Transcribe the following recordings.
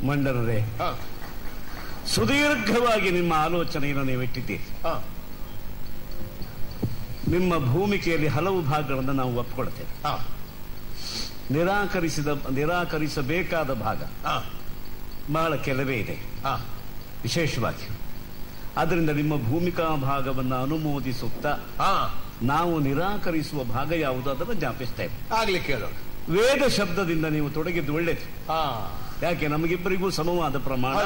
ಮಂಡನರೇ, ಸುದೀರ್ಘವಾಗಿ ನಿಮ್ಮ ಆಲೋಚನೆಯನ್ನು ನೀವಿಟ್ಟಿದ್ದೀರಿ. ನಿಮ್ಮ ಭೂಮಿಕೆಯಲ್ಲಿ ಹಲವು ಭಾಗಗಳನ್ನು ನಾವು ಒಪ್ಪಿಕೊಳ್ತೇವೆ. ನಿರಾಕರಿಸಬೇಕಾದ ಭಾಗ ಬಹಳ ಕೆಲವೇ ಇದೆ ವಿಶೇಷವಾಗಿ. ಆದ್ದರಿಂದ ನಿಮ್ಮ ಭೂಮಿಕಾ ಭಾಗವನ್ನು ಅನುಮೋದಿಸುತ್ತಾ ನಾವು ನಿರಾಕರಿಸುವ ಭಾಗ ಯಾವುದು ಅದನ್ನು ಜ್ಞಾಪಿಸ್ತೇವೆ. ಆಗ್ಲಿಕ್ಕೆ ವೇದ ಶಬ್ದದಿಂದ ನೀವು ತೊಡಗಿದ್ದು ಒಳ್ಳೆಯದು. ಯಾಕೆ ನಮಗಿಬ್ಬರಿಗೂ ಸಮವಾದ ಪ್ರಮಾಣ.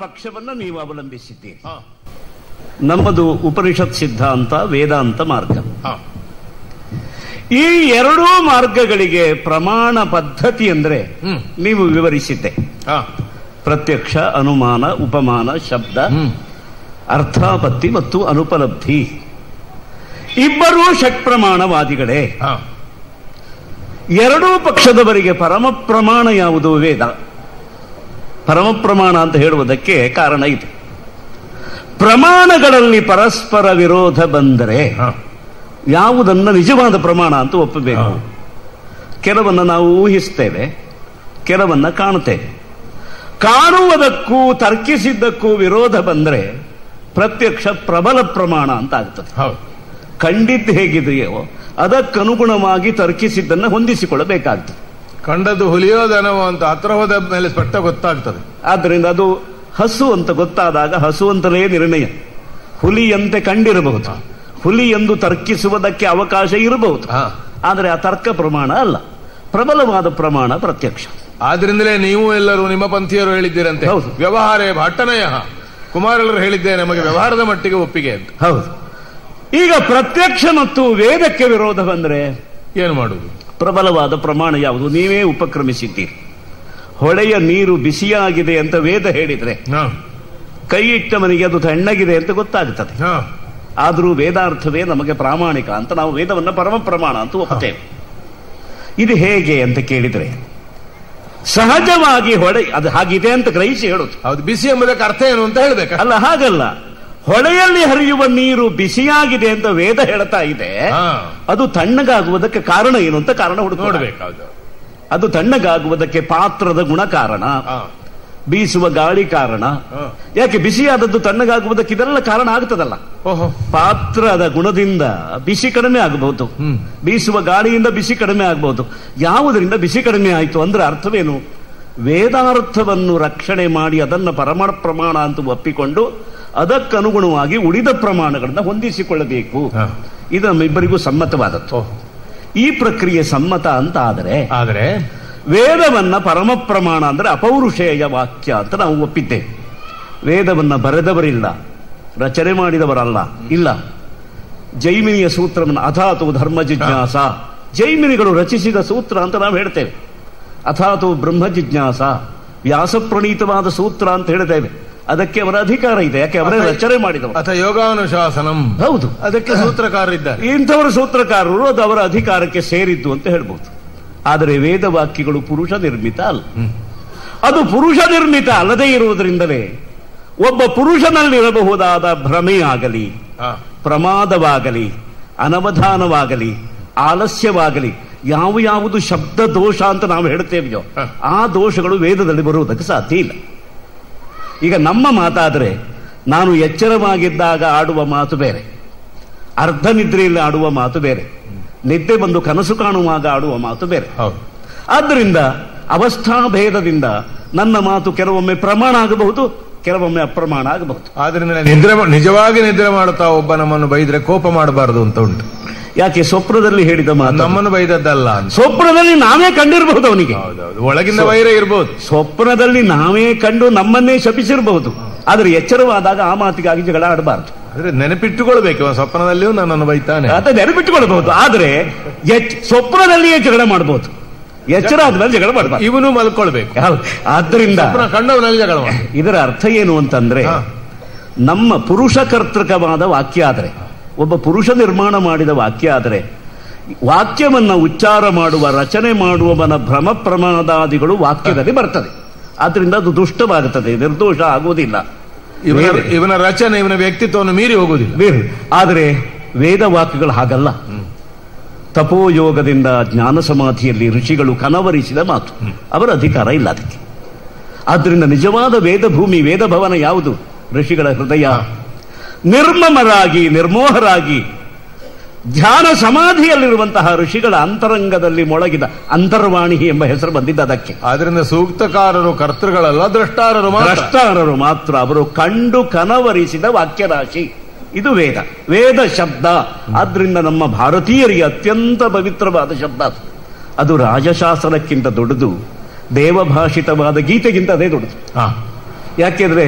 ಪಕ್ಷವನ್ನು ನೀವು ಅವಲಂಬಿಸಿದ್ದೀರಿ. ನಮ್ಮದು ಉಪನಿಷತ್ ಸಿದ್ಧಾಂತ, ವೇದಾಂತ ಮಾರ್ಗ. ಈ ಎರಡೂ ಮಾರ್ಗಗಳಿಗೆ ಪ್ರಮಾಣ ಪದ್ಧತಿ ಅಂದ್ರೆ ನೀವು ವಿವರಿಸಿದ್ದೆ. ಪ್ರತ್ಯಕ್ಷ, ಅನುಮಾನ, ಉಪಮಾನ, ಶಬ್ದ, ಅರ್ಥಾಪತ್ತಿ ಮತ್ತು ಅನುಪಲಬ್ಧಿ. ಇಬ್ಬರೂ ಷಟ್ಪ್ರಮಾಣವಾದಿಗಳೇ. ಎರಡೂ ಪಕ್ಷದವರಿಗೆ ಪರಮ ಪ್ರಮಾಣ ಯಾವುದು? ವೇದ. ಪರಮ ಪ್ರಮಾಣ ಅಂತ ಹೇಳುವುದಕ್ಕೆ ಕಾರಣ ಇದೆ. ಪ್ರಮಾಣಗಳಲ್ಲಿ ಪರಸ್ಪರ ವಿರೋಧ ಬಂದರೆ ಯಾವುದನ್ನ ನಿಜವಾದ ಪ್ರಮಾಣ ಅಂತ ಒಪ್ಪಬೇಕು. ಕೆಲವನ್ನ ನಾವು ಊಹಿಸ್ತೇವೆ, ಕೆಲವನ್ನ ಕಾಣುತ್ತೇವೆ. ಕಾಣುವುದಕ್ಕೂ ತರ್ಕಿಸಿದ್ದಕ್ಕೂ ವಿರೋಧ ಬಂದ್ರೆ ಪ್ರತ್ಯಕ್ಷ ಪ್ರಬಲ ಪ್ರಮಾಣ ಅಂತ ಆಗ್ತದೆ. ಕಂಡಿದ್ದು ಹೇಗಿದೆಯೋ ಅದಕ್ಕನುಗುಣವಾಗಿ ತರ್ಕಿಸಿದ್ದನ್ನು ಹೊಂದಿಸಿಕೊಳ್ಳಬೇಕಾಗ್ತದೆ. ಕಂಡದ್ದು ಹುಲಿಯೋ ದನವೋ ಅಂತ ಹತ್ರ ಹೋದ ಮೇಲೆ ಸ್ಪಷ್ಟ ಗೊತ್ತಾಗ್ತದೆ. ಆದ್ದರಿಂದ ಅದು ಹಸು ಅಂತ ಗೊತ್ತಾದಾಗ ಹಸು ಅಂತಲೇ ನಿರ್ಣಯ. ಹುಲಿಯಂತೆ ಕಂಡಿರಬಹುದು, ಹುಲಿ ಎಂದು ತರ್ಕಿಸುವುದಕ್ಕೆ ಅವಕಾಶ ಇರಬಹುದು, ಆದರೆ ಆ ತರ್ಕ ಪ್ರಮಾಣ ಅಲ್ಲ, ಪ್ರಬಲವಾದ ಪ್ರಮಾಣ ಪ್ರತ್ಯಕ್ಷ. ಆದ್ರಿಂದಲೇ ನೀವು ಎಲ್ಲರೂ ನಿಮ್ಮ ಪಂಥೀಯರು ಹೇಳಿದ್ದೀರಂತೆ, ವ್ಯವಹಾರೇ ಭಟ್ಟನಯ ಕುಮಾರರು ಹೇಳಿದ್ದೆ ನಮಗೆ ವ್ಯವಹಾರದ ಮಟ್ಟಿಗೆ ಒಪ್ಪಿಗೆ ಅಂತ. ಹೌದು. ಈಗ ಪ್ರತ್ಯಕ್ಷ ಮತ್ತು ವೇದಕ್ಕೆ ವಿರೋಧ ಬಂದ್ರೆ ಏನು ಮಾಡುವುದು? ಪ್ರಬಲವಾದ ಪ್ರಮಾಣ ಯಾವುದು? ನೀವೇ ಉಪಕ್ರಮಿಸಿದ್ದೀರಿ. ಹೊಳೆಯ ನೀರು ಬಿಸಿಯಾಗಿದೆ ಅಂತ ವೇದ ಹೇಳಿದ್ರೆ ಕೈ ಇಟ್ಟವನಿಗೆ ಅದು ತಣ್ಣಗಿದೆ ಅಂತ ಗೊತ್ತಾಗ್ತದೆ. ಆದರೂ ವೇದಾರ್ಥವೇ ನಮಗೆ ಪ್ರಾಮಾಣಿಕ ಅಂತ ನಾವು ವೇದವನ್ನ ಪರಮ ಪ್ರಮಾಣ ಅಂತ ಒಪ್ಪುತ್ತೇವೆ. ಇದು ಹೇಗೆ ಅಂತ ಕೇಳಿದ್ರೆ ಸಹಜವಾಗಿ ಹೊಳೆ ಅದು ಹಾಗಿದೆ ಅಂತ ಗ್ರಹಿಸಿ ಹೇಳುದು. ಹೌದು, ಬಿಸಿ ಎಂಬುದಕ್ಕೆ ಅರ್ಥ ಏನು ಅಂತ ಹೇಳ್ಬೇಕು. ಅಲ್ಲ, ಹಾಗಲ್ಲ. ಹೊಳೆಯಲ್ಲಿ ಹರಿಯುವ ನೀರು ಬಿಸಿಯಾಗಿದೆ ಅಂತ ವೇದ ಹೇಳ್ತಾ ಇದೆ, ಅದು ತಣ್ಣಗಾಗುವುದಕ್ಕೆ ಕಾರಣ ಏನು ಅಂತ ಕಾರಣ ಹುಡುಕಬೇಕು. ಅದು ತಣ್ಣಗಾಗುವುದಕ್ಕೆ ಪಾತ್ರದ ಗುಣ ಕಾರಣ, ಬೀಸುವ ಗಾಳಿ ಕಾರಣ. ಯಾಕೆ ಬಿಸಿಯಾದದ್ದು ತಣ್ಣಗಾಗುವುದಕ್ಕೆ ಇದೆಲ್ಲ ಕಾರಣ ಆಗ್ತದಲ್ಲ. ಪಾತ್ರದ ಗುಣದಿಂದ ಬಿಸಿ ಕಡಿಮೆ ಆಗಬಹುದು, ಬೀಸುವ ಗಾಳಿಯಿಂದ ಬಿಸಿ ಕಡಿಮೆ ಆಗಬಹುದು. ಯಾವುದರಿಂದ ಬಿಸಿ ಕಡಿಮೆ ಆಯಿತು ಅಂದ್ರೆ ಅರ್ಥವೇನು? ವೇದಾರ್ಥವನ್ನು ರಕ್ಷಣೆ ಮಾಡಿ ಅದನ್ನು ಪರಮ ಪ್ರಮಾಣ ಅಂತ ಒಪ್ಪಿಕೊಂಡು ಅದಕ್ಕನುಗುಣವಾಗಿ ಉಳಿದ ಪ್ರಮಾಣಗಳನ್ನ ಹೊಂದಿಸಿಕೊಳ್ಳಬೇಕು. ಇದು ನಮ್ಮಿಬ್ಬರಿಗೂ ಸಮ್ಮತವಾದದ್ದು. ಈ ಪ್ರಕ್ರಿಯೆ ಸಮ್ಮತ ಅಂತ ಆದರೆ ವೇದವನ್ನ ಪರಮ ಪ್ರಮಾಣ ಅಂದ್ರೆ ಅಪೌರುಷೇಯ ವಾಕ್ಯ ಅಂತ ನಾವು ಒಪ್ಪಿದ್ದೇವೆ. ವೇದವನ್ನ ಬರೆದವರಿಲ್ಲ, ರಚನೆ ಮಾಡಿದವರಲ್ಲ. ಇಲ್ಲ, ಜೈಮಿನಿಯ ಸೂತ್ರವನ್ನು ಅಥಾತು ಧರ್ಮ ಜಿಜ್ಞಾಸ, ಜೈಮಿನಿಗಳು ರಚಿಸಿದ ಸೂತ್ರ ಅಂತ ನಾವು ಹೇಳ್ತೇವೆ. ಅಥಾತು ಬ್ರಹ್ಮ ಜಿಜ್ಞಾಸ ವ್ಯಾಸಪ್ರಣೀತವಾದ ಸೂತ್ರ ಅಂತ ಹೇಳ್ತೇವೆ. ಅದಕ್ಕೆ ಅವರ ಅಧಿಕಾರ ಇದೆ, ಯಾಕೆ ಅವರೇ ರಚನೆ ಮಾಡಿದವರು. ಅಥವಾ ಯೋಗಾನುಶಾಸನಂ, ಹೌದು, ಅದಕ್ಕೆ ಸೂತ್ರಕಾರರಿದ್ದಾರೆ. ಇಂಥವರು ಸೂತ್ರಕಾರರು, ಅದು ಅವರ ಅಧಿಕಾರಕ್ಕೆ ಸೇರಿದ್ದು ಅಂತ ಹೇಳ್ಬೋದು. ಆದರೆ ವೇದವಾಕ್ಯಗಳು ಪುರುಷ ನಿರ್ಮಿತ ಅಲ್ಲ. ಅದು ಪುರುಷ ನಿರ್ಮಿತ ಅಲ್ಲದೇ ಇರುವುದರಿಂದಲೇ ಒಬ್ಬ ಪುರುಷನಲ್ಲಿರಬಹುದಾದ ಭ್ರಮೆಯಾಗಲಿ, ಪ್ರಮಾದವಾಗಲಿ, ಅನವಧಾನವಾಗಲಿ, ಆಲಸ್ಯವಾಗಲಿ, ಯಾವುದು ಶಬ್ದ ದೋಷ ಅಂತ ನಾವು ಹೇಳ್ತೇವೆಯೋ ಆ ದೋಷಗಳು ವೇದದಲ್ಲಿ ಬರುವುದಕ್ಕೆ ಸಾಧ್ಯ ಇಲ್ಲ. ಈಗ ನಮ್ಮ ಮಾತಾದರೆ ನಾನು ಎಚ್ಚರವಾಗಿದ್ದಾಗ ಆಡುವ ಮಾತು ಬೇರೆ, ಅರ್ಧ ನಿದ್ರೆಯಲ್ಲಿ ಆಡುವ ಮಾತು ಬೇರೆ, ನಿದ್ದೆ ಬಂದು ಕನಸು ಕಾಣುವಾಗ ಆಡುವ ಮಾತು ಬೇರೆ. ಆದ್ದರಿಂದ ಅವಸ್ಥಾ ಭೇದದಿಂದ ನನ್ನ ಮಾತು ಕೆಲವೊಮ್ಮೆ ಪ್ರಮಾಣ ಆಗಬಹುದು, ಕೆಲವೊಮ್ಮೆ ಅಪ್ರಮಾಣ ಆಗಬಹುದು. ಆದ್ರಿಂದ ನಿಜವಾಗಿ ನಿದ್ರೆ ಮಾಡುತ್ತಾ ಒಬ್ಬ ನಮ್ಮನ್ನು ಬೈದ್ರೆ ಕೋಪ ಮಾಡಬಾರದು ಅಂತ ಉಂಟು. ಯಾಕೆ? ಸ್ವಪ್ನದಲ್ಲಿ ಹೇಳಿದ ಮಾತು ನಮ್ಮನ್ನು ಬೈದದ್ದಲ್ಲ. ಸ್ವಪ್ನದಲ್ಲಿ ನಾವೇ ಕಂಡಿರಬಹುದು ಅವನಿಗೆ, ಒಳಗಿಂದ ವೈರ ಇರಬಹುದು. ಸ್ವಪ್ನದಲ್ಲಿ ನಾವೇ ಕಂಡು ನಮ್ಮನ್ನೇ ಶಪಿಸಿರಬಹುದು. ಆದರೆ ಎಚ್ಚರವಾದಾಗ ಆ ಮಾತಿಗಾಗಿ ಜಗಳ ಆಡಬಾರದು. ಆದ್ರೆ ನೆನಪಿಟ್ಟುಕೊಳ್ಬೇಕು, ಸ್ವಪ್ನದಲ್ಲಿಯೂ ನನ್ನನ್ನು ಬೈತಾನೆ ಅಂತ ನೆನಪಿಟ್ಟುಕೊಳ್ಬಹುದು. ಆದ್ರೆ ಸ್ವಪ್ನದಲ್ಲಿಯೇ ಜಗಳ ಮಾಡಬಹುದು, ಎಚ್ಚರ ಆದ್ಮೇಲೆ ಜಗಳ ಮಾಡಬಾರ್ದು. ಇವನು ಮಲ್ಕೊಳ್ಬೇಕು. ಆದ್ದರಿಂದ ಕಂಡವನಲ್ಲಿ ಜಗಳ. ಇದರ ಅರ್ಥ ಏನು ಅಂತಂದ್ರೆ, ನಮ್ಮ ಪುರುಷ ಕರ್ತೃಕವಾದ ವಾಕ್ಯ ಆದರೆ, ಒಬ್ಬ ಪುರುಷ ನಿರ್ಮಾಣ ಮಾಡಿದ ವಾಕ್ಯ ಆದರೆ, ವಾಕ್ಯವನ್ನ ಉಚ್ಚಾರ ಮಾಡುವ ರಚನೆ ಮಾಡುವವನ ಭ್ರಮ ಪ್ರಮಾದಾದಿಗಳು ವಾಕ್ಯದಲ್ಲಿ ಬರ್ತದೆ. ಆದ್ರಿಂದ ಅದು ದುಷ್ಟವಾಗುತ್ತದೆ, ನಿರ್ದೋಷ ಆಗುವುದಿಲ್ಲ. ಇವನ ರಚನೆ, ಇವನ ವ್ಯಕ್ತಿತ್ವವನ್ನು ಮೀರಿ ಹೋಗುವುದಿಲ್ಲ. ಆದರೆ ವೇದವಾಕ್ಯಗಳು ಹಾಗಲ್ಲ. ತಪೋಯೋಗದಿಂದ ಜ್ಞಾನ ಸಮಾಧಿಯಲ್ಲಿ ಋಷಿಗಳು ಕನವರಿಸಿದ ಮಾತು, ಅವರ ಅಧಿಕಾರ ಇಲ್ಲ ಅದಕ್ಕೆ. ಆದ್ರಿಂದ ನಿಜವಾದ ವೇದ ಭೂಮಿ, ವೇದ ಭವನ ಯಾವುದು? ಋಷಿಗಳ ಹೃದಯ. ನಿರ್ಮಮರಾಗಿ, ನಿರ್ಮೋಹರಾಗಿ ಧ್ಯಾನ ಸಮಾಧಿಯಲ್ಲಿರುವಂತಹ ಋಷಿಗಳ ಅಂತರಂಗದಲ್ಲಿ ಮೊಳಗಿದ ಅಂತರ್ವಾಣಿ ಎಂಬ ಹೆಸರು ಬಂದಿದ್ದ ಅದಕ್ಕೆ. ಆದ್ರಿಂದ ಸೂಕ್ತಕಾರರು ಕರ್ತೃಗಳಲ್ಲ, ದ್ರಷ್ಟಾರರು ಮಾತ್ರ. ಅವರು ಕಂಡು ಕನವರಿಸಿದ ವಾಕ್ಯರಾಶಿ ಇದು ವೇದ, ವೇದ ಶಬ್ದ. ಆದ್ರಿಂದ ನಮ್ಮ ಭಾರತೀಯರಿಗೆ ಅತ್ಯಂತ ಪವಿತ್ರವಾದ ಶಬ್ದ ಅದು. ರಾಜಶಾಸನಕ್ಕಿಂತ ದೊಡ್ಡದು, ದೇವಭಾಷಿತವಾದ ಗೀತೆಗಿಂತ ಅದೇ ದೊಡ್ಡದು. ಯಾಕೆಂದ್ರೆ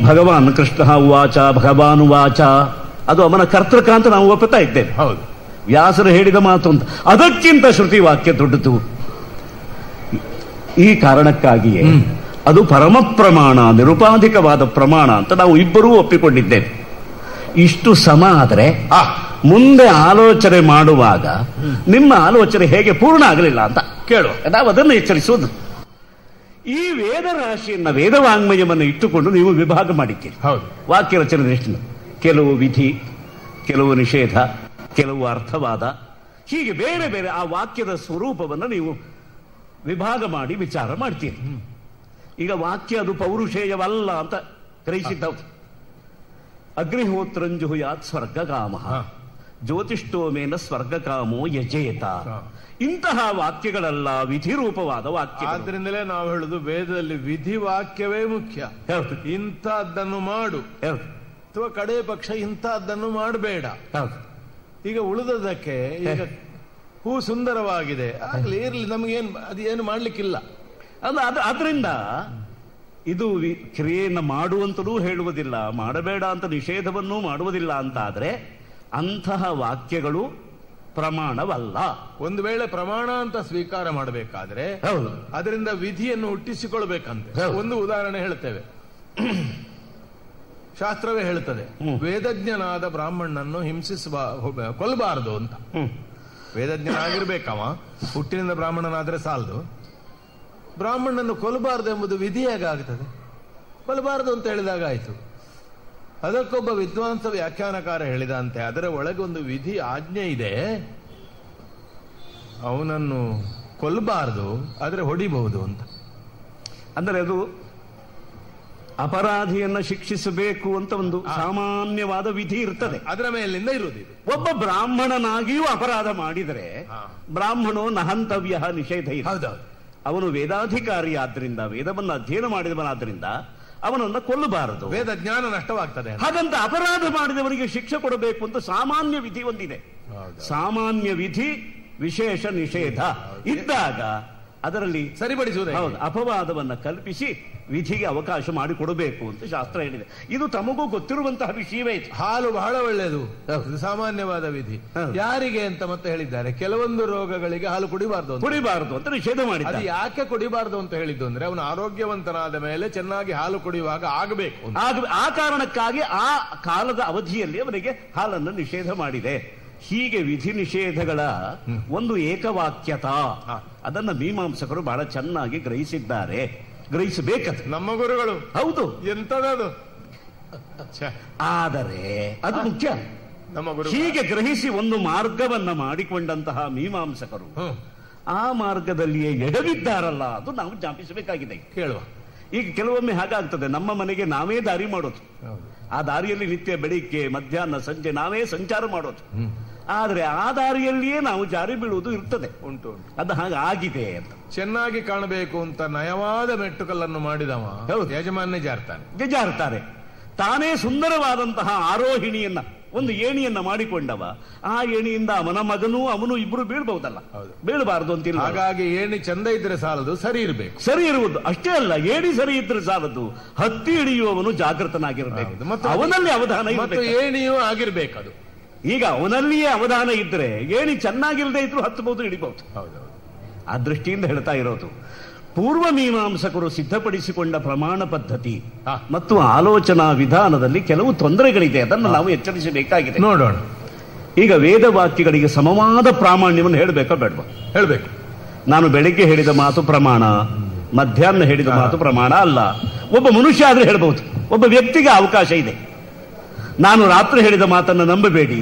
ಭಗವಾನ್ ಕೃಷ್ಣ ಉವಾಚ, ಭಗವಾನ್ ಉವಾಚ, ಅದು ಅವನ ಕರ್ತೃಕ ಅಂತ ನಾವು ಒಪ್ಪುತ್ತಾ ಇದ್ದೇವೆ. ಹೌದು, ವ್ಯಾಸರು ಹೇಳಿದ ಮಾತು ಅಂತ. ಅದಕ್ಕಿಂತ ಶ್ರುತಿ ವಾಕ್ಯ ದೊಡ್ಡದು. ಈ ಕಾರಣಕ್ಕಾಗಿಯೇ ಅದು ಪರಮ ಪ್ರಮಾಣ, ನಿರುಪಾಧಿಕವಾದ ಪ್ರಮಾಣ ಅಂತ ನಾವು ಇಬ್ಬರೂ ಒಪ್ಪಿಕೊಂಡಿದ್ದೇವೆ. ಇಷ್ಟು ಸಮ ಆದರೆ ಮುಂದೆ ಆಲೋಚನೆ ಮಾಡುವಾಗ ನಿಮ್ಮ ಆಲೋಚನೆ ಹೇಗೆ ಪೂರ್ಣ ಆಗಲಿಲ್ಲ ಅಂತ ಕೇಳುವ, ನಾವು ಅದನ್ನು ಎಚ್ಚರಿಸುವುದು. ಈ ವೇದ ರಾಶಿಯನ್ನ, ವೇದವಾಂಗ್ಮಯವನ್ನು ಇಟ್ಟುಕೊಂಡು ನೀವು ವಿಭಾಗ ಮಾಡಿದ್ದೀರಿ. ವಾಕ್ಯ ರಚನೆ ದೃಷ್ಟಿಯಿಂದ ಕೆಲವು ವಿಧಿ, ಕೆಲವು ನಿಷೇಧ, ಕೆಲವು ಅರ್ಥವಾದ, ಹೀಗೆ ಬೇರೆ ಬೇರೆ ಆ ವಾಕ್ಯದ ಸ್ವರೂಪವನ್ನು ನೀವು ವಿಭಾಗ ಮಾಡಿ ವಿಚಾರ ಮಾಡ್ತೀರಿ. ಈಗ ವಾಕ್ಯ ಅದು ಪೌರುಷೇಯವಲ್ಲ ಅಂತ ಗ್ರಹಿಸಿದ್ದವು. ಅಗ್ನಿಹೋತ್ರಂಜುಹುಯಾತ್ ಸ್ವರ್ಗಕಾಮ ಜ್ಯೋತಿಷ್ಠೋಮೇನ ಸ್ವರ್ಗಕಾಮೋ ಯಜೇತ. ಇಂತಹ ವಾಕ್ಯಗಳೆಲ್ಲ ವಿಧಿರೂಪವಾದ ವಾಕ್ಯ. ಆದ್ರಿಂದಲೇ ನಾವು ಹೇಳುದು ವೇದದಲ್ಲಿ ವಿಧಿ ವಾಕ್ಯವೇ ಮುಖ್ಯ. ಇಂಥದ್ದನ್ನು ಮಾಡು ಅಥವಾ ಕಡೆ ಪಕ್ಷ ಇಂಥದ್ದನ್ನು ಮಾಡಬೇಡ. ಈಗ ಉಳಿದದಕ್ಕೆ ಈಗ ಹೂ ಸುಂದರವಾಗಿದೆ ಆಗ್ಲಿ ಇರ್ಲಿ, ನಮಗೇನು ಅದೇನು ಮಾಡ್ಲಿಕ್ಕಿಲ್ಲ ಅಲ್ಲ. ಅದರಿಂದ ಇದು ಕ್ರಿಯೆಯನ್ನು ಮಾಡುವಂತಲೂ ಹೇಳುವುದಿಲ್ಲ, ಮಾಡಬೇಡ ಅಂತ ನಿಷೇಧವನ್ನೂ ಮಾಡುವುದಿಲ್ಲ ಅಂತಾದ್ರೆ ಅಂತಹ ವಾಕ್ಯಗಳು ಪ್ರಮಾಣವಲ್ಲ. ಒಂದು ವೇಳೆ ಪ್ರಮಾಣ ಅಂತ ಸ್ವೀಕಾರ ಮಾಡಬೇಕಾದ್ರೆ ಅದರಿಂದ ವಿಧಿಯನ್ನು ಹುಟ್ಟಿಸಿಕೊಳ್ಬೇಕಂತೆ. ಒಂದು ಉದಾಹರಣೆ ಹೇಳ್ತೇವೆ. ಶಾಸ್ತ್ರವೇ ಹೇಳ್ತದೆ ವೇದಜ್ಞನಾದ ಬ್ರಾಹ್ಮಣನನ್ನು ಕೊಲ್ಲಬಾರದು ಅಂತ. ವೇದಜ್ಞನಾಗಿರ್ಬೇಕವ, ಹುಟ್ಟಿನಿಂದ ಬ್ರಾಹ್ಮಣನಾದ್ರೆ ಸಾಲದು. ಬ್ರಾಹ್ಮಣನನ್ನು ಕೊಲ್ಲಬಾರದು ಎಂಬುದು ವಿಧಿ ಹೇಗಾಗ್ತದೆ? ಕೊಲ್ಲಬಾರದು ಅಂತ ಹೇಳಿದಾಗ ಆಯ್ತು. ಅದಕ್ಕೊಬ್ಬ ವಿದ್ವಾಂಸ ವ್ಯಾಖ್ಯಾನಕಾರ ಹೇಳಿದಂತೆ ಅದರ ಒಳಗೆ ಒಂದು ವಿಧಿ ಆಜ್ಞೆ ಇದೆ, ಅವನನ್ನು ಕೊಲ್ಲಬಾರದು ಆದ್ರೆ ಹೊಡಿಬಹುದು ಅಂತ. ಅಂದರೆ ಅದು ಅಪರಾಧಿಯನ್ನ ಶಿಕ್ಷಿಸಬೇಕು ಅಂತ ಒಂದು ಸಾಮಾನ್ಯವಾದ ವಿಧಿ ಇರ್ತದೆ. ಅದರ ಮೇಲಿಂದ ಇರುವುದಿದೆ. ಒಬ್ಬ ಬ್ರಾಹ್ಮಣನಾಗಿಯೂ ಅಪರಾಧ ಮಾಡಿದರೆ ಬ್ರಾಹ್ಮಣೋ ನಹಂತವ್ಯ ನಿಷೇಧ ಇದೆ. ಅವನು ವೇದಾಧಿಕಾರಿ ಆದ್ರಿಂದ, ವೇದವನ್ನು ಅಧ್ಯಯನ ಮಾಡಿದವನಾದ್ರಿಂದ ಅವನನ್ನ ಕೊಲ್ಲಬಾರದು. ವೇದ ಜ್ಞಾನ ನಷ್ಟವಾಗ್ತದೆ. ಹಾಗಂತ ಅಪರಾಧ ಮಾಡಿದವರಿಗೆ ಶಿಕ್ಷೆ ಕೊಡಬೇಕು ಅಂತ ಸಾಮಾನ್ಯ ವಿಧಿ ಒಂದಿದೆ. ಸಾಮಾನ್ಯ ವಿಧಿ ವಿಶೇಷ ನಿಷೇಧ ಇದ್ದಾಗ ಅದರಲ್ಲಿ ಸರಿಪಡಿಸುವುದು ಹೌದು, ಅಪವಾದವನ್ನ ಕಲ್ಪಿಸಿ ವಿಧಿಗೆ ಅವಕಾಶ ಮಾಡಿಕೊಡಬೇಕು ಅಂತ ಶಾಸ್ತ್ರ ಹೇಳಿದೆ. ಇದು ತಮಗೂ ಗೊತ್ತಿರುವಂತಹ ವಿಷಯವೇ. ಹಾಲು ಬಹಳ ಒಳ್ಳೆಯದು, ಸಾಮಾನ್ಯವಾದ ವಿಧಿ. ಯಾರಿಗೆ ಅಂತ ಮತ್ತೆ ಹೇಳಿದ್ದಾರೆ, ಕೆಲವೊಂದು ರೋಗಗಳಿಗೆ ಹಾಲು ಕುಡಿಬಾರದು ಅಂತ ನಿಷೇಧ ಮಾಡಿದ್ದಾರೆ. ಅದು ಯಾಕೆ ಕುಡಿಬಾರದು ಅಂತ ಹೇಳಿದ್ದು ಅಂದ್ರೆ ಅವನು ಆರೋಗ್ಯವಂತನಾದ ಮೇಲೆ ಚೆನ್ನಾಗಿ ಹಾಲು ಕುಡಿಯುವಾಗ ಆಗಬೇಕು. ಆ ಕಾರಣಕ್ಕಾಗಿ ಆ ಕಾಲದ ಅವಧಿಯಲ್ಲಿ ಅವನಿಗೆ ಹಾಲನ್ನು ನಿಷೇಧ ಮಾಡಿದೆ. ಹೀಗೆ ವಿಧಿ ನಿಷೇಧಗಳ ಒಂದು ಏಕವಾಕ್ಯತಾ ಅದನ್ನ ಮೀಮಾಂಸಕರು ಬಹಳ ಚೆನ್ನಾಗಿ ಗ್ರಹಿಸಿದ್ದಾರೆ, ಗ್ರಹಿಸಬೇಕಂತ ನಮ್ಮ ಗುರುಗಳು. ಹೌದು, ಎಂತದದು. ಆದರೆ ಅದು ಮುಖ್ಯ. ನಮ್ಮ ಗುರು ಹೀಗೆ ಗ್ರಹಿಸಿ ಒಂದು ಮಾರ್ಗವನ್ನ ಮಾಡಿಕೊಂಡಂತಹ ಮೀಮಾಂಸಕರು ಆ ಮಾರ್ಗದಲ್ಲಿಯೇ ಎಡವಿದ್ದಾರಲ್ಲ, ಅದು ನಾವು ಜ್ಞಾಪಿಸಬೇಕಾಗಿದೆ. ಕೇಳುವ. ಈಗ ಕೆಲವೊಮ್ಮೆ ಹಾಗಾಗ್ತದೆ, ನಮ್ಮ ಮನೆಗೆ ನಾವೇ ದಾರಿ ಮಾಡೋದು, ಆ ದಾರಿಯಲ್ಲಿ ನಿತ್ಯ ಬೆಳಿಗ್ಗೆ ಮಧ್ಯಾಹ್ನ ಸಂಜೆ ನಾವೇ ಸಂಚಾರ ಮಾಡೋದು. ಆದ್ರೆ ಆ ದಾರಿಯಲ್ಲಿಯೇ ನಾವು ಜಾರಿ ಬೀಳುವುದು ಇರ್ತದೆ. ಉಂಟು. ಅದು ಹಾಗಾಗಿದೆ ಅಂತ. ಚೆನ್ನಾಗಿ ಕಾಣಬೇಕು ಅಂತ ನಯವಾದ ಮೆಟ್ಟುಕಲ್ಲನ್ನು ಮಾಡಿದವ ಯಜಮಾನ್ನೇ ಜಾರ್ತಾರೆ. ತಾನೇ ಸುಂದರವಾದಂತಹ ಆರೋಹಿಣಿಯನ್ನ, ಒಂದು ಏಣಿಯನ್ನ ಮಾಡಿಕೊಂಡವ, ಆ ಏಣಿಯಿಂದ ಅವನ ಮಗನೂ ಅವನು ಇಬ್ರು ಬೀಳ್ಬಹುದಲ್ಲ, ಬೀಳಬಾರದು ಅಂತಿಲ್ಲ. ಹಾಗಾಗಿ ಏಣಿ ಚಂದ ಇದ್ರೆ ಸಾಲದು, ಸರಿ ಇರಬೇಕು. ಸರಿ ಇರುವುದು ಅಷ್ಟೇ ಅಲ್ಲ, ಏಣಿ ಸರಿ ಇದ್ರೆ ಸಾಲದು, ಹತ್ತಿ ಹಿಡಿಯುವವನು ಜಾಗೃತನಾಗಿರಬೇಕು, ಅವನಲ್ಲಿ ಅವಧಾನ ಇರಬೇಕು. ಏಣಿಯೂ ಆಗಿರ್ಬೇಕದು. ಈಗ ಅವನಲ್ಲಿಯೇ ಅವಧಾನ ಇದ್ರೆ ಏಣಿ ಚೆನ್ನಾಗಿಲ್ಲದೆ ಇದ್ರು ಹತ್ತಬಹುದು, ಹಿಡಿಬಹುದು. ಆ ದೃಷ್ಟಿಯಿಂದ ಹೇಳ್ತಾ ಇರೋದು, ಪೂರ್ವ ಮೀಮಾಂಸಕರು ಸಿದ್ಧಪಡಿಸಿಕೊಂಡ ಪ್ರಮಾಣ ಪದ್ಧತಿ ಮತ್ತು ಆಲೋಚನಾ ವಿಧಾನದಲ್ಲಿ ಕೆಲವು ತೊಂದರೆಗಳಿದೆ, ಅದನ್ನು ನಾವು ಎಚ್ಚರಿಸಬೇಕಾಗಿದೆ. ನೋಡೋಣ. ಈಗ ವೇದವಾಕ್ಯಗಳಿಗೆ ಸಮವಾದ ಪ್ರಾಮಾಣ್ಯವನ್ನು ಹೇಳಬೇಕಾ ಬೇಡವಾ? ಹೇಳಬೇಕು. ನಾನು ಬೆಳಿಗ್ಗೆ ಹೇಳಿದ ಮಾತು ಪ್ರಮಾಣ, ಮಧ್ಯಾಹ್ನ ಹೇಳಿದ ಮಾತು ಪ್ರಮಾಣ ಅಲ್ಲ. ಒಬ್ಬ ಮನುಷ್ಯ ಆದ್ರೆ ಹೇಳಬಹುದು, ಒಬ್ಬ ವ್ಯಕ್ತಿಗೆ ಅವಕಾಶ ಇದೆ. ನಾನು ರಾತ್ರಿ ಹೇಳಿದ ಮಾತನ್ನು ನಂಬಬೇಡಿ,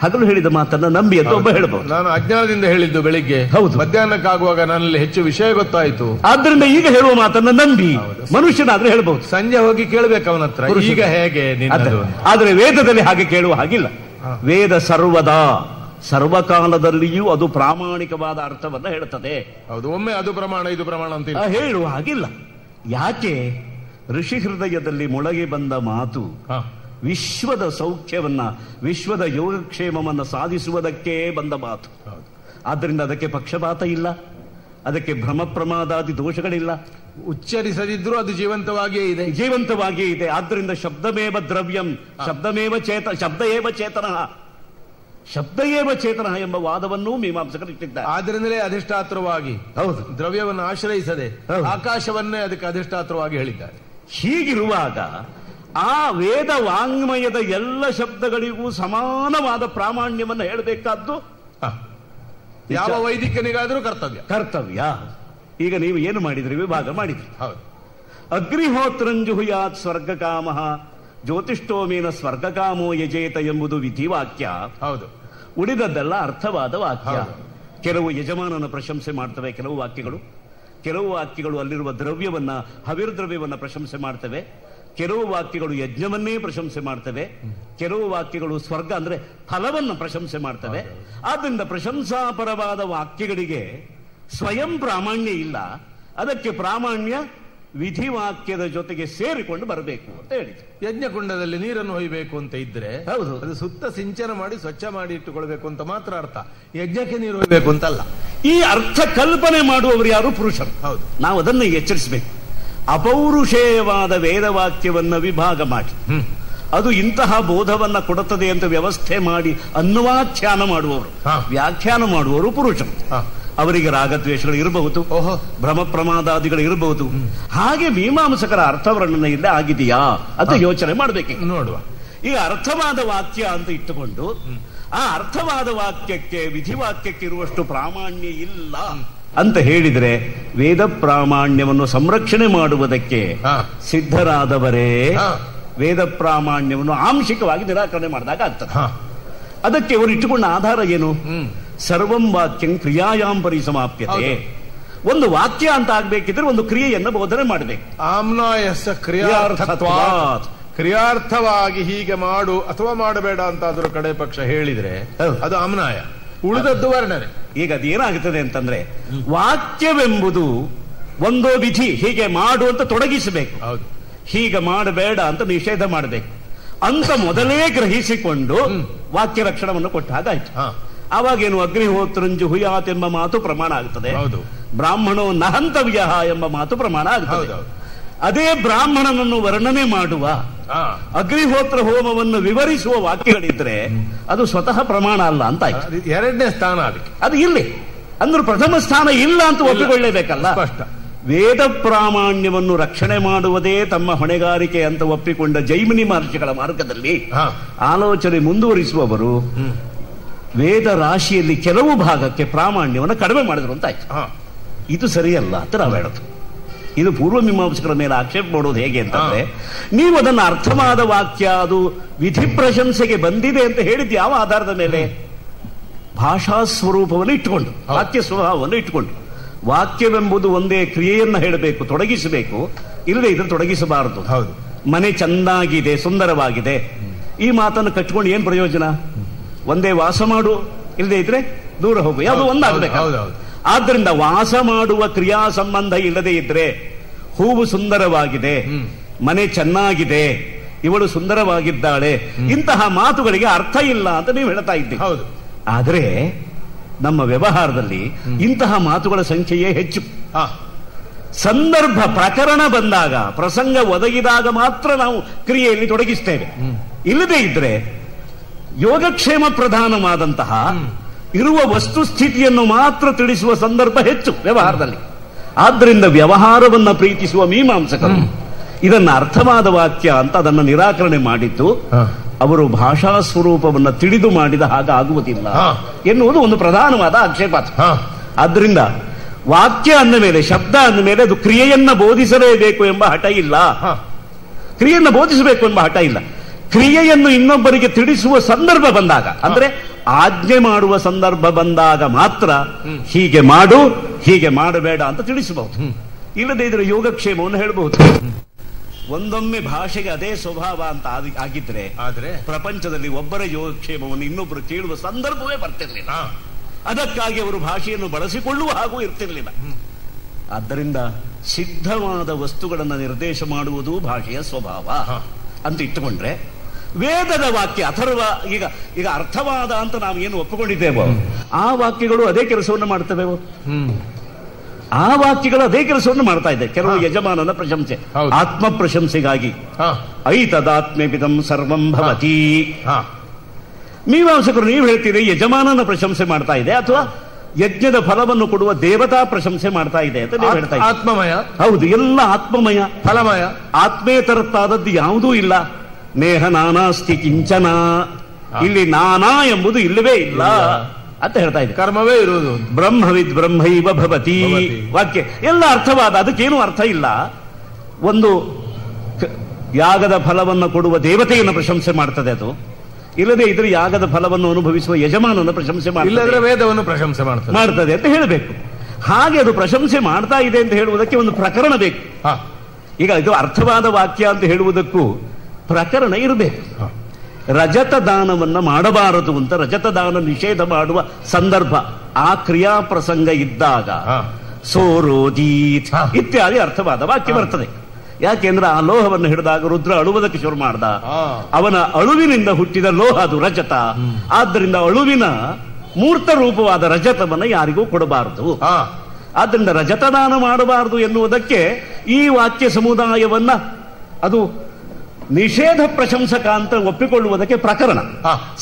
ಹಗಲು ಹೇಳಿದ ಮಾತನ್ನ ನಂಬಿ ಅಂತ ಒಬ್ಬ ಹೇಳಬಹುದು. ನಾನು ಅಜ್ಞಾನದಿಂದ ಹೇಳಿದ್ದು ಬೆಳಿಗ್ಗೆ, ಹೌದು, ಮಧ್ಯಾಹ್ನಕ್ಕಾಗುವಾಗ ನನ್ನಲ್ಲಿ ಹೆಚ್ಚು ವಿಷಯ ಗೊತ್ತಾಯಿತು, ಆದ್ರಿಂದ ಈಗ ಹೇಳುವ ಮಾತನ್ನ ನಂಬಿ ಮನುಷ್ಯನಾದ್ರೆ ಹೇಳಬಹುದು. ಸಂಜೆ ಹೋಗಿ ಕೇಳಬೇಕು ಅವನ ಹತ್ರ, ಈಗ ಹೇಗೆ. ಆದ್ರೆ ವೇದದಲ್ಲಿ ಹಾಗೆ ಕೇಳುವ ಹಾಗಿಲ್ಲ. ವೇದ ಸರ್ವದಾ ಸರ್ವಕಾಲದಲ್ಲಿಯೂ ಅದು ಪ್ರಾಮಾಣಿಕವಾದ ಅರ್ಥವನ್ನ ಹೇಳುತ್ತದೆ. ಹೌದು, ಒಮ್ಮೆ ಅದು ಪ್ರಮಾಣ ಇದು ಪ್ರಮಾಣ ಅಂತ ಹೇಳುವ ಹಾಗಿಲ್ಲ. ಯಾಕೆ? ಋಷಿ ಹೃದಯದಲ್ಲಿ ಮೊಳಗೆ ಬಂದ ಮಾತು ವಿಶ್ವದ ಸೌಖ್ಯವನ್ನ, ವಿಶ್ವದ ಯೋಗಕ್ಷೇಮವನ್ನು ಸಾಧಿಸುವುದಕ್ಕೆ ಬಂದ ಮಾತು. ಆದ್ದರಿಂದ ಅದಕ್ಕೆ ಪಕ್ಷಪಾತ ಇಲ್ಲ, ಅದಕ್ಕೆ ಭ್ರಮ ಪ್ರಮಾದಾದಿ ದೋಷಗಳಿಲ್ಲ. ಉಚ್ಚರಿಸದಿದ್ರೂ ಅದು ಜೀವಂತವಾಗಿಯೇ ಇದೆ. ಆದ್ದರಿಂದ ಶಬ್ದಮೇವ ದ್ರವ್ಯಂ, ಶಬ್ದ ಏವ ಚೇತನ ಎಂಬ ವಾದವನ್ನು ಮೀಮಾಂಸಕರು ಇಟ್ಟಿದ್ದಾರೆ. ಆದ್ದರಿಂದಲೇ ಅಧಿಷ್ಠಾತ್ರವಾಗಿ, ಹೌದು, ದ್ರವ್ಯವನ್ನು ಆಶ್ರಯಿಸದೆ ಆಕಾಶವನ್ನೇ ಅದಕ್ಕೆ ಅಧಿಷ್ಠಾತ್ರವಾಗಿ ಹೇಳಿದ್ದಾರೆ. ಹೀಗಿರುವಾಗ ಆ ವೇದ ವಾಂಗ್ಮಯದ ಎಲ್ಲ ಶಬ್ದಗಳಿಗೂ ಸಮಾನವಾದ ಪ್ರಾಮಾಣ್ಯವನ್ನು ಹೇಳಬೇಕಾದ್ದು ಯಾವ ವೈದಿಕನಿಗಾದರೂ ಕರ್ತವ್ಯ. ಈಗ ನೀವು ಏನು ಮಾಡಿದ್ರಿ? ವಿಭಾಗ ಮಾಡಿದ್ರಿ. ಹೌದು. ಅಗ್ನಿಹೋತ್ರಂಜುಹುಯಾತ್ ಸ್ವರ್ಗಕಾಮ ಜ್ಯೋತಿಷ್ಠೋಮೇನ ಸ್ವರ್ಗಕಾಮೋ ಯಜೇತ ಎಂಬುದು ವಿಧಿವಾಕ್ಯ. ಹೌದು. ಉಳಿದದ್ದೆಲ್ಲ ಅರ್ಥವಾದ ವಾಕ್ಯ. ಕೆಲವು ಯಜಮಾನನ ಪ್ರಶಂಸೆ ಮಾಡ್ತವೆ ಕೆಲವು ವಾಕ್ಯಗಳು, ಕೆಲವು ವಾಕ್ಯಗಳು ಅಲ್ಲಿರುವ ದ್ರವ್ಯವನ್ನ, ಹವಿರ್ದ್ರವ್ಯವನ್ನ ಪ್ರಶಂಸೆ ಮಾಡ್ತವೆ. ಕೆಲವು ವಾಕ್ಯಗಳು ಯಜ್ಞವನ್ನೇ ಪ್ರಶಂಸೆ ಮಾಡ್ತವೆ. ಕೆಲವು ವಾಕ್ಯಗಳು ಸ್ವರ್ಗ ಅಂದ್ರೆ ಫಲವನ್ನು ಪ್ರಶಂಸೆ ಮಾಡ್ತವೆ. ಆದ್ದರಿಂದ ಪ್ರಶಂಸಾಪರವಾದ ವಾಕ್ಯಗಳಿಗೆ ಸ್ವಯಂ ಪ್ರಾಮಾಣ್ಯ ಇಲ್ಲ. ಅದಕ್ಕೆ ಪ್ರಾಮಾಣ್ಯ ವಿಧಿವಾಕ್ಯದ ಜೊತೆಗೆ ಸೇರಿಕೊಂಡು ಬರಬೇಕು ಅಂತ ಹೇಳಿದ್ರು. ಯಜ್ಞಕುಂಡದಲ್ಲಿ ನೀರನ್ನು ಹೊಯ್ಬೇಕು ಅಂತ ಇದ್ರೆ ಹೌದು, ಅದು ಸುತ್ತ ಸಿಂಚನ ಮಾಡಿ ಸ್ವಚ್ಛ ಮಾಡಿ ಇಟ್ಟುಕೊಳ್ಬೇಕು ಅಂತ ಮಾತ್ರ ಅರ್ಥ. ಯಜ್ಞಕ್ಕೆ ನೀರು ಹೊಯ್ಬೇಕು ಅಂತಲ್ಲ. ಈ ಅರ್ಥ ಕಲ್ಪನೆ ಮಾಡುವವರು ಯಾರು? ಪುರುಷರು. ಹೌದು, ನಾವು ಅದನ್ನು ಎಚ್ಚರಿಸಬೇಕು. ಅಪೌರುಷೇಯವಾದ ವೇದವಾಕ್ಯವನ್ನ ವಿಭಾಗ ಮಾಡಿ ಅದು ಇಂತಹ ಬೋಧವನ್ನ ಕೊಡುತ್ತದೆ ಅಂತ ವ್ಯವಸ್ಥೆ ಮಾಡಿ ಅನ್ವಾಖ್ಯಾನ ಮಾಡುವವರು, ವ್ಯಾಖ್ಯಾನ ಮಾಡುವವರು ಪುರುಷರು. ಅವರಿಗೆ ರಾಗದ್ವೇಷಗಳು ಇರಬಹುದು, ಭ್ರಮ ಪ್ರಮಾದಾದಿಗಳು ಇರಬಹುದು. ಹಾಗೆ ಮೀಮಾಂಸಕರ ಅರ್ಥವರ್ಣನೆ ಇಲ್ಲ ಆಗಿದೆಯಾ ಅಂತ ಯೋಚನೆ ಮಾಡಬೇಕು. ನೋಡುವ. ಈ ಅರ್ಥವಾದ ವಾಕ್ಯ ಅಂತ ಇಟ್ಟುಕೊಂಡು ಆ ಅರ್ಥವಾದ ವಾಕ್ಯಕ್ಕೆ ವಿಧಿವಾಕ್ಯಕ್ಕೆ ಇರುವಷ್ಟು ಪ್ರಾಮಾಣ್ಯ ಇಲ್ಲ ಅಂತ ಹೇಳಿದ್ರೆ ವೇದ ಪ್ರಾಮಾಣ್ಯವನ್ನು ಸಂರಕ್ಷಣೆ ಮಾಡುವುದಕ್ಕೆ ಸಿದ್ಧರಾದವರೇ ವೇದ ಪ್ರಾಮಾಣ್ಯವನ್ನು ಆಂಶಿಕವಾಗಿ ನಿರಾಕರಣೆ ಮಾಡಿದಾಗ ಆಗ್ತದೆ. ಅದಕ್ಕೆ ಅವರು ಇಟ್ಟುಕೊಂಡ ಆಧಾರ ಏನು? ಸರ್ವಂ ವಾಕ್ಯಂ ಕ್ರಿಯಾಯಾಂ ಪರಿಸಮಾಪ್ಯತೆ. ಒಂದು ವಾಕ್ಯ ಅಂತ ಆಗ್ಬೇಕಿದ್ರೆ ಒಂದು ಕ್ರಿಯೆಯನ್ನು ಬೋಧನೆ ಮಾಡಬೇಕು. ಆಮ್ನಾಯಸ್ಸ ಕ್ರಿಯಾರ್ಥತ್ವಾತ್, ಕ್ರಿಯಾರ್ಥವಾಗಿ ಹೀಗೆ ಮಾಡು ಅಥವಾ ಮಾಡಬೇಡ ಅಂತ ಅದರ ಕಡೆ ಪಕ್ಷ ಹೇಳಿದ್ರೆ ಅದು ಆಮ್ನಾಯ, ಉಳಿದದ್ದು ವರ್ಣನೆ. ಈಗ ಅದೇನಾಗುತ್ತದೆ ಅಂತಂದ್ರೆ ವಾಕ್ಯವೆಂಬುದು ಒಂದು ವಿಧಿ, ಹೀಗೆ ಮಾಡು ಅಂತ ತೊಡಗಿಸಬೇಕು, ಹೀಗೆ ಮಾಡಬೇಡ ಅಂತ ನಿಷೇಧ ಮಾಡಬೇಕು ಅಂತ ಮೊದಲೇ ಗ್ರಹಿಸಿಕೊಂಡು ವಾಕ್ಯ ಲಕ್ಷಣವನ್ನು ಕೊಟ್ಟ ಹಾಗಾಯ್ತು. ಆವಾಗೇನು ಅಗ್ನಿಹೋತ್ರಂಜು ಹುಯಾತ್ ಎಂಬ ಮಾತು ಪ್ರಮಾಣ ಆಗುತ್ತದೆ. ಬ್ರಾಹ್ಮಣೋ ನಹಂತವ್ಯ ಎಂಬ ಮಾತು ಪ್ರಮಾಣ ಆಗುತ್ತದೆ. ಅದೇ ಬ್ರಾಹ್ಮಣನನ್ನು ವರ್ಣನೆ ಮಾಡುವ, ಅಗ್ನಿಹೋತ್ರ ಹೋಮವನ್ನು ವಿವರಿಸುವ ವಾಕ್ಯಗಳಿದ್ರೆ ಅದು ಸ್ವತಃ ಪ್ರಮಾಣ ಅಲ್ಲ ಅಂತ ಆಯ್ತು. ಎರಡನೇ ಸ್ಥಾನ ಅದಕ್ಕೆ ಅದು ಇಲ್ಲಿ ಅಂದ್ರೆ ಪ್ರಥಮ ಸ್ಥಾನ ಇಲ್ಲ ಅಂತ ಒಪ್ಪಿಕೊಳ್ಳೇಬೇಕಲ್ಲ. ಸ್ಪಷ್ಟ. ವೇದ ಪ್ರಾಮಾಣ್ಯವನ್ನು ರಕ್ಷಣೆ ಮಾಡುವುದೇ ತಮ್ಮ ಹೊಣೆಗಾರಿಕೆ ಅಂತ ಒಪ್ಪಿಕೊಂಡ ಜೈಮಿನಿ ಮಹರ್ಷಿಗಳ ಮಾರ್ಗದಲ್ಲಿ ಆಲೋಚನೆ ಮುಂದುವರಿಸುವವರು ವೇದ ರಾಶಿಯಲ್ಲಿ ಕೆಲವು ಭಾಗಕ್ಕೆ ಪ್ರಾಮಾಣ್ಯವನ್ನು ಕಡಿಮೆ ಮಾಡಿದ್ರು ಅಂತ ಆಯ್ತು. ಇದು ಸರಿಯಲ್ಲ ಅಂತ ನಾವು ಹೇಳೋದು. ಇದು ಪೂರ್ವ ಮೀಮಾಂಸಕರ ಮೇಲೆ ಆಕ್ಷೇಪ ಮಾಡೋದು ಹೇಗೆ ಅಂತಂದ್ರೆ, ನೀವು ಅದನ್ನು ಅರ್ಥವಾದ ವಾಕ್ಯ ಅದು ವಿಧಿ ಪ್ರಶಂಸೆಗೆ ಬಂದಿದೆ ಅಂತ ಹೇಳಿದ್ದು ಯಾವ ಆಧಾರದ ಮೇಲೆ? ಭಾಷಾ ಸ್ವರೂಪವನ್ನು ಇಟ್ಟುಕೊಂಡು, ವಾಕ್ಯ ಸ್ವಭಾವವನ್ನು ಇಟ್ಟುಕೊಂಡು. ವಾಕ್ಯವೆಂಬುದು ಒಂದೇ ಕ್ರಿಯೆಯನ್ನು ಹೇಳಬೇಕು, ತೊಡಗಿಸಬೇಕು. ಇಲ್ಲದೆ ಇದ್ರೆ ತೊಡಗಿಸಬಾರದು. ಮನೆ ಚೆನ್ನಾಗಿದೆ, ಸುಂದರವಾಗಿದೆ, ಈ ಮಾತನ್ನು ಕಟ್ಕೊಂಡು ಏನ್ ಪ್ರಯೋಜನ? ಒಂದೇ ವಾಸ ಮಾಡು, ಇಲ್ಲದೆ ಇದ್ರೆ ದೂರ ಹೋಗು, ಯಾವುದು ಒಂದಾಗಬೇಕು. ಆದ್ದರಿಂದ ವಾಸ ಮಾಡುವ ಕ್ರಿಯಾ ಸಂಬಂಧ ಇಲ್ಲದೆ ಇದ್ರೆ ಹೂವು ಸುಂದರವಾಗಿದೆ, ಮನೆ ಚೆನ್ನಾಗಿದೆ, ಇವಳು ಸುಂದರವಾಗಿದ್ದಾಳೆ, ಇಂತಹ ಮಾತುಗಳಿಗೆ ಅರ್ಥ ಇಲ್ಲ ಅಂತ ನೀವು ಹೇಳ್ತಾ ಇದ್ದೀವಿ. ಆದರೆ ನಮ್ಮ ವ್ಯವಹಾರದಲ್ಲಿ ಇಂತಹ ಮಾತುಗಳ ಸಂಖ್ಯೆಯೇ ಹೆಚ್ಚು. ಸಂದರ್ಭ ಪ್ರಕರಣ ಬಂದಾಗ, ಪ್ರಸಂಗ ಒದಗಿದಾಗ ಮಾತ್ರ ನಾವು ಕ್ರಿಯೆಯಲ್ಲಿ ತೊಡಗಿಸ್ತೇವೆ. ಇಲ್ಲದೆ ಇದ್ರೆ ಯೋಗಕ್ಷೇಮ ಪ್ರಧಾನವಾದಂತಹ ಇರುವ ವಸ್ತುಸ್ಥಿತಿಯನ್ನು ಮಾತ್ರ ತಿಳಿಸುವ ಸಂದರ್ಭ ಹೆಚ್ಚು ವ್ಯವಹಾರದಲ್ಲಿ. ಆದ್ದರಿಂದ ವ್ಯವಹಾರವನ್ನ ಪ್ರೀತಿಸುವ ಮೀಮಾಂಸಕರು ಇದನ್ನ ಅರ್ಥವಾದ ವಾಕ್ಯ ಅಂತ ಅದನ್ನು ನಿರಾಕರಣೆ ಮಾಡಿದ್ದು ಅವರು ಭಾಷಾ ಸ್ವರೂಪವನ್ನು ತಿಳಿದು ಮಾಡಿದ ಹಾಗಾಗುವುದಿಲ್ಲ ಎನ್ನುವುದು ಒಂದು ಪ್ರಧಾನವಾದ ಆಕ್ಷೇಪ. ಆದ್ದರಿಂದ ವಾಕ್ಯ ಅಂದ ಮೇಲೆ, ಶಬ್ದ ಅಂದ ಮೇಲೆ ಅದು ಕ್ರಿಯೆಯನ್ನ ಬೋಧಿಸಲೇಬೇಕು ಎಂಬ ಹಠ ಇಲ್ಲ, ಕ್ರಿಯೆಯನ್ನು ಬೋಧಿಸಬೇಕು ಎಂಬ ಹಠ ಇಲ್ಲ. ಕ್ರಿಯೆಯನ್ನು ಇನ್ನೊಬ್ಬರಿಗೆ ತಿಳಿಸುವ ಸಂದರ್ಭ ಬಂದಾಗ, ಅಂದ್ರೆ ಆಜ್ಞೆ ಮಾಡುವ ಸಂದರ್ಭ ಬಂದಾಗ ಮಾತ್ರ ಹೀಗೆ ಮಾಡು, ಹೀಗೆ ಮಾಡಬೇಡ ಅಂತ ತಿಳಿಸಬಹುದು. ಇಲ್ಲದೆ ಇದ್ರೆ ಯೋಗಕ್ಷೇಮವನ್ನು ಹೇಳಬಹುದು. ಒಂದೊಮ್ಮೆ ಭಾಷೆಗೆ ಅದೇ ಸ್ವಭಾವ ಅಂತ ಆಗಿದ್ರೆ ಪ್ರಪಂಚದಲ್ಲಿ ಒಬ್ಬರ ಯೋಗಕ್ಷೇಮವನ್ನು ಇನ್ನೊಬ್ಬರು ಕೇಳುವ ಸಂದರ್ಭವೇ ಬರ್ತಿರ್ಲಿಲ್ಲ. ಅದಕ್ಕಾಗಿ ಅವರು ಭಾಷೆಯನ್ನು ಬಳಸಿಕೊಳ್ಳುವ ಹಾಗೂ ಇರ್ತಿರ್ಲಿಲ್ಲ. ಆದ್ದರಿಂದ ಸಿದ್ಧವಾದ ವಸ್ತುಗಳನ್ನು ನಿರ್ದೇಶ ಮಾಡುವುದು ಭಾಷೆಯ ಸ್ವಭಾವ ಅಂತ ಇಟ್ಟುಕೊಂಡ್ರೆ, ವೇದದ ವಾಕ್ಯ ಅಥರ್ವ ಈಗ ಅರ್ಥವಾದ ಅಂತ ನಾವು ಏನು ಒಪ್ಪಿಕೊಂಡಿದ್ದೇವೋ ಆ ವಾಕ್ಯಗಳು ಅದೇ ಕೆಲಸವನ್ನು ಮಾಡ್ತವೆ. ಆ ವಾಕ್ಯಗಳು ಅದೇ ಕೆಲಸವನ್ನು ಮಾಡ್ತಾ ಇದೆ. ಕೆಲವು ಯಜಮಾನನ ಪ್ರಶಂಸೆ, ಆತ್ಮ ಪ್ರಶಂಸೆಗಾಗಿ ಐತದಾತ್ಮ್ಯಪಿದಂ ಸರ್ವಂ ಭವತಿ. ಮೀಮಾಂಸಕರು ನೀವು ಹೇಳ್ತೀರಿ ಯಜಮಾನನ ಪ್ರಶಂಸೆ ಮಾಡ್ತಾ ಇದೆ ಅಥವಾ ಯಜ್ಞದ ಫಲವನ್ನು ಕೊಡುವ ದೇವತಾ ಪ್ರಶಂಸೆ ಮಾಡ್ತಾ ಇದೆ ಅಂತ ನೀವು ಹೇಳ್ತಾ ಇದ್ದೀರಿ. ಆತ್ಮಮಯ. ಹೌದು, ಎಲ್ಲ ಆತ್ಮಮಯ, ಫಲಮಯ. ಆತ್ಮೇತರತ್ತಾದದ್ದು ಯಾವುದೂ ಇಲ್ಲ. ನೇಹ ನಾನಾಸ್ತಿ ಕಿಂಚನ, ಇಲ್ಲಿ ನಾನಾ ಎಂಬುದು ಇಲ್ಲವೇ ಇಲ್ಲ ಅಂತ ಹೇಳ್ತಾ ಇದೆ. ಕರ್ಮವೇ ಇರುವುದು. ಬ್ರಹ್ಮವಿದ್ ಬ್ರಹ್ಮೈವ ಭವತಿ ವಾಕ್ಯ ಎಲ್ಲ ಅರ್ಥವಾದ, ಅದಕ್ಕೇನು ಅರ್ಥ ಇಲ್ಲ. ಒಂದು ಯಾಗದ ಫಲವನ್ನು ಕೊಡುವ ದೇವತೆಯನ್ನು ಪ್ರಶಂಸೆ ಮಾಡ್ತದೆ ಅದು, ಇಲ್ಲದೆ ಇದ್ರೆ ಯಾಗದ ಫಲವನ್ನು ಅನುಭವಿಸುವ ಯಜಮಾನನ ಪ್ರಶಂಸೆ ಮಾಡ್ತದೆ, ವೇದವನ್ನು ಪ್ರಶಂಸೆ ಮಾಡ್ತದೆ ಅಂತ ಹೇಳಬೇಕು. ಹಾಗೆ ಅದು ಪ್ರಶಂಸೆ ಮಾಡ್ತಾ ಇದೆ ಅಂತ ಹೇಳುವುದಕ್ಕೆ ಒಂದು ಪ್ರಕರಣ ಬೇಕು. ಈಗ ಇದು ಅರ್ಥವಾದ ವಾಕ್ಯ ಅಂತ ಹೇಳುವುದಕ್ಕೂ ಪ್ರಕರಣ ಇರಬೇಕು. ರಜತ ದಾನವನ್ನ ಮಾಡಬಾರದು ಅಂತ ರಜತ ದಾನ ನಿಷೇಧ ಮಾಡುವ ಸಂದರ್ಭ, ಆ ಕ್ರಿಯಾ ಪ್ರಸಂಗ ಇದ್ದಾಗ ಸೋರೋದೀತ್ ಇತ್ಯಾದಿ ಅರ್ಥವಾದ ವಾಕ್ಯ ಬರ್ತದೆ. ಯಾಕೆಂದ್ರೆ ಆ ಲೋಹವನ್ನು ಹಿಡಿದಾಗ ರುದ್ರ ಅಳುವುದಕ್ಕೆ ಶುರು ಮಾಡ್ದ, ಅವನ ಅಳುವಿನಿಂದ ಹುಟ್ಟಿದ ಲೋಹ ಅದು ರಜತ. ಆದ್ದರಿಂದ ಅಳುವಿನ ಮೂರ್ತ ರೂಪವಾದ ರಜತವನ್ನ ಯಾರಿಗೂ ಕೊಡಬಾರದು. ಆದ್ದರಿಂದ ರಜತದಾನ ಮಾಡಬಾರದು ಎನ್ನುವುದಕ್ಕೆ ಈ ವಾಕ್ಯ ಸಮುದಾಯವನ್ನ ಅದು ನಿಷೇಧ ಪ್ರಶಂಸಕ ಅಂತ ಒಪ್ಪಿಕೊಳ್ಳುವುದಕ್ಕೆ ಪ್ರಕರಣ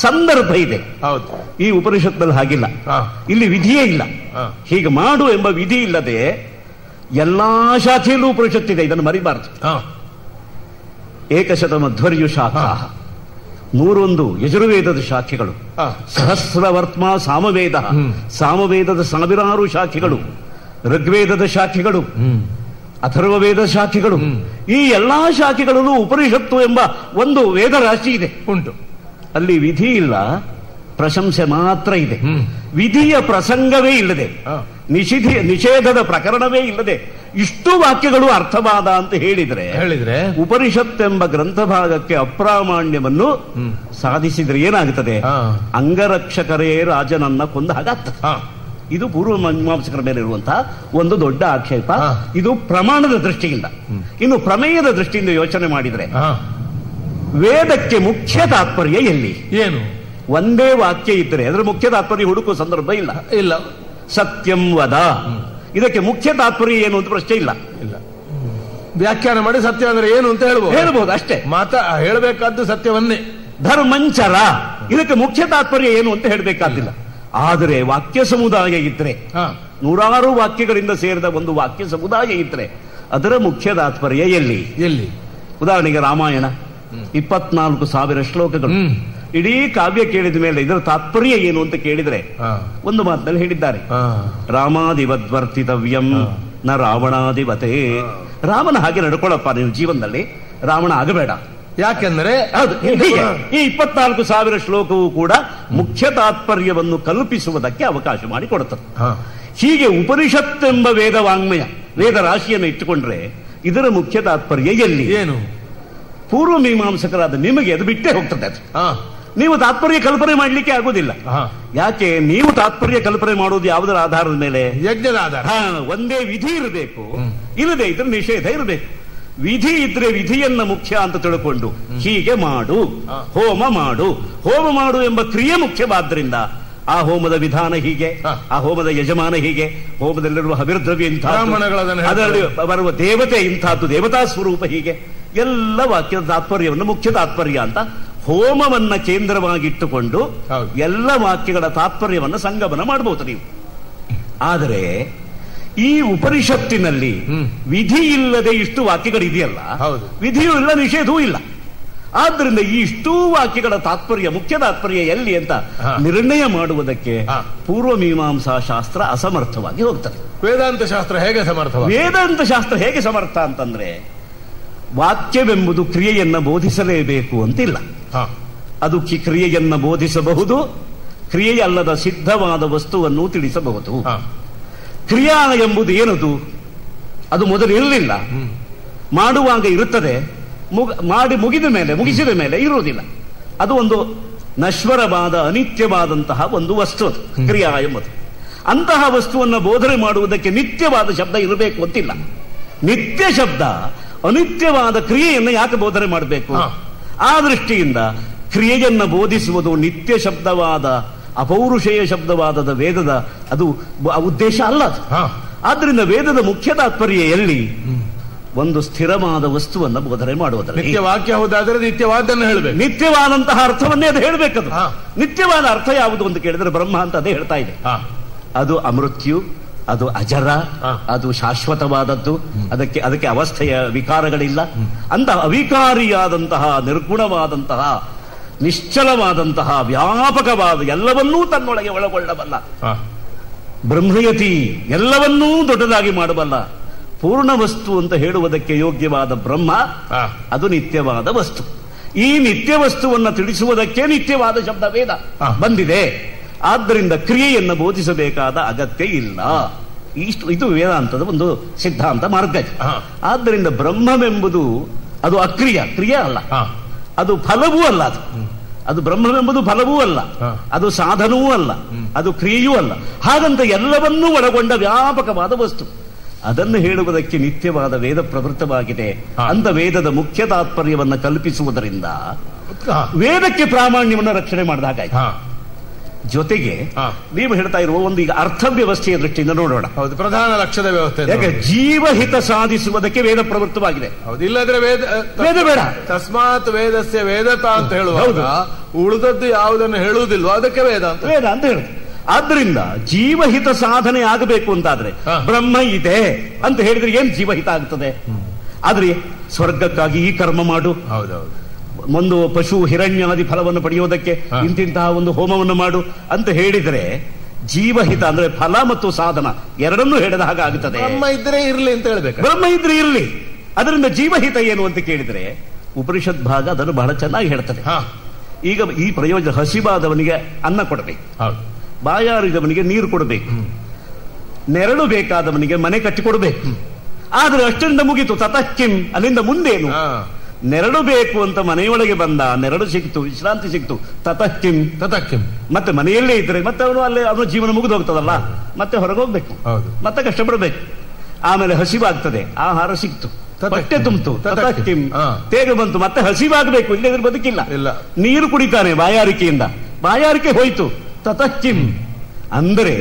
ಸಂದರ್ಭ ಇದೆ. ಈ ಉಪನಿಷತ್ನಲ್ಲಿ ಹಾಗಿಲ್ಲ, ಇಲ್ಲಿ ವಿಧಿಯೇ ಇಲ್ಲ. ಹೀಗೆ ಮಾಡು ಎಂಬ ವಿಧಿ ಇಲ್ಲದೆ ಎಲ್ಲಾ ಶಾಖೆಯಲ್ಲೂ ಉಪನಿಷತ್ತಿದೆ, ಇದನ್ನು ಮರಿಬಾರದು. ಏಕಶತ ಮಧ್ವರ್ಯು ಶಾಖಾ, 101 ಯಜುರ್ವೇದದ ಶಾಖೆಗಳು, ಸಹಸ್ರವರ್ತ್ಮ ಸಾಮವೇದ, ಸಾಮವೇದದ 1000 ಶಾಖೆಗಳು, ಋಗ್ವೇದದ ಶಾಖೆಗಳು, ಅಥರ್ವವೇದ ಶಾಖೆಗಳು, ಈ ಎಲ್ಲಾ ಶಾಖೆಗಳಲ್ಲೂ ಉಪನಿಷತ್ತು ಎಂಬ ಒಂದು ವೇದ ರಾಶಿ ಇದೆ, ಉಂಟು. ಅಲ್ಲಿ ವಿಧಿ ಇಲ್ಲ, ಪ್ರಶಂಸೆ ಮಾತ್ರ ಇದೆ. ವಿಧಿಯ ಪ್ರಸಂಗವೇ ಇಲ್ಲದೆ, ನಿಷೇಧದ ಪ್ರಕರಣವೇ ಇಲ್ಲದೆ ಇಷ್ಟು ವಾಕ್ಯಗಳು ಅರ್ಥವಾದ ಅಂತ ಹೇಳಿದ್ರೆ ಉಪನಿಷತ್ತೆಂಬ ಗ್ರಂಥ ಭಾಗಕ್ಕೆ ಅಪ್ರಾಮಾಣ್ಯವನ್ನು ಸಾಧಿಸಿದ್ರೆ ಏನಾಗುತ್ತದೆ? ಅಂಗರಕ್ಷಕರೇ ರಾಜನನ್ನ ಕೊಂದ ಹಾಗಾಗ್ತದೆ. ಇದು ಪೂರ್ವ ಮೀಮಾಂಸಕರ ಮೇಲೆ ಇರುವಂತಹ ಒಂದು ದೊಡ್ಡ ಆಕ್ಷೇಪ. ಇದು ಪ್ರಮಾಣದ ದೃಷ್ಟಿಯಿಂದ. ಇನ್ನು ಪ್ರಮೇಯದ ದೃಷ್ಟಿಯಿಂದ ಯೋಚನೆ ಮಾಡಿದ್ರೆ ವೇದಕ್ಕೆ ಮುಖ್ಯ ತಾತ್ಪರ್ಯ ಎಲ್ಲಿ? ಏನು? ಒಂದೇ ವಾಕ್ಯ ಇದ್ದರೆ ಅದರ ಮುಖ್ಯ ತಾತ್ಪರ್ಯ ಹುಡುಕುವ ಸಂದರ್ಭ ಇಲ್ಲ. ಇಲ್ಲ. ಸತ್ಯಂ ವದ, ಇದಕ್ಕೆ ಮುಖ್ಯ ತಾತ್ಪರ್ಯ ಏನು ಅಂತ ಪ್ರಶ್ನೆ ಇಲ್ಲ. ಇಲ್ಲ. ವ್ಯಾಖ್ಯಾನ ಮಾಡಿ ಸತ್ಯ ಅಂದ್ರೆ ಏನು ಅಂತ ಹೇಳ್ಬಹುದು ಅಷ್ಟೇ. ಹೇಳಬೇಕಾದ್ದು ಸತ್ಯವನ್ನೇ. ಧರ್ಮಂಚರ, ಇದಕ್ಕೆ ಮುಖ್ಯ ತಾತ್ಪರ್ಯ ಏನು ಅಂತ ಹೇಳಬೇಕಾದಿಲ್ಲ. ಆದರೆ ವಾಕ್ಯ ಸಮುದಾಯ ಇದ್ರೆ, 100 ವಾಕ್ಯಗಳಿಂದ ಸೇರಿದ ಒಂದು ವಾಕ್ಯ ಸಮುದಾಯ ಇದ್ರೆ ಅದರ ಮುಖ್ಯ ತಾತ್ಪರ್ಯ ಎಲ್ಲಿ? ಉದಾಹರಣೆಗೆ ರಾಮಾಯಣ 24,000 ಶ್ಲೋಕಗಳು. ಇಡೀ ಕಾವ್ಯ ಕೇಳಿದ ಮೇಲೆ ಇದರ ತಾತ್ಪರ್ಯ ಏನು ಅಂತ ಕೇಳಿದ್ರೆ ಒಂದು ಮಾತಿನಲ್ಲಿ ಹೇಳಿದ್ದಾರೆ, ರಾಮಾದಿವದ್ವರ್ತಿತವ್ಯಂ ನ ರಾವಣಾದಿವತೆ. ರಾಮನ ಹಾಗೆ ನಡ್ಕೊಳ್ಳಪ್ಪ ನೀವು ಜೀವನದಲ್ಲಿ, ರಾವಣ ಆಗಬೇಡ. ಯಾಕೆಂದ್ರೆ ಈ 24,000 ಶ್ಲೋಕವೂ ಕೂಡ ಮುಖ್ಯ ತಾತ್ಪರ್ಯವನ್ನು ಕಲ್ಪಿಸುವುದಕ್ಕೆ ಅವಕಾಶ ಮಾಡಿಕೊಡುತ್ತದೆ. ಹೀಗೆ ಉಪನಿಷತ್ತೆಂಬ ವೇದ ವಾಂಗ್ಮಯ, ವೇದ ರಾಶಿಯನ್ನು ಇಟ್ಟುಕೊಂಡ್ರೆ ಇದರ ಮುಖ್ಯ ತಾತ್ಪರ್ಯ ಎಲ್ಲಿ? ಏನು? ಪೂರ್ವ ಮೀಮಾಂಸಕರಾದ ನಿಮಗೆ ಅದು ಬಿಟ್ಟೇ ಹೋಗ್ತದೆ. ನೀವು ತಾತ್ಪರ್ಯ ಕಲ್ಪನೆ ಮಾಡಲಿಕ್ಕೆ ಆಗುದಿಲ್ಲ. ಯಾಕೆ? ನೀವು ತಾತ್ಪರ್ಯ ಕಲ್ಪನೆ ಮಾಡುವುದು ಯಾವುದರ ಆಧಾರದ ಮೇಲೆ? ಯಜ್ಞದ ಆಧಾರ. ಒಂದೇ ವಿಧಿ ಇರಬೇಕು, ಇಲ್ಲದೆ ಇದ್ರೆ ನಿಷೇಧ ಇರಬೇಕು. ವಿಧಿ ಇದ್ರೆ ವಿಧಿಯನ್ನ ಮುಖ್ಯ ಅಂತ ತಿಳ್ಕೊಂಡು ಹೀಗೆ ಮಾಡು, ಹೋಮ ಮಾಡು. ಹೋಮ ಮಾಡು ಎಂಬ ಕ್ರಿಯೆ ಮುಖ್ಯವಾದ್ರಿಂದ ಆ ಹೋಮದ ವಿಧಾನ ಹೀಗೆ, ಆ ಹೋಮದ ಯಜಮಾನ ಹೀಗೆ, ಹೋಮದಲ್ಲಿರುವ ಹವಿರ್ದ್ರವ್ಯ ಇಂಥ, ಅದರಲ್ಲಿ ಬರುವ ದೇವತೆ ಇಂಥದ್ದು, ದೇವತಾ ಸ್ವರೂಪ, ಹೀಗೆ ಎಲ್ಲ ವಾಕ್ಯದ ತಾತ್ಪರ್ಯವನ್ನು ಮುಖ್ಯ ತಾತ್ಪರ್ಯ ಅಂತ ಹೋಮವನ್ನ ಕೇಂದ್ರವಾಗಿಟ್ಟುಕೊಂಡು ಎಲ್ಲ ವಾಕ್ಯಗಳ ತಾತ್ಪರ್ಯವನ್ನ ಸಂಗಮನ ಮಾಡಬಹುದು ನೀವು. ಆದರೆ ಈ ಉಪನಿಷತ್ತಿನಲ್ಲಿ ವಿಧಿ ಇಲ್ಲದೆ ಇಷ್ಟು ವಾಕ್ಯಗಳಿದೆಯಲ್ಲ, ವಿಧಿಯೂ ಇಲ್ಲ, ನಿಷೇಧವೂ ಇಲ್ಲ. ಆದ್ದರಿಂದ ಈ ಇಷ್ಟೂ ವಾಕ್ಯಗಳ ತಾತ್ಪರ್ಯ, ಮುಖ್ಯ ತಾತ್ಪರ್ಯ ಎಲ್ಲಿ ಅಂತ ನಿರ್ಣಯ ಮಾಡುವುದಕ್ಕೆ ಪೂರ್ವ ಮೀಮಾಂಸಾ ಶಾಸ್ತ್ರ ಅಸಮರ್ಥವಾಗಿ ಹೋಗ್ತದೆ. ವೇದಾಂತ ಶಾಸ್ತ್ರ ಹೇಗೆ ಸಮರ್ಥ? ವೇದಾಂತ ಶಾಸ್ತ್ರ ಹೇಗೆ ಸಮರ್ಥ ಅಂತಂದ್ರೆ, ವಾಕ್ಯವೆಂಬುದು ಕ್ರಿಯೆಯನ್ನ ಬೋಧಿಸಲೇಬೇಕು ಅಂತಿಲ್ಲ. ಅದು ಕ್ರಿಯೆಯನ್ನ ಬೋಧಿಸಬಹುದು, ಕ್ರಿಯೆಯಲ್ಲದ ಸಿದ್ಧವಾದ ವಸ್ತುವನ್ನು ತಿಳಿಸಬಹುದು. ಕ್ರಿಯಾ ಎಂಬುದು ಏನದು? ಅದು ಮೊದಲು ಇರಲಿಲ್ಲ, ಮಾಡುವಾಗ ಇರುತ್ತದೆ, ಮುಗಿಸಿದ ಮೇಲೆ ಇರುವುದಿಲ್ಲ. ಅದು ಒಂದು ನಶ್ವರವಾದ ಅನಿತ್ಯವಾದಂತಹ ಒಂದು ವಸ್ತು, ಅದು ಕ್ರಿಯಾ ಎಂಬುದು. ಅಂತಹ ವಸ್ತುವನ್ನು ಬೋಧನೆ ಮಾಡುವುದಕ್ಕೆ ನಿತ್ಯವಾದ ಶಬ್ದ ಇರಬೇಕು ಅಂತಿಲ್ಲ. ನಿತ್ಯ ಶಬ್ದ ಅನಿತ್ಯವಾದ ಕ್ರಿಯೆಯನ್ನು ಯಾಕೆ ಬೋಧನೆ ಮಾಡಬೇಕು? ಆ ದೃಷ್ಟಿಯಿಂದ ಕ್ರಿಯೆಯನ್ನ ಬೋಧಿಸುವುದು ನಿತ್ಯ ಶಬ್ದವಾದ ಅಪೌರುಷೇಯ ಶಬ್ದವಾದ ವೇದದ ಅದು ಉದ್ದೇಶ ಅಲ್ಲ. ಆದ್ರಿಂದ ವೇದದ ಮುಖ್ಯ ತಾತ್ಪರ್ಯ ಎಲ್ಲಿ? ಒಂದು ಸ್ಥಿರವಾದ ವಸ್ತುವನ್ನು ಬೋಧನೆ ಮಾಡುವುದರಲ್ಲಿ. ನಿತ್ಯ ವಾಕ್ಯ ಹೌದಾದ್ರೆ ನಿತ್ಯವಾದನ್ನು ಹೇಳಬೇಕು, ನಿತ್ಯವಾದಂತಹ ಅರ್ಥವನ್ನೇ ಅದು ಹೇಳಬೇಕದು. ನಿತ್ಯವಾದ ಅರ್ಥ ಯಾವುದು ಅಂತ ಕೇಳಿದ್ರೆ ಬ್ರಹ್ಮ ಅಂತ ಅದೇ ಹೇಳ್ತಾ ಇದೆ. ಅದು ಅಮೃತ್ಯು, ಅದು ಅಜರ, ಅದು ಶಾಶ್ವತವಾದದ್ದು, ಅದಕ್ಕೆ ಅವಸ್ಥೆಯ ವಿಕಾರಗಳಿಲ್ಲ. ಅಂತಹ ಅವಿಕಾರಿಯಾದಂತಹ, ನಿರ್ಗುಣವಾದಂತಹ, ನಿಶ್ಚಲವಾದಂತಹ, ವ್ಯಾಪಕವಾದ, ಎಲ್ಲವನ್ನೂ ತನ್ನೊಳಗೆ ಒಳಗೊಳ್ಳಬಲ್ಲ ಬ್ರಹ್ಮಯತಿ, ಎಲ್ಲವನ್ನೂ ದೊಡ್ಡದಾಗಿ ಮಾಡಬಲ್ಲ ಪೂರ್ಣ ವಸ್ತು ಅಂತ ಹೇಳುವುದಕ್ಕೆ ಯೋಗ್ಯವಾದ ಬ್ರಹ್ಮ, ಅದು ನಿತ್ಯವಾದ ವಸ್ತು. ಈ ನಿತ್ಯ ವಸ್ತುವನ್ನು ತಿಳಿಸುವುದಕ್ಕೆ ನಿತ್ಯವಾದ ಶಬ್ದ ವೇದ ಬಂದಿದೆ. ಆದ್ದರಿಂದ ಕ್ರಿಯೆಯನ್ನು ಬೋಧಿಸಬೇಕಾದ ಅಗತ್ಯ ಇಲ್ಲ. ಇದು ವೇದಾಂತದ ಒಂದು ಸಿದ್ಧಾಂತ ಮಾರ್ಗ. ಆದ್ದರಿಂದ ಬ್ರಹ್ಮವೆಂಬುದು ಅದು ಕ್ರಿಯೆ ಅಲ್ಲ, ಅದು ಫಲವೂ ಅಲ್ಲ. ಅದು ಬ್ರಹ್ಮವೆಂಬುದು ಫಲವೂ ಅಲ್ಲ, ಅದು ಸಾಧನವೂ ಅಲ್ಲ, ಅದು ಕ್ರಿಯೆಯೂ ಅಲ್ಲ. ಹಾಗಂತ ಎಲ್ಲವನ್ನೂ ಒಳಗೊಂಡ ವ್ಯಾಪಕವಾದ ವಸ್ತು. ಅದನ್ನು ಹೇಳುವುದಕ್ಕೆ ನಿತ್ಯವಾದ ವೇದ ಪ್ರವೃತ್ತವಾಗಿದೆ ಅಂತ ವೇದದ ಮುಖ್ಯ ತಾತ್ಪರ್ಯವನ್ನು ಕಲ್ಪಿಸುವುದರಿಂದ ವೇದಕ್ಕೆ ಪ್ರಾಮಾಣ್ಯವನ್ನು ರಕ್ಷಣೆ ಮಾಡಿದಾಗ. ಜೊತೆಗೆ ನೀವು ಹೇಳ್ತಾ ಇರುವ ಒಂದು ಈಗ ಅರ್ಥವ್ಯವಸ್ಥೆಯ ದೃಷ್ಟಿಯಿಂದ ನೋಡೋಣ. ಹೌದು, ಪ್ರಧಾನ ಲಕ್ಷ್ಯದ ವ್ಯವಸ್ಥೆ. ಯಾಕೆ ಜೀವಹಿತ ಸಾಧಿಸುವುದಕ್ಕೆ ವೇದ ಪ್ರವೃತ್ತವಾಗಿದೆ. ಹೌದು, ಇಲ್ಲದ್ರೆ ವೇದ ಬೇಡ. ತಸ್ಮಾತ್ ವೇದಸ್ಯ ವೇದತ ಅಂತ ಹೇಳುವಾಗ ಉಳಿದದ್ದು ಯಾವುದನ್ನು ಹೇಳುವುದಿಲ್ವೋ ಅದಕ್ಕೆ ವೇದ ಅಂತ ಹೇಳುದು. ಆದ್ರಿಂದ ಜೀವಹಿತ ಸಾಧನೆ ಆಗಬೇಕು ಅಂತಾದ್ರೆ ಬ್ರಹ್ಮ ಇದೆ ಅಂತ ಹೇಳಿದ್ರೆ ಏನ್ ಜೀವಹಿತ ಆಗ್ತದೆ? ಆದ್ರೆ ಸ್ವರ್ಗಕ್ಕಾಗಿ ಈ ಕರ್ಮ ಮಾಡು, ಹೌದೌದು, ಒಂದು ಪಶು ಹಿರಣ್ಯಾದಿ ಫಲವನ್ನು ಪಡೆಯುವುದಕ್ಕೆ ಇಂತಿಂತಹ ಒಂದು ಹೋಮವನ್ನು ಮಾಡು ಅಂತ ಹೇಳಿದ್ರೆ ಜೀವಹಿತ ಅಂದ್ರೆ ಫಲ ಮತ್ತು ಸಾಧನ ಎರಡನ್ನೂ ಹೇಳಿದ ಹಾಗೆ ಆಗುತ್ತದೆ. ಬ್ರಹ್ಮ ಇದ್ರೆ ಇರ್ಲಿ ಅಂತ ಹೇಳ್ಬೇಕು. ಬ್ರಹ್ಮ ಇದ್ರೆ ಇರ್ಲಿ. ಅದರಿಂದ ಜೀವಹಿತ ಏನು ಅಂತ ಕೇಳಿದ್ರೆ ಉಪನಿಷತ್ ಭಾಗ ಅದನ್ನು ಬಹಳ ಚೆನ್ನಾಗಿ ಹೇಳ್ತದೆ. ಈಗ ಈ ಪ್ರಯೋಜನ ಹಸಿವಾದವನಿಗೆ ಅನ್ನ ಕೊಡಬೇಕು, ಬಾಯಾರಿದವನಿಗೆ ನೀರು ಕೊಡಬೇಕು, ನೆರಳು ಬೇಕಾದವನಿಗೆ ಮನೆ ಕಟ್ಟಿಕೊಡ್ಬೇಕು. ಆದ್ರೆ ಅಷ್ಟರಿಂದ ಮುಗೀತು. ತತಕ್ಕಿಂ, ಅಲ್ಲಿಂದ ಮುಂದೇನು? ನೆರಳು ಬೇಕು ಅಂತ ಮನೆಯೊಳಗೆ ಬಂದ, ನೆರಳು ಸಿಕ್ತು, ವಿಶ್ರಾಂತಿ ಸಿಕ್ತು. ತತಕ್ಕಿಂ ಮತ್ತೆ ಮನೆಯಲ್ಲೇ ಇದ್ರೆ ಮತ್ತೆ ಅವನ ಜೀವನ ಮುಗಿದು ಹೋಗ್ತದಲ್ಲ, ಮತ್ತೆ ಹೊರಗೆ ಹೋಗ್ಬೇಕು, ಮತ್ತೆ ಕಷ್ಟಪಡಬೇಕು. ಆಮೇಲೆ ಹಸಿವಾಗ್ತದೆ, ಆಹಾರ ಸಿಕ್ತು, ಹೊಟ್ಟೆ ತುಂಬಿತು, ತತಕ್ಕಿಂ ತೇಗ ಬಂತು, ಮತ್ತೆ ಹಸಿವಾಗಬೇಕು, ಇಲ್ಲದ್ರೆ ಬದುಕಿಲ್ಲ. ನೀರು ಕುಡಿತಾನೆ ಬಾಯಾರಿಕೆಯಿಂದ, ಬಾಯಾರಿಕೆ ಹೋಯ್ತು, ತತಕ್ಕಿಂ ಅಂದರೆ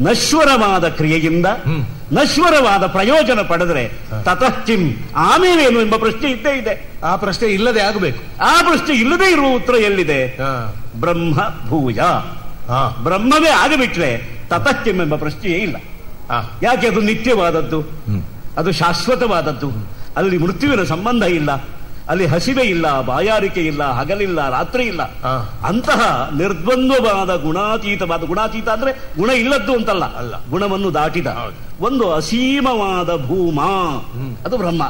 ನಶ್ವರವಾದ ಕ್ರಿಯೆಯಿಂದ ನಶ್ವರವಾದ ಪ್ರಯೋಜನ ಪಡೆದ್ರೆ ತತಕ್ಕಿಂ ಆಮೇಲೇನು ಎಂಬ ಪ್ರಶ್ನೆ ಇದ್ದೇ ಇದೆ. ಆ ಪ್ರಶ್ನೆ ಇಲ್ಲದೆ ಆಗಬೇಕು. ಆ ಪ್ರಶ್ನೆ ಇಲ್ಲದೆ ಇರುವ ಉತ್ತರ ಎಲ್ಲಿದೆ? ಬ್ರಹ್ಮ ಭೂಯ, ಬ್ರಹ್ಮವೇ ಆಗಿಬಿಟ್ರೆ ತತಕ್ಕಿಂ ಎಂಬ ಪ್ರಶ್ನೆಯೇ ಇಲ್ಲ. ಯಾಕೆ? ಅದು ನಿತ್ಯವಾದದ್ದು, ಅದು ಶಾಶ್ವತವಾದದ್ದು, ಅಲ್ಲಿ ಮೃತ್ಯುವಿನ ಸಂಬಂಧ ಇಲ್ಲ, ಅಲ್ಲಿ ಹಸಿವೆ ಇಲ್ಲ, ಬಾಯಾರಿಕೆ ಇಲ್ಲ, ಹಗಲಿಲ್ಲ, ರಾತ್ರಿ ಇಲ್ಲ. ಅಂತಹ ನಿರ್ದ್ವಂದ್ವವಾದ ಗುಣಾತೀತ ಅಂದ್ರೆ ಗುಣ ಇಲ್ಲದ್ದು ಅಂತಲ್ಲ, ಗುಣವನ್ನು ದಾಟಿದ ಒಂದು ಅಸೀಮವಾದ ಭೂಮ, ಅದು ಬ್ರಹ್ಮ.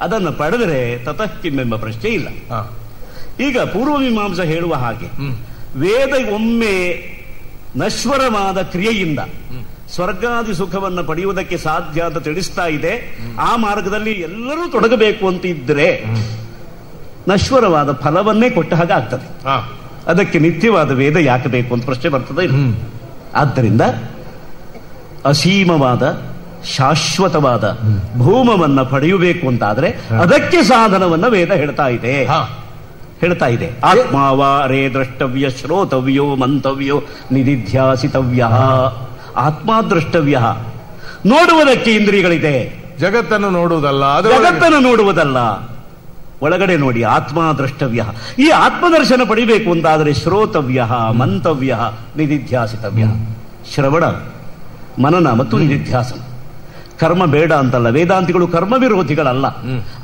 ಅದನ್ನು ಪಡೆದರೆ ತತಕ್ಕಿಂ ಎಂಬ ಪ್ರಶ್ನೆ ಇಲ್ಲ. ಈಗ ಪೂರ್ವಮೀಮಾಂಸ ಹೇಳುವ ಹಾಗೆ ವೇದ ಒಮ್ಮೆ ನಶ್ವರವಾದ ಕ್ರಿಯೆಯಿಂದ ಸ್ವರ್ಗಾದಿ ಸುಖವನ್ನು ಪಡೆಯುವುದಕ್ಕೆ ಸಾಧ್ಯ ಅಂತ ತಿಳಿಸ್ತಾ ಇದೆ. ಆ ಮಾರ್ಗದಲ್ಲಿ ಎಲ್ಲರೂ ತೊಡಗಬೇಕು ಅಂತ ಇದ್ರೆ ನಶ್ವರವಾದ ಫಲವನ್ನೇ ಕೊಟ್ಟ ಹಾಗೆ ಆಗ್ತದೆ. ಅದಕ್ಕೆ ನಿತ್ಯವಾದ ವೇದ ಯಾಕೆ ಬೇಕು ಅಂತ ಪ್ರಶ್ನೆ ಬರ್ತದೆ. ಆದ್ದರಿಂದ ಅಸೀಮವಾದ ಶಾಶ್ವತವಾದ ಭೂಮವನ್ನ ಪಡೆಯಬೇಕು ಅಂತಾದ್ರೆ ಅದಕ್ಕೆ ಸಾಧನವನ್ನ ವೇದ ಹೇಳ್ತಾ ಇದೆ. ಆತ್ಮಾವಾರೇ ದ್ರಷ್ಟವ್ಯ, ಶ್ರೋತವ್ಯೋ, ಮಂತವ್ಯೋ, ನಿಧಿಧ್ಯಾಸಿತವ್ಯ. ಆತ್ಮ ದ್ರಷ್ಟವ್ಯ, ನೋಡುವುದಕ್ಕೆ ಇಂದ್ರಿಯಗಳಿದೆ, ಜಗತ್ತನ್ನು ನೋಡುವುದಲ್ಲ, ಒಳಗಡೆ ನೋಡಿ. ಆತ್ಮ ದ್ರಷ್ಟವ್ಯ, ಈ ಆತ್ಮದರ್ಶನ ಪಡಿಬೇಕು ಅಂತಾದರೆ ಶ್ರೋತವ್ಯ, ಮಂತವ್ಯ, ನಿಧಿಧ್ಯಾಸಿತವ್ಯ. ಶ್ರವಣ, ಮನನ ಮತ್ತು ನಿಧಿಧ್ಯಾಸನ. ಕರ್ಮ ಬೇಡ ಅಂತಲ್ಲ, ವೇದಾಂತಿಗಳು ಕರ್ಮ ವಿರೋಧಿಗಳಲ್ಲ.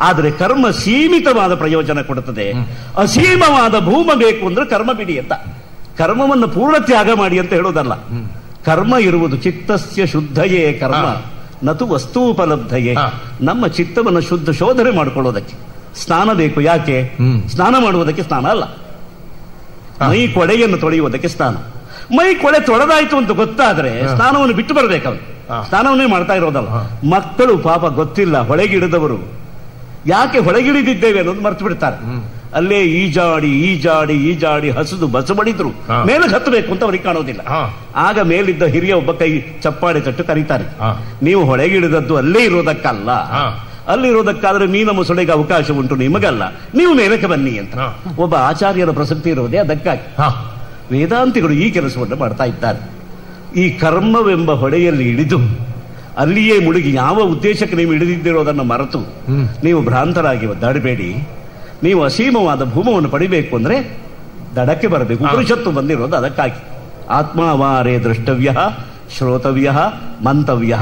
ಆದರೆ ಕರ್ಮ ಸೀಮಿತವಾದ ಪ್ರಯೋಜನ ಕೊಡುತ್ತದೆ. ಅಸೀಮವಾದ ಭೂಮ ಬೇಕು ಅಂದ್ರೆ ಕರ್ಮ ಬಿಡಿ ಅಂತ, ಕರ್ಮವನ್ನು ಪೂರ್ಣ ತ್ಯಾಗ ಮಾಡಿ ಅಂತ ಹೇಳೋದಲ್ಲ. ಕರ್ಮ ಇರುವುದು ಚಿತ್ತಸ್ಯ ಶುದ್ಧಯೇ ಕರ್ಮ ನತು ವಸ್ತೂಪಲಬ್ಧಯೇ. ನಮ್ಮ ಚಿತ್ತವನ್ನು ಶೋಧನೆ ಮಾಡಿಕೊಳ್ಳೋದಕ್ಕೆ ಸ್ನಾನ ಬೇಕು. ಯಾಕೆ? ಸ್ನಾನ ಮಾಡುವುದಕ್ಕೆ ಸ್ನಾನ ಅಲ್ಲ, ಮೈ ಕೊಳೆಯನ್ನು ತೊಳೆಯುವುದಕ್ಕೆ ಸ್ನಾನ. ಮೈ ಕೊಳೆ ತೊಳೆದಾಯ್ತು ಅಂತ ಗೊತ್ತಾದ್ರೆ ಸ್ನಾನವನ್ನು ಬಿಟ್ಟು ಬರಬೇಕವನು, ಸ್ನಾನವನ್ನೇ ಮಾಡ್ತಾ ಇರೋದಲ್ಲ. ಮಕ್ಕಳು ಪಾಪ ಗೊತ್ತಿಲ್ಲ, ಹೊಳೆಗಿಡಿದವರು ಯಾಕೆ ಹೊಳೆಗಿಳಿದಿದ್ದೇವೆ ಅನ್ನೋದು ಮರ್ತು ಬಿಡ್ತಾರೆ. ಅಲ್ಲೇ ಈಜಾಡಿ ಹಸುದು ಬಸಬಡಿದ್ರು ಮೇಲೆ ಹತ್ತಬೇಕು ಅಂತ ಅವ್ರಿಗೆ ಕಾಣೋದಿಲ್ಲ. ಆಗ ಮೇಲಿದ್ದ ಹಿರಿಯ ಒಬ್ಬ ಕೈ ಚಪ್ಪಾಳೆ ತಟ್ಟು ಕರೀತಾರೆ, ನೀವು ಹೊಳೆಗಿಳಿದದ್ದು ಅಲ್ಲೇ ಇರೋದಕ್ಕಲ್ಲ, ಅಲ್ಲಿರೋದಕ್ಕಾದ್ರೆ ಮೀನ ಮೊಸಳೆಗೆ ಅವಕಾಶ ಉಂಟು, ನಿಮಗಲ್ಲ, ನೀವು ಮೇಲಕ್ಕೆ ಬನ್ನಿ ಅಂತ. ಒಬ್ಬ ಆಚಾರ್ಯರ ಪ್ರಸಕ್ತಿ ಇರೋದೇ ಅದಕ್ಕಾಗಿ. ವೇದಾಂತಿಗಳು ಈ ಕೆಲಸವನ್ನು ಮಾಡ್ತಾ ಇದ್ದಾರೆ. ಈ ಕರ್ಮವೆಂಬ ಹೊಳೆಯಲ್ಲಿ ಇಳಿದು ಅಲ್ಲಿಯೇ ಮುಳುಗಿ ಯಾವ ಉದ್ದೇಶಕ್ಕೆ ನೀವು ಇಳಿದಿದ್ದಿರೋದನ್ನು ಮರೆತು ನೀವು ಭ್ರಾಂತರಾಗಿ ಒದ್ದಾಡಬೇಡಿ. ನೀವು ಅಸೀಮವಾದ ಭೂಮವನ್ನು ಪಡಿಬೇಕು ಅಂದ್ರೆ ದಡಕ್ಕೆ ಬರಬೇಕು. ಉಪನಿಷತ್ತು ಬಂದಿರೋದು ಅದಕ್ಕಾಗಿ. ಆತ್ಮಾವಾರೇ ದ್ರಷ್ಟವ್ಯ, ಶ್ರೋತವ್ಯ, ಮಂತವ್ಯ,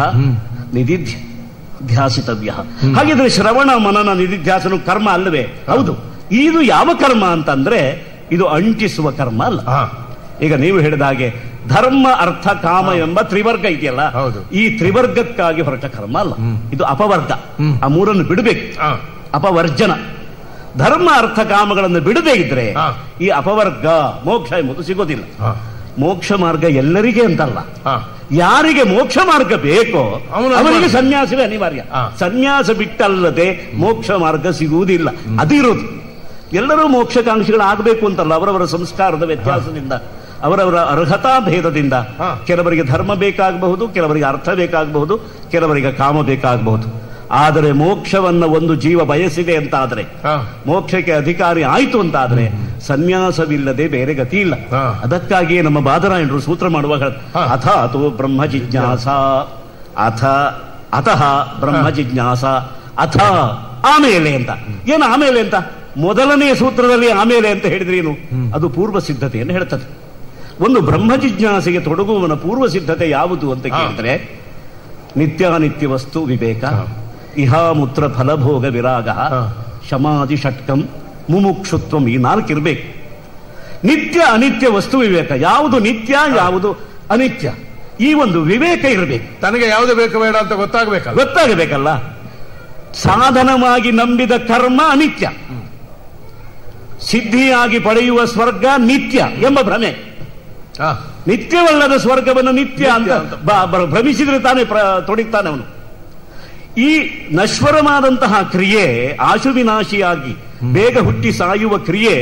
ನಿಧಿಧ್ಯಾಸಿತವ್ಯ. ಹಾಗಿದ್ರೆ ಶ್ರವಣ, ಮನನ, ನಿಧಿಧ್ಯಾಸನ ಕರ್ಮ ಅಲ್ಲವೇ? ಹೌದು. ಇದು ಯಾವ ಕರ್ಮ ಅಂತಂದ್ರೆ ಇದು ಅಂಟಿಸುವ ಕರ್ಮ ಅಲ್ಲ. ಈಗ ನೀವು ಹೇಳಿದ ಹಾಗೆ ಧರ್ಮ, ಅರ್ಥ, ಕಾಮ ಎಂಬ ತ್ರಿವರ್ಗ ಇದೆಯಲ್ಲ, ಈ ತ್ರಿವರ್ಗಕ್ಕಾಗಿ ಹೊರಟ ಕರ್ಮ ಅಲ್ಲ, ಇದು ಅಪವರ್ಗ. ಆ ಮೂರನ್ನು ಬಿಡಬೇಕು, ಅಪವರ್ಜನ. ಧರ್ಮ, ಅರ್ಥ, ಕಾಮಗಳನ್ನು ಬಿಡದೇ ಇದ್ರೆ ಈ ಅಪವರ್ಗ ಮೋಕ್ಷ ಎಂಬುದು ಸಿಗೋದಿಲ್ಲ. ಮೋಕ್ಷ ಮಾರ್ಗ ಎಲ್ಲರಿಗೆ ಅಂತಲ್ಲ, ಯಾರಿಗೆ ಮೋಕ್ಷ ಮಾರ್ಗ ಬೇಕೋ ಅವರಿಗೆ ಸನ್ಯಾಸವೇ ಅನಿವಾರ್ಯ. ಸನ್ಯಾಸ ಬಿಟ್ಟಲ್ಲದೆ ಮೋಕ್ಷ ಮಾರ್ಗ ಸಿಗುವುದಿಲ್ಲ. ಅದಿರೋದು. ಎಲ್ಲರೂ ಮೋಕ್ಷಕಾಂಕ್ಷಿಗಳಾಗಬೇಕು ಅಂತಲ್ಲ, ಅವರವರ ಸಂಸ್ಕಾರದ ವ್ಯತ್ಯಾಸದಿಂದ, ಅವರವರ ಅರ್ಹತಾ ಭೇದದಿಂದ ಕೆಲವರಿಗೆ ಧರ್ಮ ಬೇಕಾಗಬಹುದು, ಕೆಲವರಿಗೆ ಅರ್ಥ ಬೇಕಾಗಬಹುದು, ಕೆಲವರಿಗೆ ಕಾಮ ಬೇಕಾಗಬಹುದು. ಆದರೆ ಮೋಕ್ಷವನ್ನ ಒಂದು ಜೀವ ಬಯಸಿದೆ ಅಂತಾದ್ರೆ, ಮೋಕ್ಷಕ್ಕೆ ಅಧಿಕಾರಿ ಆಯಿತು ಅಂತಾದ್ರೆ ಸನ್ಯಾಸವಿಲ್ಲದೆ ಬೇರೆ ಗತಿ ಇಲ್ಲ. ಅದಕ್ಕಾಗಿಯೇ ನಮ್ಮ ಬಾದರಾಯಣರು ಸೂತ್ರ ಮಾಡುವಾಗ ಅಥ ಅಥೋ ಬ್ರಹ್ಮ ಜಿಜ್ಞಾಸ, ಅತಃ ಬ್ರಹ್ಮ ಜಿಜ್ಞಾಸ, ಅಥ ಆಮೇಲೆ ಅಂತ. ಏನು ಆಮೇಲೆ ಅಂತ? ಮೊದಲನೆಯ ಸೂತ್ರದಲ್ಲಿ ಆಮೇಲೆ ಅಂತ ಹೇಳಿದ್ರೆ ಏನು? ಅದು ಪೂರ್ವ ಸಿದ್ಧತೆಯನ್ನು ಹೇಳ್ತದೆ. ಒಂದು ಬ್ರಹ್ಮ ಜಿಜ್ಞಾಸೆಗೆ ತೊಡಗುವವನ ಪೂರ್ವ ಸಿದ್ಧತೆ ಯಾವುದು ಅಂತ ಕೇಳಿದ್ರೆ, ನಿತ್ಯಾನಿತ್ಯ ವಸ್ತು ವಿವೇಕ, ಇಹಾಮೂತ್ರ ಫಲಭೋಗ ವಿರಾಗ, ಶಮಾಧಿ ಷಟ್ಕಂ, ಮುಮುಕ್ಷುತ್ವಂ, ಈ 4 ಇರಬೇಕು. ನಿತ್ಯ ಅನಿತ್ಯ ವಸ್ತು ವಿವೇಕ, ಯಾವುದು ನಿತ್ಯ ಯಾವುದು ಅನಿತ್ಯ, ಈ ಒಂದು ವಿವೇಕ ಇರಬೇಕು. ತನಗೆ ಯಾವುದು ಬೇಕು ಬೇಡ ಅಂತ ಗೊತ್ತಾಗಬೇಕಲ್ಲ. ಸಾಧನವಾಗಿ ನಂಬಿದ ಕರ್ಮ ಅನಿತ್ಯ, ಸಿದ್ಧಿಯಾಗಿ ಪಡೆಯುವ ಸ್ವರ್ಗ ನಿತ್ಯ ಎಂಬ ಭ್ರಮೆ. ನಿತ್ಯವಲ್ಲದ ಸ್ವರ್ಗವನ್ನು ನಿತ್ಯ ಅಂತ ಭ್ರಮಿಸಿದ್ರೆ ತಾನೇ ತೊಡಿತಾನೆ ಅವನು. ಈ ನಶ್ವರವಾದಂತಹ ಕ್ರಿಯೆ, ಆಶುವಿನಾಶಿಯಾಗಿ ಬೇಗ ಹುಟ್ಟಿ ಸಾಯುವ ಕ್ರಿಯೆ,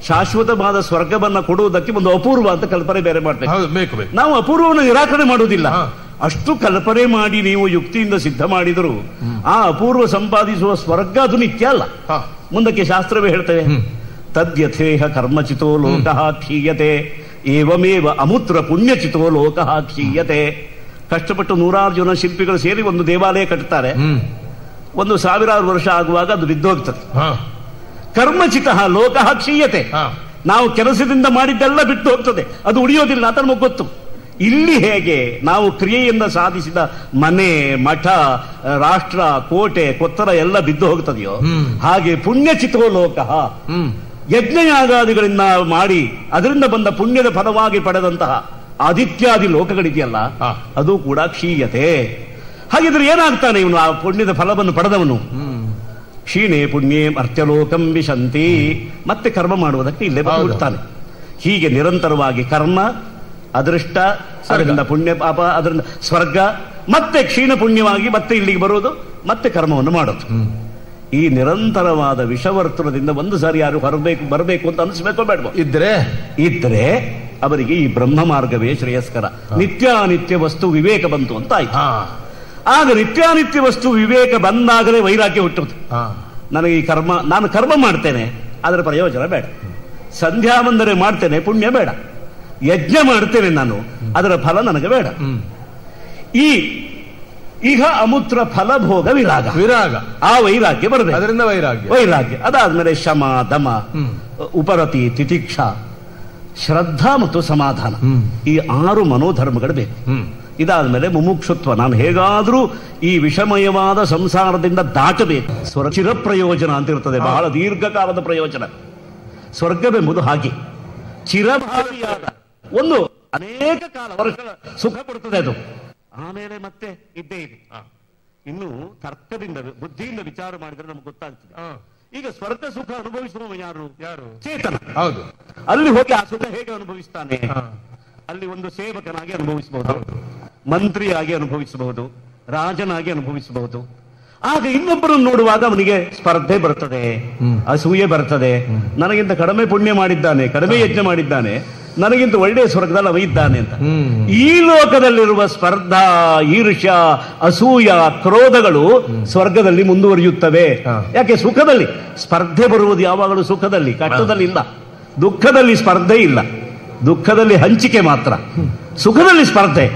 ಶಾಶ್ವತವಾದ ಸ್ವರ್ಗವನ್ನ ಕೊಡುವುದಕ್ಕೆ ಒಂದು ಅಪೂರ್ವ ಅಂತ ಕಲ್ಪನೆ ಬೇರೆ ಮಾಡಬೇಕು. ನಾವು ಅಪೂರ್ವವನ್ನು ನಿರಾಕರಣೆ ಮಾಡುವುದಿಲ್ಲ. ಅಷ್ಟು ಕಲ್ಪನೆ ಮಾಡಿ ನೀವು ಯುಕ್ತಿಯಿಂದ ಸಿದ್ಧ ಮಾಡಿದರೂ ಆ ಅಪೂರ್ವ ಸಂಪಾದಿಸುವ ಸ್ವರ್ಗ ಅದು ನಿತ್ಯ ಅಲ್ಲ. ಮುಂದಕ್ಕೆ ಶಾಸ್ತ್ರವೇ ಹೇಳ್ತೇವೆ, ತದ್ಯಥೇಹ ಕರ್ಮಚಿತೋ ಲೋಕಃ ಕ್ಷೀಯತೆ, ಏವಮೇವ ಅಮೂತ್ರ ಪುಣ್ಯಚಿತೋ ಲೋಕಃ ಕ್ಷೀಯತೆ. ಕಷ್ಟಪಟ್ಟು 100 ಜನ ಶಿಲ್ಪಿಗಳು ಸೇರಿ ಒಂದು ದೇವಾಲಯ ಕಟ್ಟುತ್ತಾರೆ. 1000 ವರ್ಷ ಆಗುವಾಗ ಅದು ಬಿದ್ದೋಗ್ತದೆ. ಕರ್ಮಚಿತ ಲೋಕಃ ಕ್ಷೀಯತೆ. ನಾವು ಕೆಲಸದಿಂದ ಮಾಡಿದ್ದೆಲ್ಲ ಬಿಟ್ಟು ಹೋಗ್ತದೆ, ಅದು ಉಳಿಯೋದಿಲ್ಲ ಅಂತ ನಮಗೆ ಗೊತ್ತು. ಇಲ್ಲಿ ಹೇಗೆ ನಾವು ಕ್ರಿಯೆಯಿಂದ ಸಾಧಿಸಿದ ಮನೆ, ಮಠ, ರಾಷ್ಟ್ರ, ಕೋಟೆ, ಕೊತ್ತರ ಎಲ್ಲ ಬಿದ್ದು ಹೋಗ್ತದೆಯೋ, ಹಾಗೆ ಪುಣ್ಯಚಿತೋ ಲೋಕಃ, ಯಜ್ಞಯಾಗಾದಿಗಳಿಂದ ಮಾಡಿ ಅದರಿಂದ ಬಂದ ಪುಣ್ಯದ ಫಲವಾಗಿ ಪಡೆದಂತಹ ಆದಿತ್ಯಾದಿ ಲೋಕಗಳಿದೆಯಲ್ಲ, ಅದು ಕೂಡ ಕ್ಷೀಯತೆ. ಹಾಗಿದ್ರೆ ಏನಾಗ್ತಾನೆ ಇವನು? ಆ ಪುಣ್ಯದ ಫಲವನ್ನು ಪಡೆದವನು ಕ್ಷೀಣೆ ಪುಣ್ಯೇ ಅರ್ತ್ಯಲೋಕಂ ವಿಶಂತಿ, ಮತ್ತೆ ಕರ್ಮ ಮಾಡುವುದಕ್ಕೆ ಇಲ್ಲೇ ಬಂದುಬಿಡ್ತಾನೆ. ಹೀಗೆ ನಿರಂತರವಾಗಿ ಕರ್ಮ, ಅದೃಷ್ಟ, ಅದರಿಂದ ಪುಣ್ಯ ಪಾಪ, ಅದರಿಂದ ಸ್ವರ್ಗ, ಮತ್ತೆ ಕ್ಷೀಣ ಪುಣ್ಯವಾಗಿ ಮತ್ತೆ ಇಲ್ಲಿಗೆ ಬರುವುದು, ಮತ್ತೆ ಕರ್ಮವನ್ನು ಮಾಡೋದು. ಈ ನಿರಂತರವಾದ ವಿಷವರ್ತುಲದಿಂದ ಒಂದು ಸಾರಿ ಯಾರು ಬರಬೇಕು ಅಂತ ಅನಿಸ್ಬೇಕೋ ಬೇಡವೋ? ಇದ್ರೆ ಅವರಿಗೆ ಈ ಬ್ರಹ್ಮ ಮಾರ್ಗವೇ ಶ್ರೇಯಸ್ಕರ. ನಿತ್ಯಾನಿತ್ಯ ವಸ್ತು ವಿವೇಕ ಬಂತು ಅಂತ ಆಯ್ತು. ಆಗ ನಿತ್ಯಾನಿತ್ಯ ವಸ್ತು ವಿವೇಕ ಬಂದಾಗಲೇ ವೈರಾಗ್ಯ ಹುಟ್ಟುತ್ತೆ. ನನಗೆ ಈ ಕರ್ಮ, ನಾನು ಕರ್ಮ ಮಾಡ್ತೇನೆ, ಅದರ ಪ್ರಯೋಜನ ಬೇಡ. ಸಂಧ್ಯಾ ವಂದನೆ ಮಾಡ್ತೇನೆ, ಪುಣ್ಯ ಬೇಡ. ಯಜ್ಞ ಮಾಡ್ತೇನೆ ನಾನು, ಅದರ ಫಲ ನನಗೆ ಬೇಡ. ಈ ಇಹ ಅಮೂತ್ರ ಫಲಭೋಗ ವಿರಾಗ, ಆ ವೈರಾಗ್ಯ ಬರಬೇಕು. ಅದರಿಂದ ವೈರಾಗ್ಯ. ಅದಾದ್ಮೇಲೆ ಶಮ, ದಮ, ಉಪರತಿ, ತಿತಿಕ್ಷಾ, ಶ್ರದ್ಧಾ ಮತ್ತು ಸಮಾಧಾನ, ಈ 6 ಮನೋಧರ್ಮಗಳು ಬೇಕು. ಇದಾದ್ಮೇಲೆ ಮುಮುಕ್ಷುತ್ವ, ನಾನು ಹೇಗಾದ್ರೂ ಈ ವಿಷಮಯವಾದ ಸಂಸಾರದಿಂದ ದಾಟಬೇಕು. ಚಿರ ಪ್ರಯೋಜನ ಅಂತ ಇರ್ತದೆ, ಬಹಳ ದೀರ್ಘಕಾಲದ ಪ್ರಯೋಜನ. ಸ್ವರ್ಗವೆಂಬುದು ಹಾಗೆ ಚಿರಭಾವಿಯಾದ ಒಂದು ಅನೇಕ ಕಾಲ ವರ್ಷಗಳ ಸುಖ ಕೊಡ್ತದೆ ಅದು. ಆಮೇಲೆ ಮತ್ತೆ ಇದ್ದೇ ಇದೆ. ಇನ್ನು ತರ್ಕದಿಂದ, ಬುದ್ಧಿಯಿಂದ ವಿಚಾರ ಮಾಡಿದ್ರೆ ನಮ್ಗೆ ಗೊತ್ತಾಗ್ತದೆ. ಈಗ ಸ್ವರ್ಗ ಸುಖ ಅನುಭವಿಸುವ ಯಾರು? ಚೇತನ. ಹೌದು. ಅಲ್ಲಿ ಹೋಗಿ ಆ ಸುಖ ಹೇಗೆ ಅನುಭವಿಸ್ತಾನೆ? ಅಲ್ಲಿ ಒಂದು ಸೇವಕನಾಗಿ ಅನುಭವಿಸಬಹುದು, ಮಂತ್ರಿಯಾಗಿ ಅನುಭವಿಸಬಹುದು, ರಾಜನಾಗಿ ಅನುಭವಿಸಬಹುದು. ಆಗ ಇನ್ನೊಬ್ಬರನ್ನು ನೋಡುವಾಗ ಅವನಿಗೆ ಸ್ಪರ್ಧೆ ಬರ್ತದೆ, ಅಸೂಯೆ ಬರ್ತದೆ. ನನಗಿಂತ ಕಡಿಮೆ ಪುಣ್ಯ ಮಾಡಿದ್ದಾನೆ, ಕಡಿಮೆ ಯಜ್ಞ ಮಾಡಿದ್ದಾನೆ, ನನಗಿಂತ ಒಳ್ಳೆಯ ಸ್ವರ್ಗದಲ್ಲಿ ಅವ ಇದ್ದಾನೆ ಅಂತ. ಈ ಲೋಕದಲ್ಲಿರುವ ಸ್ಪರ್ಧಾ, ಈರ್ಷ್ಯ, ಅಸೂಯ, ಕ್ರೋಧಗಳು ಸ್ವರ್ಗದಲ್ಲಿ ಮುಂದುವರಿಯುತ್ತವೆ. ಯಾಕೆ? ಸುಖದಲ್ಲಿ ಸ್ಪರ್ಧೆ ಬರುವುದು ಯಾವಾಗಲೂ ಸುಖದಲ್ಲಿ, ಕಷ್ಟದಲ್ಲಿ ಇಲ್ಲ. ದುಃಖದಲ್ಲಿ ಸ್ಪರ್ಧೆ ಇಲ್ಲ, ದುಃಖದಲ್ಲಿ ಹಂಚಿಕೆ ಮಾತ್ರ, ಸುಖದಲ್ಲಿ ಸ್ಪರ್ಧೆ.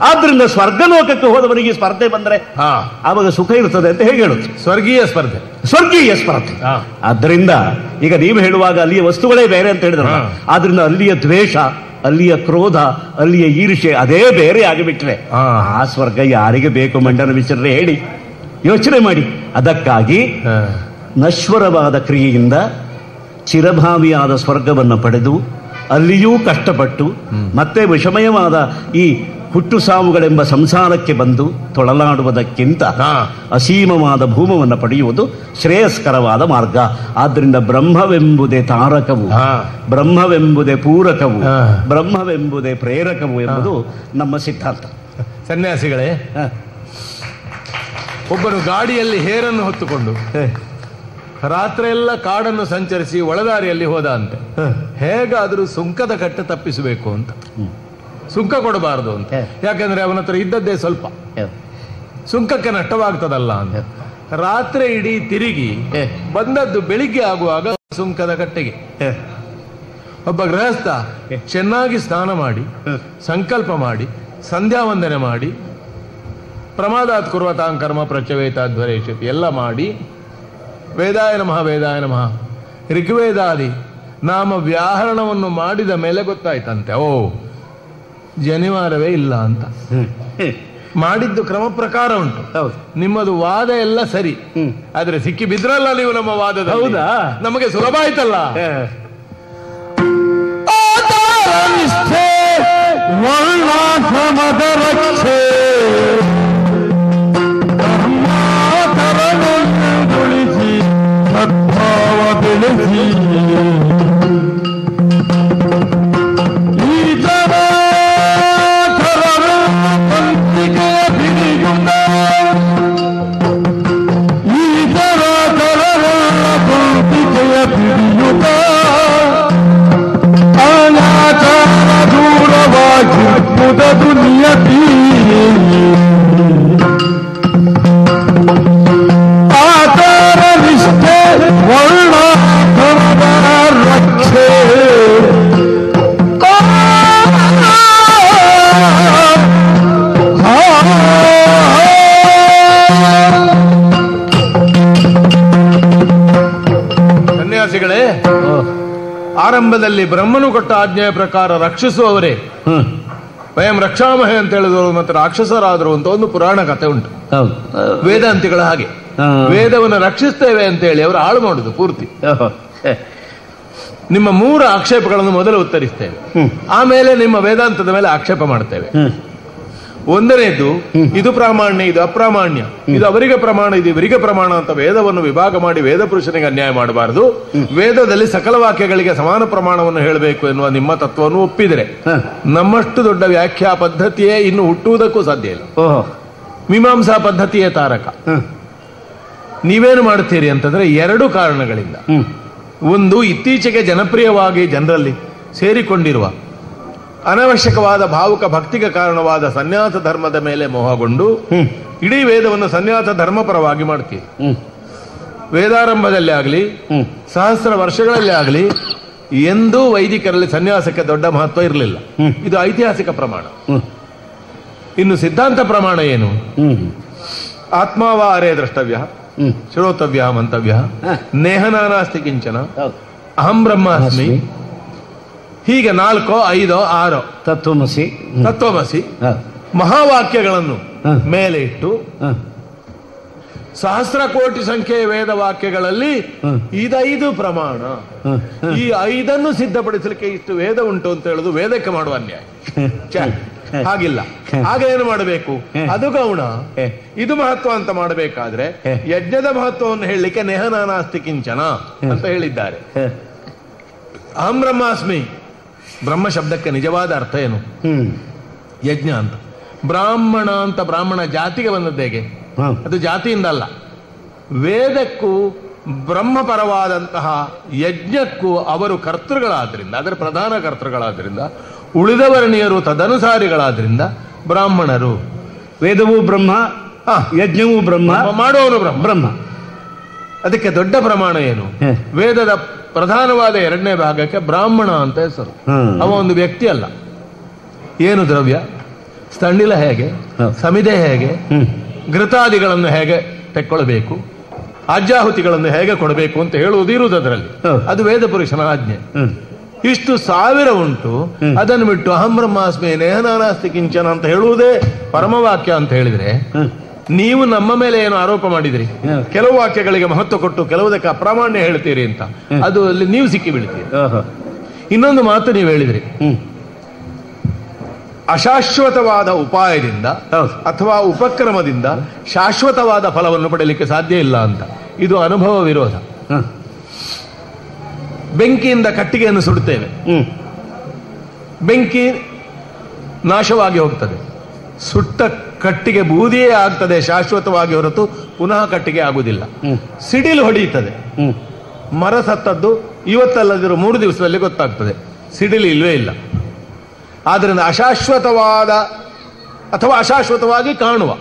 ಆದ್ರಿಂದ ಸ್ವರ್ಗಲೋಕಕ್ಕೆ ಹೋದವನಿಗೆ ಸ್ಪರ್ಧೆ ಬಂದ್ರೆ ಆವಾಗ ಸುಖ ಇರ್ತದೆ ಅಂತ ಹೇಗೆ ಹೇಳುತ್ತೆ? ಸ್ವರ್ಗೀಯ ಸ್ಪರ್ಧೆ. ಆದ್ರಿಂದ ಈಗ ನೀವು ಹೇಳುವಾಗ ಅಲ್ಲಿಯ ವಸ್ತುಗಳೇ ಬೇರೆ ಅಂತ ಹೇಳಿದ್ರ, ಆದ್ರಿಂದ ಅಲ್ಲಿಯ ದ್ವೇಷ, ಅಲ್ಲಿಯ ಕ್ರೋಧ, ಅಲ್ಲಿಯ ಈರ್ಷೆ ಅದೇ ಬೇರೆ ಆಗಿಬಿಟ್ರೆ ಆ ಸ್ವರ್ಗ ಯಾರಿಗೆ ಬೇಕು? ಮಂಡನ ಮಿಶ್ರರೇ ಹೇಳಿ, ಯೋಚನೆ ಮಾಡಿ. ಅದಕ್ಕಾಗಿ ನಶ್ವರವಾದ ಕ್ರಿಯೆಯಿಂದ ಚಿರಭಾವಿಯಾದ ಸ್ವರ್ಗವನ್ನು ಪಡೆದು ಅಲ್ಲಿಯೂ ಕಷ್ಟಪಟ್ಟು ಮತ್ತೆ ವಿಷಮಯವಾದ ಈ ಹುಟ್ಟು ಸಾವುಗಳೆಂಬ ಸಂಸಾರಕ್ಕೆ ಬಂದು ತೊಳಲಾಡುವುದಕ್ಕಿಂತ ಅಸೀಮವಾದ ಭೂಮವನ್ನು ಪಡೆಯುವುದು ಶ್ರೇಯಸ್ಕರವಾದ ಮಾರ್ಗ. ಆದ್ದರಿಂದ ಬ್ರಹ್ಮವೆಂಬುದೇ ತಾರಕವು, ಬ್ರಹ್ಮವೆಂಬುದೇ ಪೂರಕವು, ಬ್ರಹ್ಮವೆಂಬುದೇ ಪ್ರೇರಕವು ಎಂಬುದು ನಮ್ಮ ಸಿದ್ಧಾಂತ. ಸನ್ಯಾಸಿಗಳೇ, ಒಬ್ಬನು ಗಾಡಿಯಲ್ಲಿ ಹೇರನ್ನು ಹೊತ್ತುಕೊಂಡು ರಾತ್ರಿ ಎಲ್ಲ ಕಾಡನ್ನು ಸಂಚರಿಸಿ ಒಳದಾರಿಯಲ್ಲಿ ಹೋದ ಅಂತೆ. ಹೇಗಾದರೂ ಸುಂಕದ ಕಟ್ಟೆ ತಪ್ಪಿಸಬೇಕು ಅಂತ, ಸುಂಕ ಕೊಡಬಾರದು ಅಂತ. ಯಾಕಂದ್ರೆ ಅವನ ಹತ್ರ ಇದ್ದದ್ದೇ ಸ್ವಲ್ಪ, ಸುಂಕಕ್ಕೆ ನಷ್ಟವಾಗ್ತದಲ್ಲ ಅಂತ. ರಾತ್ರಿ ಇಡೀ ತಿರುಗಿ ಬಂದದ್ದು ಬೆಳಿಗ್ಗೆ ಆಗುವಾಗ ಸುಂಕದ ಕಟ್ಟೆಗೆ. ಒಬ್ಬ ಗೃಹಸ್ಥ ಚೆನ್ನಾಗಿ ಸ್ನಾನ ಮಾಡಿ, ಸಂಕಲ್ಪ ಮಾಡಿ, ಸಂಧ್ಯಾ ವಂದನೆ ಮಾಡಿ, ಪ್ರಮಾದಾತ್ ಕುರ್ವತಾಂ ಕರ್ಮ ಪ್ರಚವೇತಾಧ್ವರೇಶತಿ ಎಲ್ಲ ಮಾಡಿ, ವೇದಾಯ ನಮಃ ವೇದಾಯ ನಮಃ ಋಗ್ವೇದಾದಿ ನಾಮ ವ್ಯಾಹರಣವನ್ನು ಮಾಡಿದ ಮೇಲೆ ಗೊತ್ತಾಯ್ತಂತೆ, ಓ ಜನಿವಾರವೇ ಇಲ್ಲ ಅಂತ. ಮಾಡಿದ್ದು ಕ್ರಮ ಪ್ರಕಾರ ಉಂಟು, ನಿಮ್ಮದು ವಾದ ಎಲ್ಲ ಸರಿ, ಆದ್ರೆ ಸಿಕ್ಕಿ ಬಿದ್ರಲ್ಲ ನೀವು ನಮ್ಮ ವಾದದ. ಹೌದಾ? ನಮಗೆ ಸುಲಭ ಆಯ್ತಲ್ಲ. ಸನ್ಯಾಸಿಗಳೇ, ಆರಂಭದಲ್ಲಿ ಬ್ರಹ್ಮನು ಕೊಟ್ಟ ಆಜ್ಞೆಯ ಪ್ರಕಾರ ರಕ್ಷಿಸುವವರೇ ವಯಂ ರಕ್ಷಾಮಹೆ ಅಂತ ಹೇಳಿದವರು ಮತ್ತೆ ರಾಕ್ಷಸರಾದರು ಅಂತ ಒಂದು ಪುರಾಣ ಕಥೆ ಉಂಟು. ವೇದಾಂತಿಗಳ ಹಾಗೆ ವೇದವನ್ನು ರಕ್ಷಿಸ್ತೇವೆ ಅಂತ ಹೇಳಿ ಅವರು ಹಾಳು ಮಾಡುದು ಪೂರ್ತಿ. ನಿಮ್ಮ 3 ಆಕ್ಷೇಪಗಳನ್ನು ಮೊದಲು ಉತ್ತರಿಸ್ತೇವೆ, ಆಮೇಲೆ ನಿಮ್ಮ ವೇದಾಂತದ ಮೇಲೆ ಆಕ್ಷೇಪ ಮಾಡ್ತೇವೆ. ಒಂದನೇದು, ಇದು ಪ್ರಾಮಾಣ್ಯ, ಇದು ಅಪ್ರಾಮಾಣ್ಯ, ಇದು ಅವರಿಗೆ ಪ್ರಮಾಣ, ಇದು ಇವರಿಗೆ ಪ್ರಮಾಣ ಅಂತ ವೇದವನ್ನು ವಿಭಾಗ ಮಾಡಿ ವೇದ ಪುರುಷನಿಗೆ ಅನ್ಯಾಯ ಮಾಡಬಾರದು. ವೇದದಲ್ಲಿ ಸಕಲ ವಾಕ್ಯಗಳಿಗೆ ಸಮಾನ ಪ್ರಮಾಣವನ್ನು ಹೇಳಬೇಕು ಎನ್ನುವ ನಿಮ್ಮ ತತ್ವವನ್ನು ಒಪ್ಪಿದರೆ ನಮ್ಮಷ್ಟು ದೊಡ್ಡ ವ್ಯಾಖ್ಯಾ ಪದ್ಧತಿಯೇ ಇನ್ನು ಹುಟ್ಟುವುದಕ್ಕೂ ಸಾಧ್ಯ ಇಲ್ಲ. ಮೀಮಾಂಸಾ ಪದ್ಧತಿಯೇ ತಾರಕ. ನೀವೇನು ಮಾಡುತ್ತೀರಿ ಅಂತಂದ್ರೆ 2 ಕಾರಣಗಳಿಂದ. ಒಂದು, ಇತ್ತೀಚೆಗೆ ಜನಪ್ರಿಯವಾಗಿ ಜನರಲ್ಲಿ ಸೇರಿಕೊಂಡಿರುವ ಅನವಶ್ಯಕವಾದ ಭಾವುಕ ಭಕ್ತಿಗೆ ಕಾರಣವಾದ ಸನ್ಯಾಸ ಧರ್ಮದ ಮೇಲೆ ಮೋಹಗೊಂಡು ಇಡೀ ವೇದವನ್ನು ಸನ್ಯಾಸ ಧರ್ಮಪರವಾಗಿ ಮಾಡ್ತೀರಿ. ವೇದಾರಂಭದಲ್ಲಿ ಆಗಲಿ ಸಹಸ್ರ ವರ್ಷಗಳಲ್ಲಿ ಆಗಲಿ ಎಂದೂ ವೈದಿಕರಲ್ಲಿ ಸನ್ಯಾಸಕ್ಕೆ ದೊಡ್ಡ ಮಹತ್ವ ಇರಲಿಲ್ಲ. ಇದು ಐತಿಹಾಸಿಕ ಪ್ರಮಾಣ. ಇನ್ನು ಸಿದ್ಧಾಂತ ಪ್ರಮಾಣ ಏನು? ಆತ್ಮಾವಾರೇ ದ್ರಷ್ಟವ್ಯ, ಶ್ರೋತವ್ಯ, ಮಂತವ್ಯ, ನೇಹನಾನಾಸ್ತಿ ಕಿಂಚನ, ಅಹಂ ಬ್ರಹ್ಮಾಸ್ಮಿ, ಹೀಗೆ 4, 5, 6 ತತ್ವಮಸಿ ಮಹಾವಾಕ್ಯಗಳನ್ನು ಮೇಲೆ ಇಟ್ಟು ಸಹಸ್ರ ಕೋಟಿ ಸಂಖ್ಯೆಯ ವೇದ ವಾಕ್ಯಗಳಲ್ಲಿ 5 ಪ್ರಮಾಣ. ಈ 5 ಸಿದ್ಧಪಡಿಸಲಿಕ್ಕೆ ಇಷ್ಟು ವೇದ ಉಂಟು ಅಂತ ಹೇಳುದು ವೇದಕ್ಕೆ ಮಾಡುವ ಅನ್ಯಾಯ. ಹಾಗಿಲ್ಲ. ಆಗ ಏನು ಮಾಡಬೇಕು? ಅದು ಗೌಣ, ಇದು ಮಹತ್ವ ಅಂತ ಮಾಡಬೇಕಾದ್ರೆ ಯಜ್ಞದ ಮಹತ್ವವನ್ನು ಹೇಳಲಿಕ್ಕೆ ನೆಹನಾನಾಸ್ತಿ ಕಿಂಚನ ಅಂತ ಹೇಳಿದ್ದಾರೆ. ಅಹಂ ಬ್ರಹ್ಮಾಸ್ಮಿ, ಬ್ರಹ್ಮ ಶಬ್ದಕ್ಕೆ ನಿಜವಾದ ಅರ್ಥ ಏನು? ಯಜ್ಞ ಅಂತ. ಬ್ರಾಹ್ಮಣ ಅಂತ ಬ್ರಾಹ್ಮಣ ಜಾತಿಗೆ ಬಂದದ್ದು ಹೇಗೆ? ಅದು ಜಾತಿಯಿಂದ ಅಲ್ಲ, ವೇದಕ್ಕೂ ಬ್ರಹ್ಮಪರವಾದಂತಹ ಯಜ್ಞಕ್ಕೂ ಅವರು ಕರ್ತೃಗಳಾದ್ರಿಂದ, ಅದರ ಪ್ರಧಾನ ಕರ್ತೃಗಳಾದ್ರಿಂದ, ಉಳಿದ ವರ್ಣೀಯರು ತದನುಸಾರಿಗಳಾದ್ರಿಂದ ಬ್ರಾಹ್ಮಣರು. ವೇದವೂ ಬ್ರಹ್ಮ, ಯಜ್ಞವೂ ಬ್ರಹ್ಮ, ಮಾಡುವವನು ಬ್ರಹ್ಮ. ಅದಕ್ಕೆ ದೊಡ್ಡ ಪ್ರಮಾಣ ಏನು? ವೇದದ ಪ್ರಧಾನವಾದ 2ನೇ ಭಾಗಕ್ಕೆ ಬ್ರಾಹ್ಮಣ ಅಂತ ಹೆಸರು. ಅವ ಒಂದು ವ್ಯಕ್ತಿ ಅಲ್ಲ. ಏನು ದ್ರವ್ಯ, ಸ್ತಂಡಿಲ ಹೇಗೆ, ಸಮಿದೆ ಹೇಗೆ, ಘೃತಾದಿಗಳನ್ನು ಹೇಗೆ ತೆಕ್ಕೊಳ್ಬೇಕು, ಆಜ್ಯಾಹುತಿಗಳನ್ನು ಹೇಗೆ ಕೊಡಬೇಕು ಅಂತ ಹೇಳುವುದಿರುವುದು ಅದರಲ್ಲಿ. ಅದು ವೇದ ಪುರುಷನ ಆಜ್ಞೆ. ಇಷ್ಟು 1000 ಉಂಟು. ಅದನ್ನು ಬಿಟ್ಟು ಅಹಂ ಬ್ರಹ್ಮಾಸ್ಮಿ ನೇಹನಾನಾಸ್ತಿ ಕಿಂಚನ ಅಂತ ಹೇಳುವುದೇ ಪರಮವಾಕ್ಯ ಅಂತ ಹೇಳಿದ್ರೆ, ನೀವು ನಮ್ಮ ಮೇಲೆ ಏನು ಆರೋಪ ಮಾಡಿದ್ರಿ? ಕೆಲವು ವಾಕ್ಯಗಳಿಗೆ ಮಹತ್ವ ಕೊಟ್ಟು ಕೆಲವುದಕ್ಕೆ ಅಪ್ರಾಮಾಣ್ಯ ಹೇಳ್ತೀರಿ ಅಂತ. ಅದು ಅಲ್ಲಿ ನೀವು ಸಿಕ್ಕಿ ಬೀಳ್ತೀರಿ. ಇನ್ನೊಂದು ಮಾತು ನೀವು ಹೇಳಿದ್ರಿ, ಅಶಾಶ್ವತವಾದ ಉಪಾಯದಿಂದ ಅಥವಾ ಉಪಕ್ರಮದಿಂದ ಶಾಶ್ವತವಾದ ಫಲವನ್ನು ಪಡೆಯಲಿಕ್ಕೆ ಸಾಧ್ಯ ಇಲ್ಲ ಅಂತ. ಇದು ಅನುಭವ ವಿರೋಧ. ಬೆಂಕಿಯಿಂದ ಕಟ್ಟಿಗೆಯನ್ನು ಸುಡುತ್ತೇವೆ, ಬೆಂಕಿ ನಾಶವಾಗಿ ಹೋಗ್ತದೆ. ಸುಟ್ಟ ಕಟ್ಟಿಗೆ ಬೂದಿಯೇ ಆಗ್ತದೆ ಶಾಶ್ವತವಾಗಿ, ಹೊರತು ಪುನಃ ಕಟ್ಟಿಗೆ ಆಗುವುದಿಲ್ಲ. ಸಿಡಿಲು ಹೊಡೆಯುತ್ತದೆ, ಮರ ಸತ್ತದ್ದು ಇವತ್ತಲ್ಲದಿರೋ 3 ದಿವಸದಲ್ಲಿ ಗೊತ್ತಾಗ್ತದೆ, ಸಿಡಿಲು ಇಲ್ವೇ ಇಲ್ಲ. ಆದ್ದರಿಂದ ಅಶಾಶ್ವತವಾದ ಅಥವಾ ಅಶಾಶ್ವತವಾಗಿ ಕಾಣುವ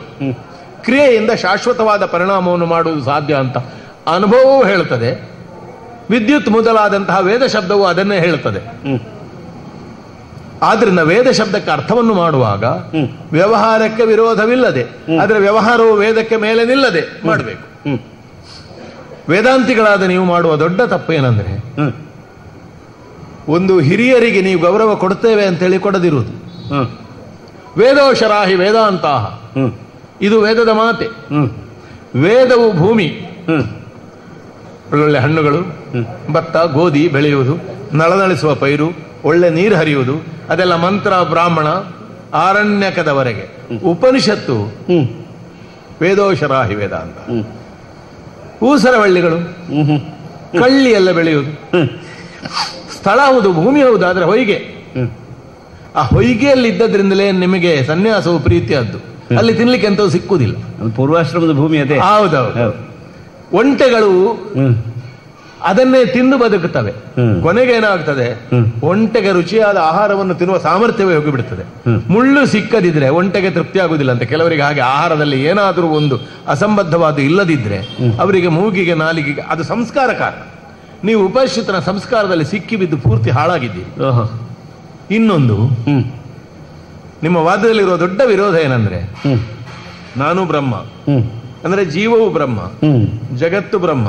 ಕ್ರಿಯೆಯಿಂದ ಶಾಶ್ವತವಾದ ಪರಿಣಾಮವನ್ನು ಮಾಡುವುದು ಸಾಧ್ಯ ಅಂತ ಅನುಭವವೂ ಹೇಳುತ್ತದೆ. ವಿದ್ಯುತ್ ಮೊದಲಾದಂತಹ ವೇದ ಶಬ್ದವು ಅದನ್ನೇ ಹೇಳುತ್ತದೆ. ಆದ್ರಿಂದ ವೇದ ಶಬ್ದಕ್ಕೆ ಅರ್ಥವನ್ನು ಮಾಡುವಾಗ ವ್ಯವಹಾರಕ್ಕೆ ವಿರೋಧವಿಲ್ಲದೆ, ಆದರೆ ವ್ಯವಹಾರವು ವೇದಕ್ಕೆ ಮೇಲೆ ನಿಲ್ಲದೆ ಮಾಡಬೇಕು. ವೇದಾಂತಿಗಳಾದ ನೀವು ಮಾಡುವ ದೊಡ್ಡ ತಪ್ಪೇನೆಂದ್ರೆ, ಒಂದು ಹಿರಿಯರಿಗೆ ನೀವು ಗೌರವ ಕೊಡ್ತೇವೆ ಅಂತೇಳಿ ಕೊಡದಿರುವುದು. ವೇದೋಶರಾಹಿ ವೇದಾಂತಾಹ, ಇದು ವೇದದ ಮಾತೆ. ವೇದವು ಭೂಮಿ, ಒಳ್ಳೊಳ್ಳೆ ಹಣ್ಣುಗಳು, ಭತ್ತ ಗೋಧಿ ಬೆಳೆಯುವುದು, ನಳನಳಿಸುವ ಪೈರು, ಒಳ್ಳೆ ನೀರು ಹರಿಯುವುದು, ಅದೆಲ್ಲ ಮಂತ್ರ ಬ್ರಾಹ್ಮಣ ಆರಣ್ಯಕದವರೆಗೆ. ಉಪನಿಷತ್ತು ವೇದೋಶರಾಹಿ ವೇದಾಂತ. ಊಸರವಳ್ಳಿಗಳು, ಕಳ್ಳಿ ಎಲ್ಲ ಬೆಳೆಯುವುದು. ಸ್ಥಳ ಹೌದು, ಭೂಮಿ ಹೌದು, ಆದರೆ ಹೊಯ್ಗೆ. ಆ ಹೊಯ್ಗೆಯಲ್ಲಿ ಇದ್ದದ್ರಿಂದಲೇ ನಿಮಗೆ ಸನ್ಯಾಸವು ಪ್ರೀತಿಯಾದ್ದು. ಅಲ್ಲಿ ತಿನ್ಲಿಕ್ಕೆ ಎಂತೂ ಸಿಕ್ಕುವುದಿಲ್ಲ. ಪೂರ್ವಾಶ್ರಮದ ಭೂಮಿ ಅದೇ. ಹೌದೌದು. ಒಂಟೆಗಳು ಅದನ್ನೇ ತಿಂದು ಬದುಕುತ್ತವೆ. ಕೊನೆಗೆ ಏನಾಗ್ತದೆ, ಒಂಟೆಗೆ ರುಚಿಯಾದ ಆಹಾರವನ್ನು ತಿನ್ನುವ ಸಾಮರ್ಥ್ಯವೇ ಹೋಗಿಬಿಡ್ತದೆ. ಮುಳ್ಳು ಸಿಕ್ಕದಿದ್ರೆ ಒಂಟೆಗೆ ತೃಪ್ತಿ ಆಗುದಿಲ್ಲ ಅಂತ. ಕೆಲವರಿಗೆ ಹಾಗೆ ಆಹಾರದಲ್ಲಿ ಏನಾದರೂ ಒಂದು ಅಸಂಬದ್ಧವಾದ ಇಲ್ಲದಿದ್ರೆ ಅವರಿಗೆ ಮೂಗಿಗೆ ನಾಲಿಗೆಗೆ ಅದು ಸಂಸ್ಕಾರ ಕಾರಣ. ನೀವು ಉಪನಿಷತ್ತಿನ ಸಂಸ್ಕಾರದಲ್ಲಿ ಸಿಕ್ಕಿ ಬಿದ್ದು ಪೂರ್ತಿ ಹಾಳಾಗಿದ್ದೀರಿ. ಇನ್ನೊಂದು, ನಿಮ್ಮ ವಾದದಲ್ಲಿರುವ ದೊಡ್ಡ ವಿರೋಧ ಏನಂದ್ರೆ, ನಾನು ಬ್ರಹ್ಮ ಅಂದ್ರೆ ಜೀವವು ಬ್ರಹ್ಮ, ಜಗತ್ತು ಬ್ರಹ್ಮ,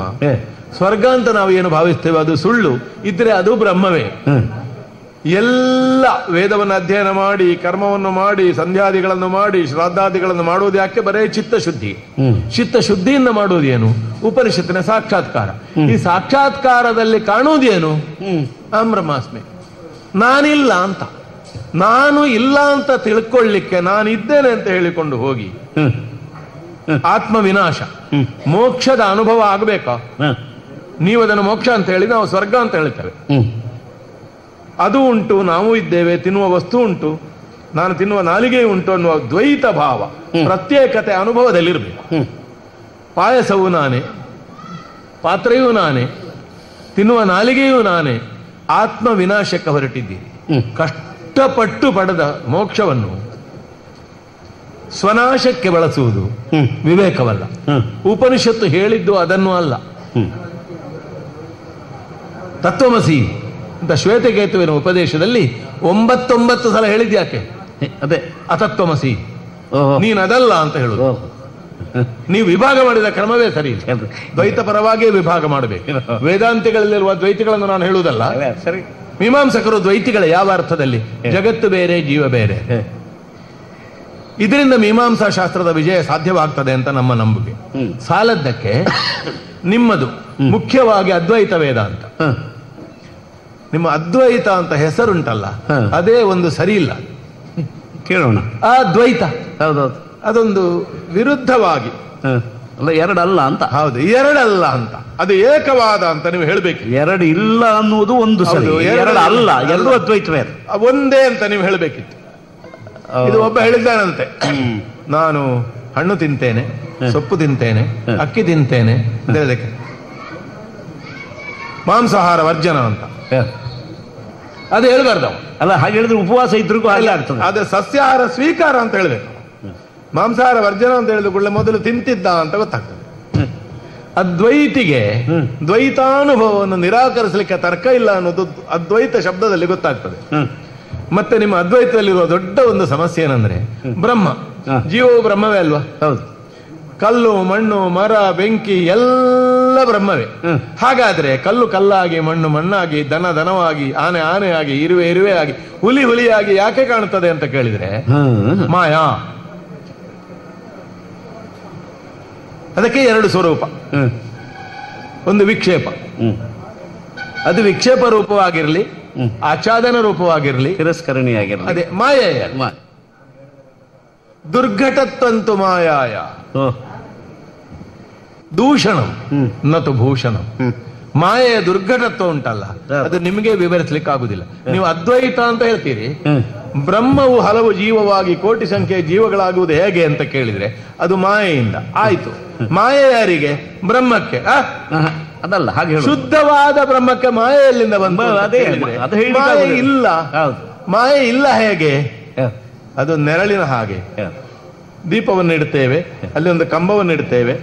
ಸ್ವರ್ಗ ಅಂತ ನಾವು ಏನು ಭಾವಿಸ್ತೇವೆ ಅದು ಸುಳ್ಳು ಇದ್ರೆ ಅದು ಬ್ರಹ್ಮವೇ. ಎಲ್ಲ ವೇದವನ್ನು ಅಧ್ಯಯನ ಮಾಡಿ, ಕರ್ಮವನ್ನು ಮಾಡಿ, ಸಂಧ್ಯಾದಿಗಳನ್ನು ಮಾಡಿ, ಶ್ರಾದ್ದಾದಿಗಳನ್ನು ಮಾಡುವುದು ಯಾಕೆ? ಬರೇ ಚಿತ್ತಶುದ್ಧಿ. ಚಿತ್ತಶುದ್ಧಿಯಿಂದ ಮಾಡುವುದೇನು? ಉಪನಿಷತ್ತಿನ ಸಾಕ್ಷಾತ್ಕಾರ. ಈ ಸಾಕ್ಷಾತ್ಕಾರದಲ್ಲಿ ಕಾಣುವುದೇನು? ಅಹಂ ಬ್ರಹ್ಮಾಸ್ಮಿ, ನಾನಿಲ್ಲ ಅಂತ. ನಾನು ಇಲ್ಲ ಅಂತ ತಿಳ್ಕೊಳ್ಳಿಕ್ಕೆ ನಾನಿದ್ದೇನೆ ಅಂತ ಹೇಳಿಕೊಂಡು ಹೋಗಿ ಆತ್ಮ ವಿನಾಶ, ಮೋಕ್ಷದ ಅನುಭವ ಆಗಬೇಕಾ? ನೀವು ಅದನ್ನು ಮೋಕ್ಷ ಅಂತ ಹೇಳಿ ನಾವು ಸ್ವರ್ಗ ಅಂತ ಹೇಳ್ತೇವೆ. ಅದು ಉಂಟು, ನಾವು ಇದ್ದೇವೆ, ತಿನ್ನುವ ವಸ್ತು ಉಂಟು, ನಾನು ತಿನ್ನುವ ನಾಲಿಗೆ ಉಂಟು ಅನ್ನುವ ದ್ವೈತ ಭಾವ, ಪ್ರತ್ಯೇಕತೆ ಅನುಭವದಲ್ಲಿರಬೇಕು. ಪಾಯಸವೂ ನಾನೇ, ಪಾತ್ರೆಯೂ ನಾನೇ, ತಿನ್ನುವ ನಾಲಿಗೆಯೂ ನಾನೇ. ಆತ್ಮ ವಿನಾಶಕ್ಕೆ ಹೊರಟಿದ್ದೀರಿ. ಕಷ್ಟಪಟ್ಟು ಪಡೆದ ಮೋಕ್ಷವನ್ನು ಸ್ವನಾಶಕ್ಕೆ ಬಳಸುವುದು ವಿವೇಕವಲ್ಲ. ಉಪನಿಷತ್ತು ಹೇಳಿದ್ದು ಅದನ್ನು ಅಲ್ಲ. ತತ್ವಮಸಿ ಅಂತ ಶ್ವೇತಕೇತುವಿನ ಉಪದೇಶದಲ್ಲಿ 99 ಸಲ ಹೇಳಿದ್ಯಾಕೆ? ಅದೇ ಅತತ್ವಮಸಿ, ನೀನು ಅದಲ್ಲ ಅಂತ ಹೇಳುದು. ನೀವು ವಿಭಾಗ ಮಾಡಿದ ಕ್ರಮವೇ ಸರಿ ಇಲ್ಲ. ದ್ವೈತ ಪರವಾಗಿಯೇ ವಿಭಾಗ ಮಾಡಬೇಕು. ವೇದಾಂತಿಗಳಲ್ಲಿರುವ ದ್ವೈತಿಗಳನ್ನು ನಾನು ಹೇಳುವುದಲ್ಲ. ಸರಿ, ಮೀಮಾಂಸಕರು ದ್ವೈತಿಗಳ ಯಾವ ಅರ್ಥದಲ್ಲಿ? ಜಗತ್ತು ಬೇರೆ, ಜೀವ ಬೇರೆ. ಇದರಿಂದ ಮೀಮಾಂಸಾ ಶಾಸ್ತ್ರದ ವಿಜಯ ಸಾಧ್ಯವಾಗ್ತದೆ ಅಂತ ನಮ್ಮ ನಂಬಿಕೆ. ಸಾಲದ್ದಕ್ಕೆ ನಿಮ್ಮದು ಮುಖ್ಯವಾಗಿ ಅದ್ವೈತ ವೇದಾಂತ. ನಿಮ್ಮ ಅದ್ವೈತ ಅಂತ ಹೆಸರುಂಟಲ್ಲ, ಅದೇ ಒಂದು ಸರಿ ಇಲ್ಲ. ಕೇಳೋಣ. ಆ ದ್ವೈತ ಹೌದೌದು, ಅದೊಂದು ವಿರುದ್ಧವಾಗಿ ಅಲ್ಲ, ಎರಡಲ್ಲ ಅಂತ. ಹೌದು, ಎರಡಲ್ಲ ಅಂತ. ಅದು ಏಕವಾದ ಅಂತ ನೀವು ಹೇಳ್ಬೇಕು. ಎರಡು ಇಲ್ಲ ಅನ್ನುವುದು ಒಂದು ಸರಿ, ಎರಡು ಅಲ್ಲ, ಎರಡು ಅದ್ವೈತವೇ, ಒಂದೇ ಅಂತ ನೀವು ಹೇಳಬೇಕಿತ್ತು. ಇದು ಒಬ್ಬ ಹೇಳಿದ್ದಾನಂತೆ, ನಾನು ಹಣ್ಣು ತಿಂತೇನೆ, ಸೊಪ್ಪು ತಿಂತೇನೆ, ಅಕ್ಕಿ ತಿಂತೇನೆ ಅಂತ ಹೇಳೋದಕ್ಕೆ ಮಾಂಸಾಹಾರ ವರ್ಜನ ಅಂತ. ಅದು ಹೇಳ್ಬಾರ್ದು. ಅಲ್ಲ, ಹಾಗೆ ಹೇಳಿದ್ರೆ ಉಪವಾಸ ಇದ್ರೂ ಹಾಗೆ ಆಗ್ತದೆ. ಅದೇ ಸಸ್ಯಾಹಾರ ಸ್ವೀಕಾರ ಅಂತ ಹೇಳ್ಬೇಕು. ಮಾಂಸಾಹಾರ ವರ್ಜನ ಅಂತ ಹೇಳಿದ ಕೂಡಲೇ ಮೊದಲು ತಿಂತಿದ್ದ ಅಂತ ಗೊತ್ತಾಗ್ತದೆ. ಅದ್ವೈತಿಗೆ ದ್ವೈತಾನುಭವವನ್ನು ನಿರಾಕರಿಸಲಿಕ್ಕೆ ತರ್ಕ ಇಲ್ಲ ಅನ್ನೋದು ಅದ್ವೈತ ಶಬ್ದದಲ್ಲಿ ಗೊತ್ತಾಗ್ತದೆ. ಮತ್ತೆ ನಿಮ್ಮ ಅದ್ವೈತದಲ್ಲಿರುವ ದೊಡ್ಡ ಒಂದು ಸಮಸ್ಯೆ ಏನಂದ್ರೆ, ಬ್ರಹ್ಮ, ಜೀವವು ಬ್ರಹ್ಮವೇ ಅಲ್ವಾ? ಹೌದು. ಕಲ್ಲು, ಮಣ್ಣು, ಮರ, ಬೆಂಕಿ ಎಲ್ಲ ಬ್ರಹ್ಮವೇ. ಹಾಗಾದ್ರೆ ಕಲ್ಲು ಕಲ್ಲಾಗಿ, ಮಣ್ಣು ಮಣ್ಣಾಗಿ, ದನ ದನವಾಗಿ, ಆನೆ ಆನೆಯಾಗಿ, ಇರುವೆ ಇರುವೆ ಆಗಿ, ಹುಲಿ ಹುಲಿಯಾಗಿ ಯಾಕೆ ಕಾಣುತ್ತದೆ ಅಂತ ಕೇಳಿದ್ರೆ ಮಾಯಾ. ಅದಕ್ಕೆ ಎರಡು ಸ್ವರೂಪ. ಒಂದು ವಿಕ್ಷೇಪ, ಅದು ವಿಕ್ಷೇಪ ರೂಪವಾಗಿರಲಿ, ಆಚ್ಛಾದನ ರೂಪವಾಗಿರಲಿ, ತಿರಸ್ಕರಣೆಯಾಗಿರಲಿ, ಅದೇ ಮಾಯೆ. ದುರ್ಘಟತ್ವಂತು ಮಾಯಾಯ ದೂಷಣಂ ನತು ಭೂಷಣಂ. ಮಾಯೆಯ ದುರ್ಘಟತ್ವ ಉಂಟಲ್ಲ, ಅದು ನಿಮಗೆ ವಿವರಿಸಲಿಕ್ಕೆ ಆಗುದಿಲ್ಲ. ನೀವು ಅದ್ವೈತ ಅಂತ ಹೇಳ್ತೀರಿ, ಬ್ರಹ್ಮವು ಹಲವು ಜೀವವಾಗಿ ಕೋಟಿ ಸಂಖ್ಯೆಯ ಜೀವಗಳಾಗುವುದು ಹೇಗೆ ಅಂತ ಕೇಳಿದ್ರೆ ಅದು ಮಾಯೆಯಿಂದ ಆಯ್ತು. ಮಾಯೆ ಯಾರಿಗೆ? ಬ್ರಹ್ಮಕ್ಕೆ. ಅದಲ್ಲ ಹಾಗೆ, ಶುದ್ಧವಾದ ಬ್ರಹ್ಮಕ್ಕೆ ಮಾಯೆ ಎಲ್ಲಿಂದ ಬಂತು? ಮಾಯೆ ಇಲ್ಲ. ಮಾಯೆ ಇಲ್ಲ ಹೇಗೆ? ಅದು ನೆರಳಿನ ಹಾಗೆ. ದೀಪವನ್ನು ಇಡ್ತೇವೆ, ಅಲ್ಲಿ ಒಂದು ಕಂಬವನ್ನು ಇಡ್ತೇವೆ,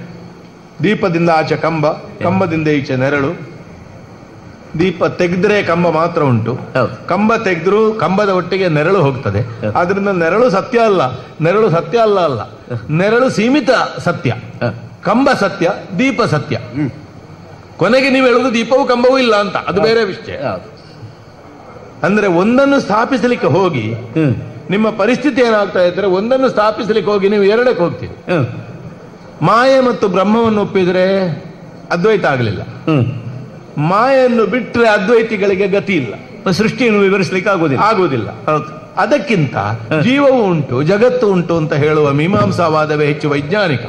ದೀಪದಿಂದ ಆಚೆ ಕಂಬ, ಕಂಬದಿಂದ ಈಚೆ ನೆರಳು. ದೀಪ ತೆಗೆದ್ರೆ ಕಂಬ ಮಾತ್ರ ಉಂಟು, ಕಂಬ ತೆಗೆದ್ರು ಕಂಬದ ಒಟ್ಟಿಗೆ ನೆರಳು ಹೋಗ್ತದೆ. ಆದ್ರಿಂದ ನೆರಳು ಸತ್ಯ ಅಲ್ಲ, ನೆರಳು ಸತ್ಯ ಅಲ್ಲ, ನೆರಳು ಸೀಮಿತ ಸತ್ಯ, ಕಂಬ ಸತ್ಯ, ದೀಪ ಸತ್ಯ. ಕೊನೆಗೆ ನೀವು ಹೇಳುವುದು ದೀಪವು ಕಂಬವೂ ಇಲ್ಲ ಅಂತ, ಅದು ಬೇರೆ ವಿಷಯ. ಅಂದ್ರೆ ಒಂದನ್ನು ಸ್ಥಾಪಿಸಲಿಕ್ಕೆ ಹೋಗಿ ನಿಮ್ಮ ಪರಿಸ್ಥಿತಿ ಏನಾಗ್ತಾ ಇದ್ರೆ, ಒಂದನ್ನು ಸ್ಥಾಪಿಸಲಿಕ್ಕೆ ಹೋಗಿ ನೀವು ಎರಡಕ್ಕೆ ಹೋಗ್ತೀರಿ. ಮಾಯೆ ಮತ್ತು ಬ್ರಹ್ಮವನ್ನು ಒಪ್ಪಿದ್ರೆ ಅದ್ವೈತ ಆಗಲಿಲ್ಲ, ಮಾಯೆಯನ್ನು ಬಿಟ್ಟರೆ ಅದ್ವೈತಿಗಳಿಗೆ ಗತಿ ಇಲ್ಲ, ಸೃಷ್ಟಿಯನ್ನು ವಿವರಿಸಲಿಕ್ಕೆ ಆಗುವುದಿಲ್ಲ. ಅದಕ್ಕಿಂತ ಜೀವವು ಉಂಟು, ಜಗತ್ತು ಉಂಟು ಅಂತ ಹೇಳುವ ಮೀಮಾಂಸಾವಾದವೇ ಹೆಚ್ಚು ವೈಜ್ಞಾನಿಕ,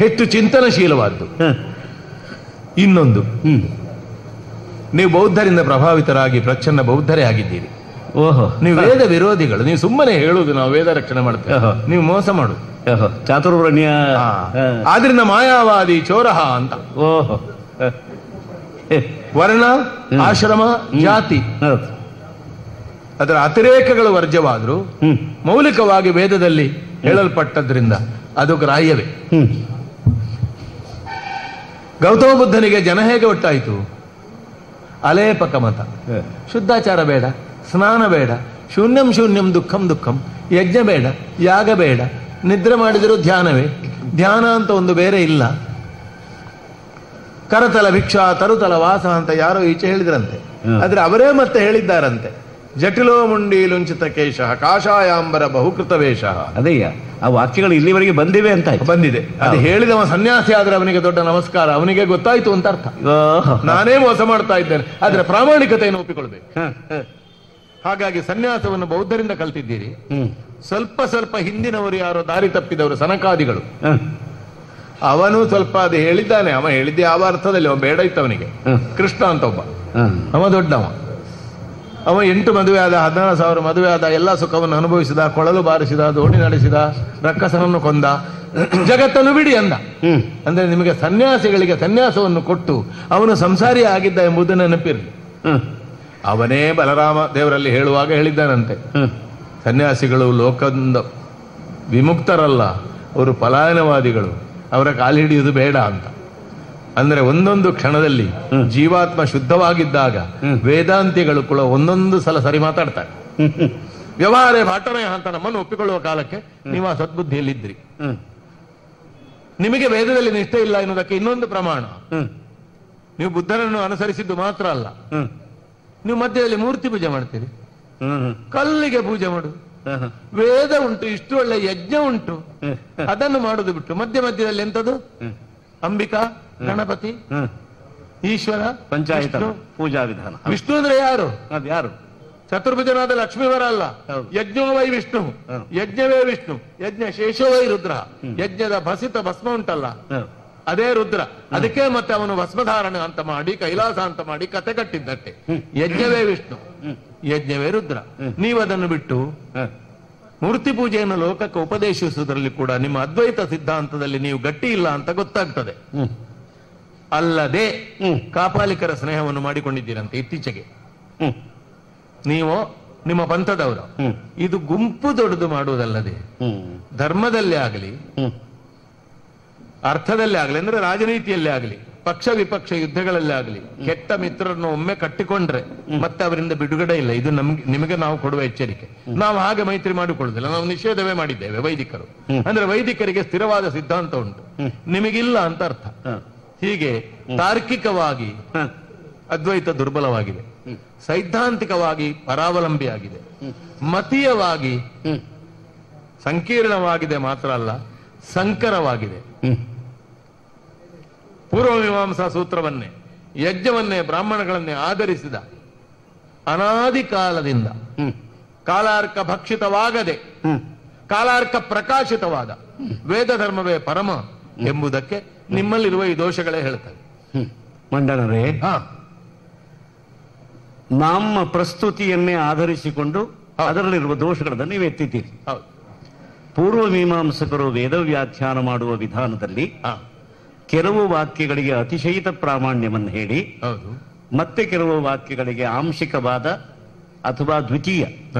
ಹೆಚ್ಚು ಚಿಂತನಶೀಲವಾದ್ದು. ಇನ್ನೊಂದು, ನೀವು ಬೌದ್ಧರಿಂದ ಪ್ರಭಾವಿತರಾಗಿ ಪ್ರಚ್ಛನ್ನ ಬೌದ್ಧರೇ ಆಗಿದ್ದೀರಿ. ನೀವು ವೇದ ವಿರೋಧಿಗಳು. ನೀವು ಸುಮ್ಮನೆ ಹೇಳುವುದು ನಾವು ವೇದ ರಕ್ಷಣೆ ಮಾಡ್ತೇವೆ, ನೀವು ಮೋಸ ಮಾಡುದು, ಚಾತುರ್ವರ್ಣ್ಯ. ಆದ್ರಿಂದ ಮಾಯಾವಾದಿ ಚೋರಹ ಅಂತ. ವರ್ಣ, ಆಶ್ರಮ, ಜಾತಿ ಅದರ ಅತಿರೇಕಗಳು ವರ್ಜವಾದ್ರು ಮೌಲಿಕವಾಗಿ ವೇದದಲ್ಲಿ ಹೇಳಲ್ಪಟ್ಟದ್ರಿಂದ ಅದು ಗ್ರಾಹ್ಯವೇ. ಗೌತಮ ಬುದ್ಧನಿಗೆ ಜನ ಹೇಗೆ ಒಟ್ಟಾಯಿತು? ಅಲೇಪಕ ಮತ, ಶುದ್ಧಾಚಾರ ಬೇಡ, ಸ್ನಾನ ಬೇಡ, ಶೂನ್ಯಂ ಶೂನ್ಯಂ ದುಃಖಂ ದುಃಖಂ, ಯಜ್ಞ ಬೇಡ, ಯಾಗ ಬೇಡ, ನಿದ್ರೆ ಮಾಡಿದರೂ ಧ್ಯಾನವೇ, ಧ್ಯಾನ ಅಂತ ಒಂದು ಬೇರೆ ಇಲ್ಲ, ಕರತಲ ಭಿಕ್ಷಾ ತರುತಲ ವಾಸ ಅಂತ ಯಾರೋ ಈಚೆ ಹೇಳಿದ್ರಂತೆ. ಆದ್ರೆ ಅವರೇ ಮತ್ತೆ ಹೇಳಿದ್ದಾರಂತೆ, ಜಟಿಲೋ ಮುಂಡಿ ಲುಂಚಿತ ಕೇಶ ಕಾಷಾಯಾಂಬರ ಬಹುಕೃತ ವೇಷ. ಅದೇಯ್ಯ, ಆ ವಾಕ್ಯಗಳು ಇಲ್ಲಿವರೆಗೆ ಬಂದಿವೆ ಅಂತ ಬಂದಿದೆ. ಅದು ಹೇಳಿದವ ಸನ್ಯಾಸಿ ಆದ್ರೆ ಅವನಿಗೆ ದೊಡ್ಡ ನಮಸ್ಕಾರ, ಅವನಿಗೆ ಗೊತ್ತಾಯ್ತು ಅಂತ ಅರ್ಥ. ನಾನೇ ಮೋಸ ಮಾಡ್ತಾ ಇದ್ದೇನೆ, ಆದ್ರೆ ಪ್ರಾಮಾಣಿಕತೆಯನ್ನು ಒಪ್ಪಿಕೊಳ್ಬೇಕು. ಹಾಗಾಗಿ ಸನ್ಯಾಸವನ್ನು ಬೌದ್ಧರಿಂದ ಕಲ್ತಿದ್ದೀರಿ. ಸ್ವಲ್ಪ ಸ್ವಲ್ಪ ಹಿಂದಿನವರು ಯಾರೋ ದಾರಿ ತಪ್ಪಿದವರು ಸನಕಾದಿಗಳು, ಅವನು ಸ್ವಲ್ಪ ಅದು ಹೇಳಿದ್ದಾನೆ. ಅವ ಹೇಳಿದ್ದೆ ಯಾವ ಅರ್ಥದಲ್ಲಿ, ಅವ ಬೇಡ ಇತ್ತು ಅವನಿಗೆ. ಕೃಷ್ಣ ಅಂತ ಒಬ್ಬ, ಅವ ದೊಡ್ಡವ, ಅವ 8 ಮದುವೆ ಆದ, 16,000 ಮದುವೆ ಆದ, ಎಲ್ಲ ಸುಖವನ್ನು ಅನುಭವಿಸಿದ, ಕೊಳಲು ಬಾರಿಸಿದ, ದೋಣಿ ನಡೆಸಿದ, ರಕ್ಕಸನನ್ನು ಕೊಂದ, ಜಗತ್ತನ್ನು ಬಿಡಿ ಅಂದ. ಅಂದ್ರೆ ನಿಮಗೆ ಸನ್ಯಾಸಿಗಳಿಗೆ ಸನ್ಯಾಸವನ್ನು ಕೊಟ್ಟು ಅವನು ಸಂಸಾರಿ ಆಗಿದ್ದ ಎಂಬುದನ್ನು ನೆನಪಿರಲಿ. ಅವನೇ ಬಲರಾಮ ದೇವರಲ್ಲಿ ಹೇಳುವಾಗ ಹೇಳಿದ್ದಾನಂತೆ, ಸನ್ಯಾಸಿಗಳು ಲೋಕದಿಂದ ವಿಮುಕ್ತರಲ್ಲ, ಅವರು ಪಲಾಯನವಾದಿಗಳು, ಅವರ ಕಾಲು ಹಿಡಿಯುವುದು ಬೇಡ ಅಂತ. ಅಂದ್ರೆ ಒಂದೊಂದು ಕ್ಷಣದಲ್ಲಿ ಜೀವಾತ್ಮ ಶುದ್ಧವಾಗಿದ್ದಾಗ ವೇದಾಂತಿಗಳು ಕೂಡ ಒಂದೊಂದು ಸಲ ಸರಿ ಮಾತಾಡ್ತಾರೆ. ವ್ಯವಹಾರ ಭಾಟನೆ ಅಂತ ನಮ್ಮನ್ನು ಒಪ್ಪಿಕೊಳ್ಳುವ ಕಾಲಕ್ಕೆ ನೀವು ಆ ಸದ್ಬುದ್ಧಿಯಲ್ಲಿದ್ರಿ. ನಿಮಗೆ ವೇದದಲ್ಲಿ ನಿಷ್ಠೆ ಇಲ್ಲ ಎನ್ನುವುದಕ್ಕೆ ಇನ್ನೊಂದು ಪ್ರಮಾಣ, ನೀವು ಬುದ್ಧನನ್ನು ಅನುಸರಿಸಿದ್ದು ಮಾತ್ರ ಅಲ್ಲ, ನೀವು ಮಧ್ಯದಲ್ಲಿ ಮೂರ್ತಿ ಪೂಜೆ ಮಾಡ್ತೀರಿ, ಕಲ್ಲಿಗೆ ಪೂಜೆ ಮಾಡು. ವೇದ ಉಂಟು, ಇಷ್ಟು ಒಳ್ಳೆ ಯಜ್ಞ ಉಂಟು, ಅದನ್ನು ಮಾಡುದು ಬಿಟ್ಟು ಮಧ್ಯ ಮಧ್ಯದಲ್ಲಿ ಎಂತದು ಅಂಬಿಕಾ, ಗಣಪತಿ, ಈಶ್ವರ, ಪಂಚಾಯತ ಪೂಜಾ ವಿಧಾನ. ವಿಷ್ಣು ಅಂದ್ರೆ ಯಾರು? ಯಾರು? ಚತುರ್ಭುಜನಾದ ಲಕ್ಷ್ಮೀವರ ಅಲ್ಲ, ಯಜ್ಞೋ ವೈ ವಿಷ್ಣು, ಯಜ್ಞವೇ ವಿಷ್ಣು, ಯಜ್ಞ ಶೇಷೋ ವೈ ರುದ್ರ. ಯಜ್ಞದ ಭಸಿತ ಭಸ್ಮ ಉಂಟಲ್ಲ, ಅದೇ ರುದ್ರ. ಅದಕ್ಕೆ ಮತ್ತೆ ಅವನು ಭಸ್ಮಧಾರಣ ಅಂತ ಮಾಡಿ, ಕೈಲಾಸ ಅಂತ ಮಾಡಿ ಕತೆ ಕಟ್ಟಿದ್ದಟ್ಟೆ. ಯಜ್ಞವೇ ವಿಷ್ಣು, ಯಜ್ಞವೇ ರುದ್ರ. ನೀವು ಅದನ್ನು ಬಿಟ್ಟು ಮೂರ್ತಿ ಪೂಜೆಯನ್ನು ಲೋಕಕ್ಕೆ ಉಪದೇಶಿಸುವುದರಲ್ಲಿ ಕೂಡ ನಿಮ್ಮ ಅದ್ವೈತ ಸಿದ್ಧಾಂತದಲ್ಲಿ ನೀವು ಗಟ್ಟಿ ಇಲ್ಲ ಅಂತ ಗೊತ್ತಾಗ್ತದೆ. ಅಲ್ಲದೆ ಕಾಪಾಲಿಕರ ಸ್ನೇಹವನ್ನು ಮಾಡಿಕೊಂಡಿದ್ದೀರಂತೆ ಇತ್ತೀಚೆಗೆ ನೀವು, ನಿಮ್ಮ ಪಂಥದವರು. ಇದು ಗುಂಪು ದೊಡ್ಡದು ಮಾಡುವುದಲ್ಲದೆ ಧರ್ಮದಲ್ಲೇ ಆಗಲಿ, ಅರ್ಥದಲ್ಲೇ ಆಗಲಿ, ಅಂದ್ರೆ ರಾಜನೀತಿಯಲ್ಲೇ ಆಗಲಿ, ಪಕ್ಷ ವಿಪಕ್ಷ ಯುದ್ಧಗಳಲ್ಲೇ ಆಗಲಿ, ಕೆಟ್ಟ ಮಿತ್ರರನ್ನು ಒಮ್ಮೆ ಕಟ್ಟಿಕೊಂಡ್ರೆ ಮತ್ತೆ ಅವರಿಂದ ಬಿಡುಗಡೆ ಇಲ್ಲ. ಇದು ನಿಮಗೆ ನಾವು ಕೊಡುವ ಎಚ್ಚರಿಕೆ. ನಾವು ಹಾಗೆ ಮೈತ್ರಿ ಮಾಡಿಕೊಳ್ಳುವುದಿಲ್ಲ, ನಾವು ನಿಷೇಧವೇ ಮಾಡಿದ್ದೇವೆ. ವೈದಿಕರು ಅಂದ್ರೆ ವೈದಿಕರಿಗೆ ಸ್ಥಿರವಾದ ಸಿದ್ಧಾಂತ ಉಂಟು, ನಿಮಗಿಲ್ಲ ಅಂತ ಅರ್ಥ. ಹೀಗೆ ತಾರ್ಕಿಕವಾಗಿ ಅದ್ವೈತ ದುರ್ಬಲವಾಗಿದೆ, ಸೈದ್ಧಾಂತಿಕವಾಗಿ ಪರಾವಲಂಬಿಯಾಗಿದೆ, ಮತೀಯವಾಗಿ ಸಂಕೀರ್ಣವಾಗಿದೆ ಮಾತ್ರ ಅಲ್ಲ, ಸಂಕರವಾಗಿದೆ. ಪೂರ್ವಮೀಮಾಂಸಾ ಸೂತ್ರವನ್ನೇ, ಯಜ್ಞವನ್ನೇ, ಬ್ರಾಹ್ಮಣಗಳನ್ನೇ ಆಧರಿಸಿದ ಅನಾದಿ ಕಾಲದಿಂದ ಕಾಲಾರ್ಕ ಭಕ್ಷಿತವಾಗದೆ ಕಾಲಾರ್ಕ ಪ್ರಕಾಶಿತವಾದ ವೇದ ಧರ್ಮವೇ ಪರಮ ಎಂಬುದಕ್ಕೆ ನಿಮ್ಮಲ್ಲಿರುವ ಈ ದೋಷಗಳೇ ಹೇಳ್ತವೆ. ಮಂಡನರೇ, ನಮ್ಮ ಪ್ರಸ್ತುತಿಯನ್ನೇ ಆಧರಿಸಿಕೊಂಡು ಅದರಲ್ಲಿರುವ ದೋಷಗಳನ್ನು ನೀವು ಎತ್ತಿದ್ದೀರಿ. ಪೂರ್ವ ಮೀಮಾಂಸಕರು ವೇದ ವ್ಯಾಖ್ಯಾನ ಮಾಡುವ ವಿಧಾನದಲ್ಲಿ ಕೆಲವು ವಾಕ್ಯಗಳಿಗೆ ಅತಿಶಯಿತ ಪ್ರಾಮಾಣ್ಯವನ್ನು ಹೇಳಿ, ಮತ್ತೆ ಕೆಲವು ವಾಕ್ಯಗಳಿಗೆ ಆಂಶಿಕವಾದ ಅಥವಾ ದ್ವಿತೀಯ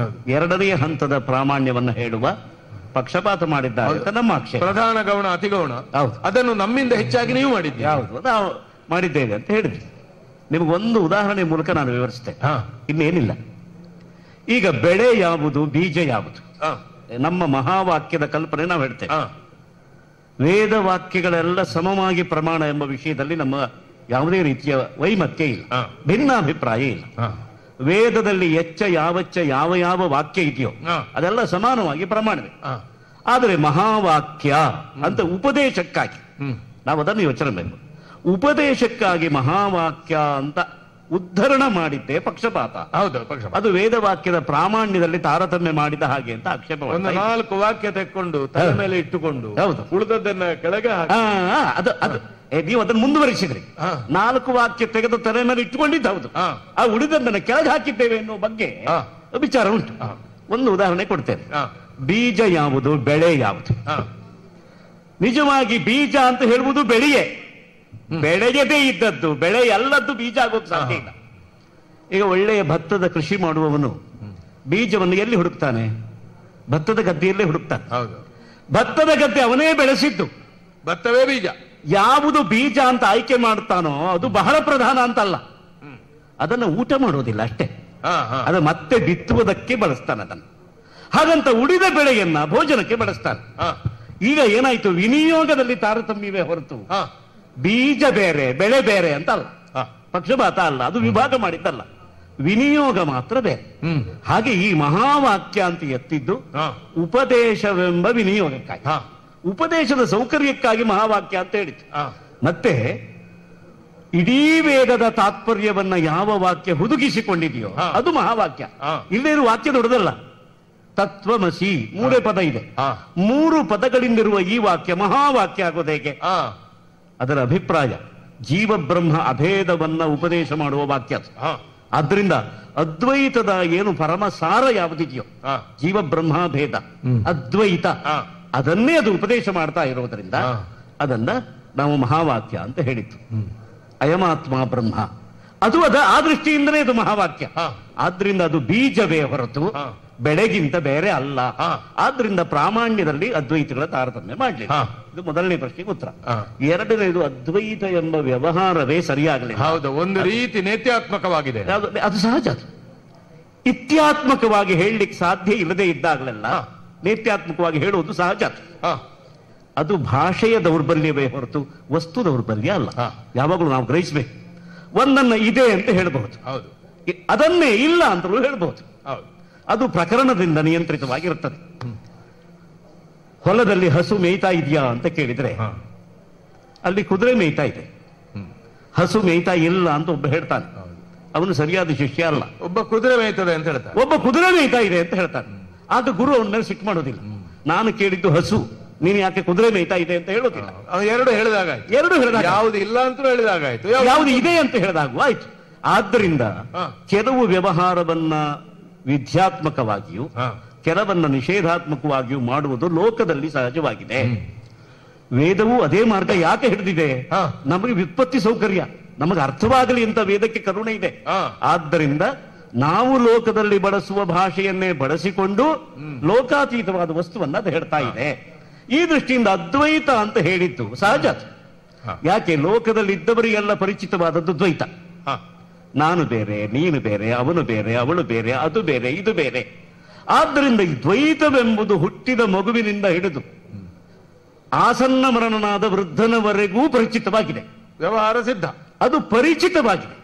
ಎರಡನೆಯ ಹಂತದ ಪ್ರಾಮಾಣ್ಯವನ್ನು ಹೇಳುವ ಪಕ್ಷಪಾತ ಮಾಡಿದ್ದಾರೆ ಅಂತ ನಮ್ಮ ಆಕ್ಷೇಪ. ಪ್ರಧಾನ ಗೌಣ ಅತಿಗೌಣ, ಅದನ್ನು ನಮ್ಮಿಂದ ಹೆಚ್ಚಾಗಿ ನೀವು ಮಾಡಿದ್ದೀರಿ. ಹೌದು, ನಾವು ಮಾಡಿದ್ದೇವೆ ಅಂತ ಹೇಳಿದ್ರಿ. ನಿಮಗೊಂದು ಉದಾಹರಣೆ ಮೂಲಕ ನಾನು ವಿವರಿಸ್ತೇನೆ, ಇನ್ನೇನಿಲ್ಲ. ಈಗ ಬೆಳೆ ಯಾವುದು, ಬೀಜ ಯಾವುದು, ನಮ್ಮ ಮಹಾವಾಕ್ಯದ ಕಲ್ಪನೆ ನಾವು ಹೇಳ್ತೇವೆ. ವೇದ ವಾಕ್ಯಗಳೆಲ್ಲ ಸಮವಾಗಿ ಪ್ರಮಾಣ ಎಂಬ ವಿಷಯದಲ್ಲಿ ನಮ್ಮ ಯಾವುದೇ ರೀತಿಯ ವೈಮತ್ಯ ಇಲ್ಲ, ಭಿನ್ನಾಭಿಪ್ರಾಯ ಇಲ್ಲ. ವೇದದಲ್ಲಿ ಎಚ್ಚ ಯಾವಚ್ಚ ಯಾವ ಯಾವ ವಾಕ್ಯ ಇದೆಯೋ ಅದೆಲ್ಲ ಸಮಾನವಾಗಿ ಪ್ರಮಾಣವೇ. ಆದರೆ ಮಹಾವಾಕ್ಯ ಅಂತ ಉಪದೇಶಕ್ಕಾಗಿ ನಾವು ಅದನ್ನು ಯೋಚನೆ ಮಾಡಬೇಕು. ಉಪದೇಶಕ್ಕಾಗಿ ಮಹಾವಾಕ್ಯ ಅಂತ ಉದ್ಧರಣ ಮಾಡಿದ್ದೆ ಪಕ್ಷಪಾತ. ಹೌದು, ಅದು ವೇದವಾಕ್ಯದ ಪ್ರಾಮಾಣ್ಯದಲ್ಲಿ ತಾರತಮ್ಯ ಮಾಡಿದ ಹಾಗೆ ಅಂತ ಆಕ್ಷೇಪ. ಒಂದು 4 ವಾಕ್ಯ ತೆಕ್ಕೊಂಡು ತಲೆ ಮೇಲೆ ಇಟ್ಟುಕೊಂಡು ಹೌದು ಉಳಿದದ್ದನ್ನ ಕೆಳಗೆ ನೀವು ಅದನ್ನು ಮುಂದುವರಿಸಿದ್ರಿ. 4 ವಾಕ್ಯ ತೆಗೆದು ತಲೆ ಮೇಲೆ ಇಟ್ಟುಕೊಂಡಿದ್ದು ಹೌದು, ಆ ಉಳಿದದ್ದನ್ನು ಕೆಳಗೆ ಹಾಕಿದ್ದೇವೆ ಎನ್ನುವ ಬಗ್ಗೆ ವಿಚಾರ ಉಂಟು. ಒಂದು ಉದಾಹರಣೆ ಕೊಡ್ತೇನೆ. ಬೀಜ ಯಾವುದು, ಬೆಳೆ ಯಾವುದು? ನಿಜವಾಗಿ ಬೀಜ ಅಂತ ಹೇಳುವುದು ಬೆಳೆಯೇ, ಬೆಳೆಯದೇ ಇದ್ದದ್ದು ಬೆಳೆ ಎಲ್ಲದ್ದು ಬೀಜ ಆಗೋಕೆ ಸಾಧ್ಯ ಇಲ್ಲ. ಈಗ ಒಳ್ಳೆಯ ಭತ್ತದ ಕೃಷಿ ಮಾಡುವವನು ಬೀಜವನ್ನು ಎಲ್ಲಿ ಹುಡುಕ್ತಾನೆ? ಭತ್ತದ ಗದ್ದೆಯಲ್ಲೇ ಹುಡುಕ್ತಾನೆ. ಭತ್ತದ ಗದ್ದೆ ಅವನೇ ಬೆಳೆಸಿದ್ದು, ಭತ್ತವೇ ಬೀಜ. ಯಾವುದು ಬೀಜ ಅಂತ ಆಯ್ಕೆ ಮಾಡ್ತಾನೋ ಅದು ಬಹಳ ಪ್ರಧಾನ ಅಂತಲ್ಲ, ಅದನ್ನು ಊಟ ಮಾಡೋದಿಲ್ಲ ಅಷ್ಟೇ, ಅದು ಮತ್ತೆ ಬಿತ್ತುವುದಕ್ಕೆ ಬಳಸ್ತಾನೆ ಅದನ್ನು. ಹಾಗಂತ ಉಳಿದ ಬೆಳೆಯನ್ನ ಭೋಜನಕ್ಕೆ ಬಳಸ್ತಾನೆ. ಈಗ ಏನಾಯ್ತು, ವಿನಿಯೋಗದಲ್ಲಿ ತಾರತಮ್ಯವೇ ಹೊರತು ಬೀಜ ಬೇರೆ ಬೆಳೆ ಬೇರೆ ಅಂತ ಅಲ್ಲ, ಪಕ್ಷಪಾತ ಅಲ್ಲ, ಅದು ವಿಭಾಗ ಮಾಡಿದ್ದಲ್ಲ, ವಿನಿಯೋಗ ಮಾತ್ರ ಬೇರೆ. ಹಾಗೆ ಈ ಮಹಾವಾಕ್ಯ ಅಂತ ಎತ್ತಿದ್ದು ಉಪದೇಶವೆಂಬ ವಿನಿಯೋಗಕ್ಕಾಗಿ, ಉಪದೇಶದ ಸೌಕರ್ಯಕ್ಕಾಗಿ ಮಹಾವಾಕ್ಯ ಅಂತ ಹೇಳಿತ್ತು. ಮತ್ತೆ ಇಡೀ ವೇದದ ತಾತ್ಪರ್ಯವನ್ನ ಯಾವ ವಾಕ್ಯ ಹುದುಗಿಸಿಕೊಂಡಿದೆಯೋ ಅದು ಮಹಾವಾಕ್ಯ. ಇಲ್ಲೇ ಇರುವ ವಾಕ್ಯ ದೊಡ್ಡದಲ್ಲ. ತತ್ವಮಸಿ 3 ಪದ ಇದೆ, 3 ಪದಗಳಿಂದಿರುವ ಈ ವಾಕ್ಯ ಮಹಾವಾಕ್ಯ ಆಗೋದು ಹೇಗೆ? ಅದರ ಅಭಿಪ್ರಾಯ ಜೀವ ಬ್ರಹ್ಮ ಅಭೇದವನ್ನ ಉಪದೇಶ ಮಾಡುವ ವಾಕ್ಯ. ಆದ್ರಿಂದ ಅದ್ವೈತದ ಏನು ಪರಮ ಸಾರ ಯಾವುದಿದೆಯೋ, ಜೀವ ಬ್ರಹ್ಮಾಭೇದ ಅದ್ವೈತ, ಅದನ್ನೇ ಅದು ಉಪದೇಶ ಮಾಡ್ತಾ ಇರೋದ್ರಿಂದ ಅದನ್ನ ನಾವು ಮಹಾವಾಕ್ಯ ಅಂತ ಹೇಳಿತ್ತು. ಅಯಮಾತ್ಮ ಬ್ರಹ್ಮ, ಅದು ಆ ದೃಷ್ಟಿಯಿಂದಲೇ ಅದು ಮಹಾವಾಕ್ಯ. ಆದ್ರಿಂದ ಅದು ಬೀಜವೇ ಹೊರತು ಬೆಳೆಗಿಂತ ಬೇರೆ ಅಲ್ಲ. ಆದ್ರಿಂದ ಪ್ರಾಮಾಣ್ಯದಲ್ಲಿ ಅದ್ವೈತಗಳ ತಾರತಮ್ಯ ಮಾಡಲಿಲ್ಲ. ಇದು ಮೊದಲನೇ ಪ್ರಶ್ನೆಗೆ ಉತ್ತರ. ಎರಡನೇದು, ಅದ್ವೈತ ಎಂಬ ವ್ಯವಹಾರವೇ ಸರಿಯಾಗಲಿಲ್ಲ. ಹೌದು, ಒಂದು ರೀತಿ ನೇತ್ಯಾತ್ಮಕವಾಗಿದೆ, ಅದು ಸಹಜ. ಅದು ಇತ್ಯಾತ್ಮಕವಾಗಿ ಹೇಳಲಿಕ್ಕೆ ಸಾಧ್ಯ ಇಲ್ಲದೆ ಇದ್ದಾಗಲೆಲ್ಲ ನೇತ್ಯಾತ್ಮಕವಾಗಿ ಹೇಳುವುದು ಸಹಜ. ಅದು ಭಾಷೆಯ ದೌರ್ಬಲ್ಯವೇ ಹೊರತು ವಸ್ತು ದೌರ್ಬಲ್ಯ ಅಲ್ಲ. ಯಾವಾಗಲೂ ನಾವು ಗ್ರಹಿಸಬೇಕು. ಒಂದನ್ನ ಇದೆ ಅಂತ ಹೇಳಬಹುದು, ಅದನ್ನೇ ಇಲ್ಲ ಅಂತಲೂ ಹೇಳಬಹುದು. ಅದು ಪ್ರಕರಣದಿಂದ ನಿಯಂತ್ರಿತವಾಗಿರುತ್ತದೆ. ಹೊಲದಲ್ಲಿ ಹಸು ಮೇಯ್ತಾ ಇದೆಯಾ ಅಂತ ಕೇಳಿದ್ರೆ ಅಲ್ಲಿ ಕುದುರೆ ಮೇಯ್ತಾ ಇದೆ, ಹಸು ಮೇಯ್ತಾ ಇಲ್ಲ ಅಂತ ಒಬ್ಬ ಹೇಳ್ತಾನೆ, ಅವನು ಸರಿಯಾದ ಶಿಷ್ಯ ಅಲ್ಲ. ಒಬ್ಬ ಕುದುರೆ ಮೇಯ್ತದೆ ಅಂತ ಹೇಳ್ತಾನೆ, ಒಬ್ಬ ಕುದುರೆ ಮೇಯ್ತಾ ಇದೆ ಅಂತ ಹೇಳ್ತಾನೆ. ಆಗ ಗುರು ಅವನ ಮೇಲೆ ಸಿಟ್ಟು ಮಾಡೋದಿಲ್ಲ. ನಾನು ಕೇಳಿದ್ದು ಹಸು, ನೀನು ಯಾಕೆ ಕುದುರೆ ಮೇಯ್ತಾ ಇದೆ ಅಂತ ಹೇಳೋದಿಲ್ಲ. ಎರಡು ಹೇಳಿದಾಗ ಯಾವುದು ಇಲ್ಲ ಅಂತ ಹೇಳಿದಾಗ ಆಯ್ತು, ಯಾವುದು ಇದೆ ಅಂತ ಹೇಳಿದಾಗ ಆಯ್ತು. ಆದ್ದರಿಂದ ಕೆಲವು ವ್ಯವಹಾರವನ್ನ ವಿಧ್ಯಾತ್ಮಕವಾಗಿಯೂ ಕೆಲವನ್ನ ನಿಷೇಧಾತ್ಮಕವಾಗಿಯೂ ಮಾಡುವುದು ಲೋಕದಲ್ಲಿ ಸಹಜವಾಗಿದೆ. ವೇದವು ಅದೇ ಮಾರ್ಗ ಯಾಕೆ ಹಿಡಿದಿದೆ? ನಮಗೆ ವ್ಯುತ್ಪತ್ತಿ ಸೌಕರ್ಯ, ನಮಗೆ ಅರ್ಥವಾಗಲಿ ಅಂತ ವೇದಕ್ಕೆ ಕರುಣೆ ಇದೆ. ಆದ್ದರಿಂದ ನಾವು ಲೋಕದಲ್ಲಿ ಬಳಸುವ ಭಾಷೆಯನ್ನೇ ಬಳಸಿಕೊಂಡು ಲೋಕಾತೀತವಾದ ವಸ್ತುವನ್ನ ಅದು ಹೇಳ್ತಾ ಇದೆ. ಈ ದೃಷ್ಟಿಯಿಂದ ಅದ್ವೈತ ಅಂತ ಹೇಳಿದ್ದು ಸಹಜ. ಯಾಕೆ? ಲೋಕದಲ್ಲಿ ಇದ್ದವರಿಗೆಲ್ಲ ಪರಿಚಿತವಾದದ್ದು ದ್ವೈತ. ನಾನು ಬೇರೆ, ನೀನು ಬೇರೆ, ಅವನು ಬೇರೆ, ಅವಳು ಬೇರೆ, ಅದು ಬೇರೆ, ಇದು ಬೇರೆ. ಆದ್ದರಿಂದ ಈ ದ್ವೈತವೆಂಬುದು ಹುಟ್ಟಿದ ಮಗುವಿನಿಂದ ಹಿಡಿದು ಆಸನ್ನ ಮರಣನಾದ ವೃದ್ಧನವರೆಗೂ ಪರಿಚಿತವಾಗಿದೆ. ವ್ಯವಹಾರ ಸಿದ್ಧ, ಅದು ಪರಿಚಿತವಾಗಿದೆ.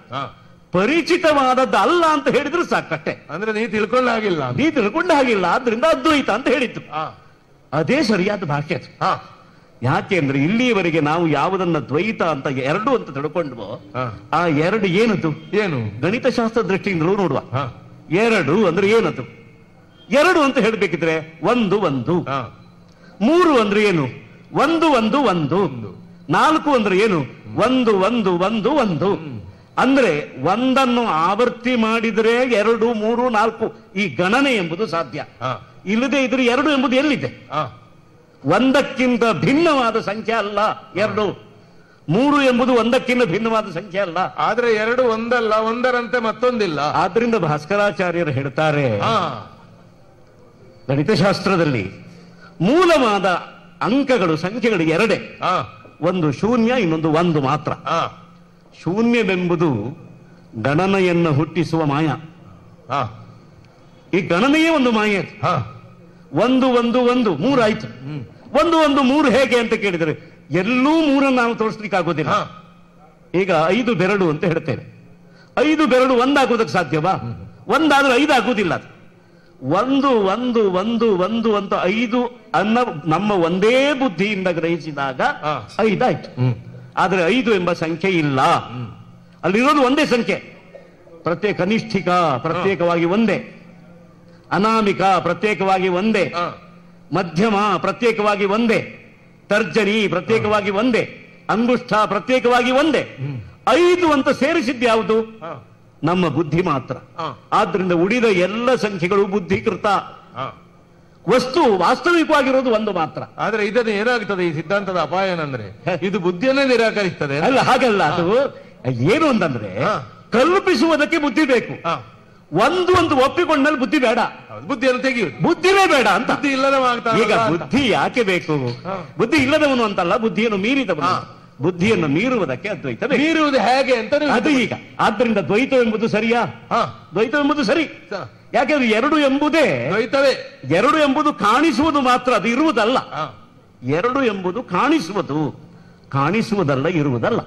ಪರಿಚಿತವಾದದ್ದು ಅಲ್ಲ ಅಂತ ಹೇಳಿದ್ರು ಸಾಕಷ್ಟೇ. ಅಂದ್ರೆ ನೀ ತಿಳ್ಕೊಂಡ ಹಾಗಿಲ್ಲ, ನೀ ತಿಳ್ಕೊಂಡ ಹಾಗಿಲ್ಲ. ಆದ್ರಿಂದ ಅದ್ವೈತ ಅಂತ ಹೇಳಿತ್ತು. ಅದೇ ಸರಿಯಾದ ಭಾಷೆ. ಯಾಕೆ ಅಂದ್ರೆ ಇಲ್ಲಿಯವರೆಗೆ ನಾವು ಯಾವುದನ್ನ ದ್ವೈತ ಅಂತ ಎರಡು ಅಂತ ತಿಳ್ಕೊಂಡ್ವೋ ಆ ಎರಡು ಏನದು? ಏನು? ಗಣಿತಶಾಸ್ತ್ರ ದೃಷ್ಟಿಯಿಂದಲೂ ನೋಡುವ. ಎರಡು ಅಂದ್ರೆ ಏನದು? 2 ಅಂತ ಹೇಳ್ಬೇಕಿದ್ರೆ 1 1. 3 ಅಂದ್ರೆ ಏನು? 1 1 1. 4 ಅಂದ್ರೆ ಏನು? 1 1 1 1. ಅಂದ್ರೆ 1 ಆವರ್ತಿ ಮಾಡಿದ್ರೆ 2 3 4 ಈ ಗಣನೆ ಎಂಬುದು ಸಾಧ್ಯ. ಇಲ್ಲದೆ ಇದ್ರೆ 2 ಎಂಬುದು ಎಲ್ಲಿದೆ? 1ಕ್ಕಿಂತ ಭಿನ್ನವಾದ ಸಂಖ್ಯೆ ಅಲ್ಲ 2. 3 ಎಂಬುದು 1ಕ್ಕಿಂತ ಭಿನ್ನವಾದ ಸಂಖ್ಯೆ ಅಲ್ಲ. ಆದ್ರೆ 2 ಒಂದಲ್ಲ, ಒಂದರಂತೆ ಮತ್ತೊಂದಿಲ್ಲ. ಆದ್ರಿಂದ ಭಾಸ್ಕರಾಚಾರ್ಯರು ಹೇಳ್ತಾರೆ, ಗಣಿತಶಾಸ್ತ್ರದಲ್ಲಿ ಮೂಲವಾದ ಅಂಕಗಳು ಸಂಖ್ಯೆಗಳು 2. ಒಂದು ಶೂನ್ಯ, ಇನ್ನೊಂದು 1 ಮಾತ್ರ. ಶೂನ್ಯವೆಂಬುದು ಗಣನೆಯನ್ನು ಹುಟ್ಟಿಸುವ ಮಾಯ. ಈ ಗಣನೆಯೇ ಒಂದು ಮಾಯೆ. 1 1 1 3 ಆಯ್ತು. 1 1 3 ಹೇಗೆ ಅಂತ ಕೇಳಿದರೆ ಎಲ್ಲೂ 3 ನಾನು ತೋರಿಸ್ಲಿಕ್ಕೆ ಆಗೋದಿಲ್ಲ. ಈಗ 5 ಬೆರಳು ಅಂತ ಹೇಳ್ತೇವೆ. 5 ಬೆರಳು 1 ಆಗೋದಕ್ಕೆ ಸಾಧ್ಯವಾ? 1 ಆದ್ರೆ 5 ಆಗುವುದಿಲ್ಲ. 1 1 1 1 ಅಂತ 5 ಅನ್ನ ನಮ್ಮ ಒಂದೇ ಬುದ್ಧಿಯಿಂದ ಗ್ರಹಿಸಿದಾಗ 5 ಆಯ್ತು. ಆದ್ರೆ 5 ಎಂಬ ಸಂಖ್ಯೆ ಇಲ್ಲ. ಅಲ್ಲಿರೋದು ಒಂದೇ ಸಂಖ್ಯೆ. ಕನಿಷ್ಠಿಕ ಪ್ರತ್ಯೇಕವಾಗಿ ಒಂದೇ, ಅನಾಮಿಕ ಪ್ರತ್ಯೇಕವಾಗಿ ಒಂದೇ, ಮಧ್ಯಮ ಪ್ರತ್ಯೇಕವಾಗಿ ಒಂದೇ, ತರ್ಜನಿ ಪ್ರತ್ಯೇಕವಾಗಿ ಒಂದೇ, ಅಂಗುಷ್ಠ ಪ್ರತ್ಯೇಕವಾಗಿ ಒಂದೇ. 5 ಅಂತ ಸೇರಿಸಿದ್ಯಾವುದು? ನಮ್ಮ ಬುದ್ಧಿ ಮಾತ್ರ. ಆದ್ರಿಂದ ಉಳಿದ ಎಲ್ಲ ಸಂಖ್ಯೆಗಳು ಬುದ್ಧಿಕೃತ. ವಸ್ತು ವಾಸ್ತವಿಕವಾಗಿರೋದು 1 ಮಾತ್ರ. ಆದ್ರೆ ಇದನ್ನು ಏನಾಗ್ತದೆ, ಈ ಸಿದ್ಧಾಂತದ ಅಪಾಯ ಏನಂದ್ರೆ ಇದು ಬುದ್ಧಿಯನ್ನೇ ನಿರಾಕರಿಸ್ತದೆ. ಅಲ್ಲ, ಹಾಗಲ್ಲ. ಅದು ಏನು ಅಂತಂದ್ರೆ ಕಲ್ಪಿಸುವುದಕ್ಕೆ ಬುದ್ಧಿ ಬೇಕು. 1 ಅಂತ ಒಪ್ಪಿಕೊಂಡ್ಮೇಲೆ ಬುದ್ಧಿ ಬೇಡ, ಬುದ್ಧಿಯನ್ನು ತೆಗೆಯುವುದು. ಬುದ್ಧಿನೇ ಬೇಡ ಅಂತ. ಬುದ್ಧಿ ಇಲ್ಲದ ಈಗ ಬುದ್ಧಿ ಯಾಕೆ ಬೇಕು? ಬುದ್ಧಿ ಇಲ್ಲದವನು ಅಂತಲ್ಲ, ಬುದ್ಧಿಯನ್ನು ಮೀರಿದವನು. ಬುದ್ಧಿಯನ್ನು ಮೀರುವುದಕ್ಕೆ ಅದ್ವೈತ ಮೀರುವುದು ಹೇಗೆ ಅಂತ ಅದು ಈಗ. ಆದ್ದರಿಂದ ದ್ವೈತವೆಂಬುದು ಸರಿಯಾ? ದ್ವೈತವೆಂಬುದು ಸರಿ. ಯಾಕೆಂದ್ರೆ 2 ಎಂಬುದೇ ದ್ವೈತವೇ. 2 ಎಂಬುದು ಕಾಣಿಸುವುದು ಮಾತ್ರ, ಅದು ಇರುವುದಲ್ಲ. 2 ಎಂಬುದು ಕಾಣಿಸುವುದಲ್ಲ, ಇರುವುದಲ್ಲ.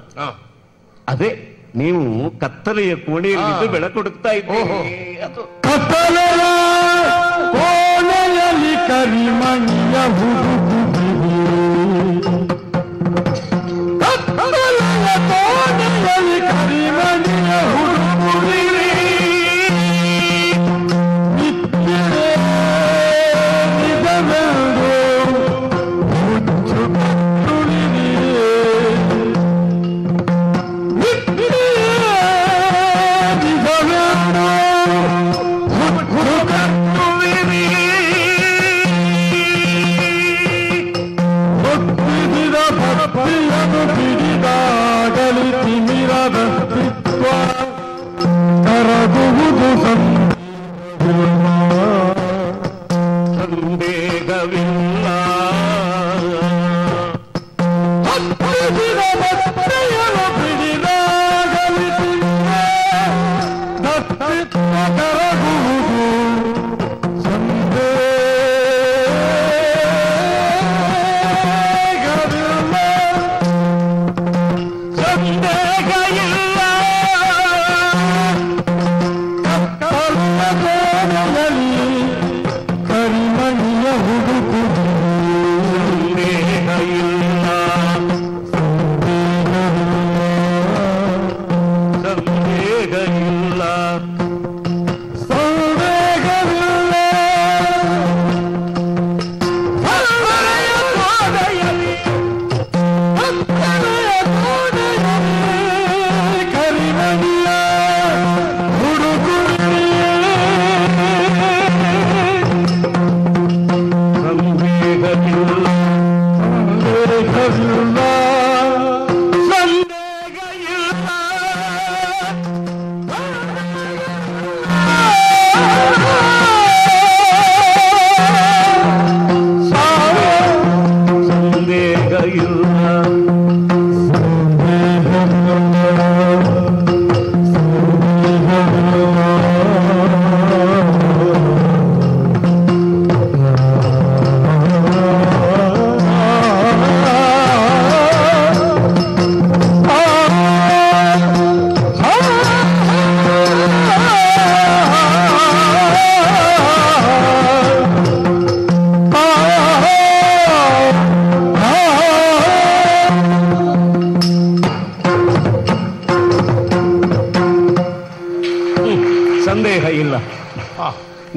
ಅದೇ ನೀವು ಕತ್ತಲೆಯ ಕೋಣೆಯಲ್ಲಿ ಬೆಳಕೊಡುತ್ತಾ ಇದ್ದೀರಿ. ಕತ್ತಲೆಯ ಕೋಣೆಯಲ್ಲಿ ಕರಿಮಣಿಯ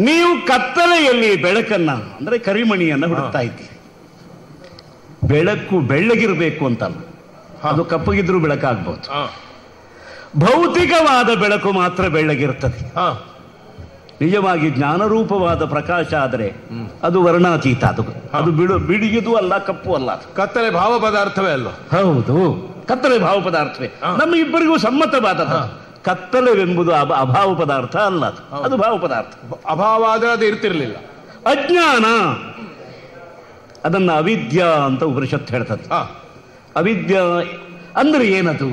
ನೀವು ಕತ್ತಲೆಯಲ್ಲಿ ಬೆಳಕನ್ನ ಅಂದ್ರೆ ಕರಿಮಣಿಯನ್ನ ಹುಡುಕ್ತಾ ಇದ್ದೀರಿ. ಬೆಳಕು ಬೆಳ್ಳಗಿರಬೇಕು ಅಂತಲ್ಲ, ಅದು ಕಪ್ಪಗಿದ್ರೂ ಬೆಳಕಾಗ್ಬಹುದು. ಭೌತಿಕವಾದ ಬೆಳಕು ಮಾತ್ರ ಬೆಳ್ಳಗಿರ್ತದೆ. ನಿಜವಾಗಿ ಜ್ಞಾನರೂಪವಾದ ಪ್ರಕಾಶ ಆದರೆ ಅದು ವರ್ಣಾತೀತ. ಅದು ಬಿಳಿಯುದು ಅಲ್ಲ, ಕಪ್ಪು ಅಲ್ಲ. ಕತ್ತಲೆ ಭಾವ ಪದಾರ್ಥವೇ ಅಲ್ಲ. ಹೌದು, ಕತ್ತಲೆ ಭಾವ ಪದಾರ್ಥವೇ. ನಮ್ಮ ಇಬ್ಬರಿಗೂ ಸಮ್ಮತವಾದದ್ದು. ಕತ್ತಲೆವೆಂಬುದು ಅಭಾವ ಪದಾರ್ಥ ಅಲ್ಲ, ಅದು ಭಾವ ಪದಾರ್ಥ. ಅಭಾವ ಆದ್ರೆ ಅದು ಇರ್ತಿರ್ಲಿಲ್ಲ. ಅಜ್ಞಾನ, ಅದನ್ನ ಅವಿದ್ಯಾ ಅಂತ ಉಪನಿಷತ್ತು ಹೇಳ್ತದೆ. ಅವಿದ್ಯಾ ಅಂದ್ರೆ ಏನದು?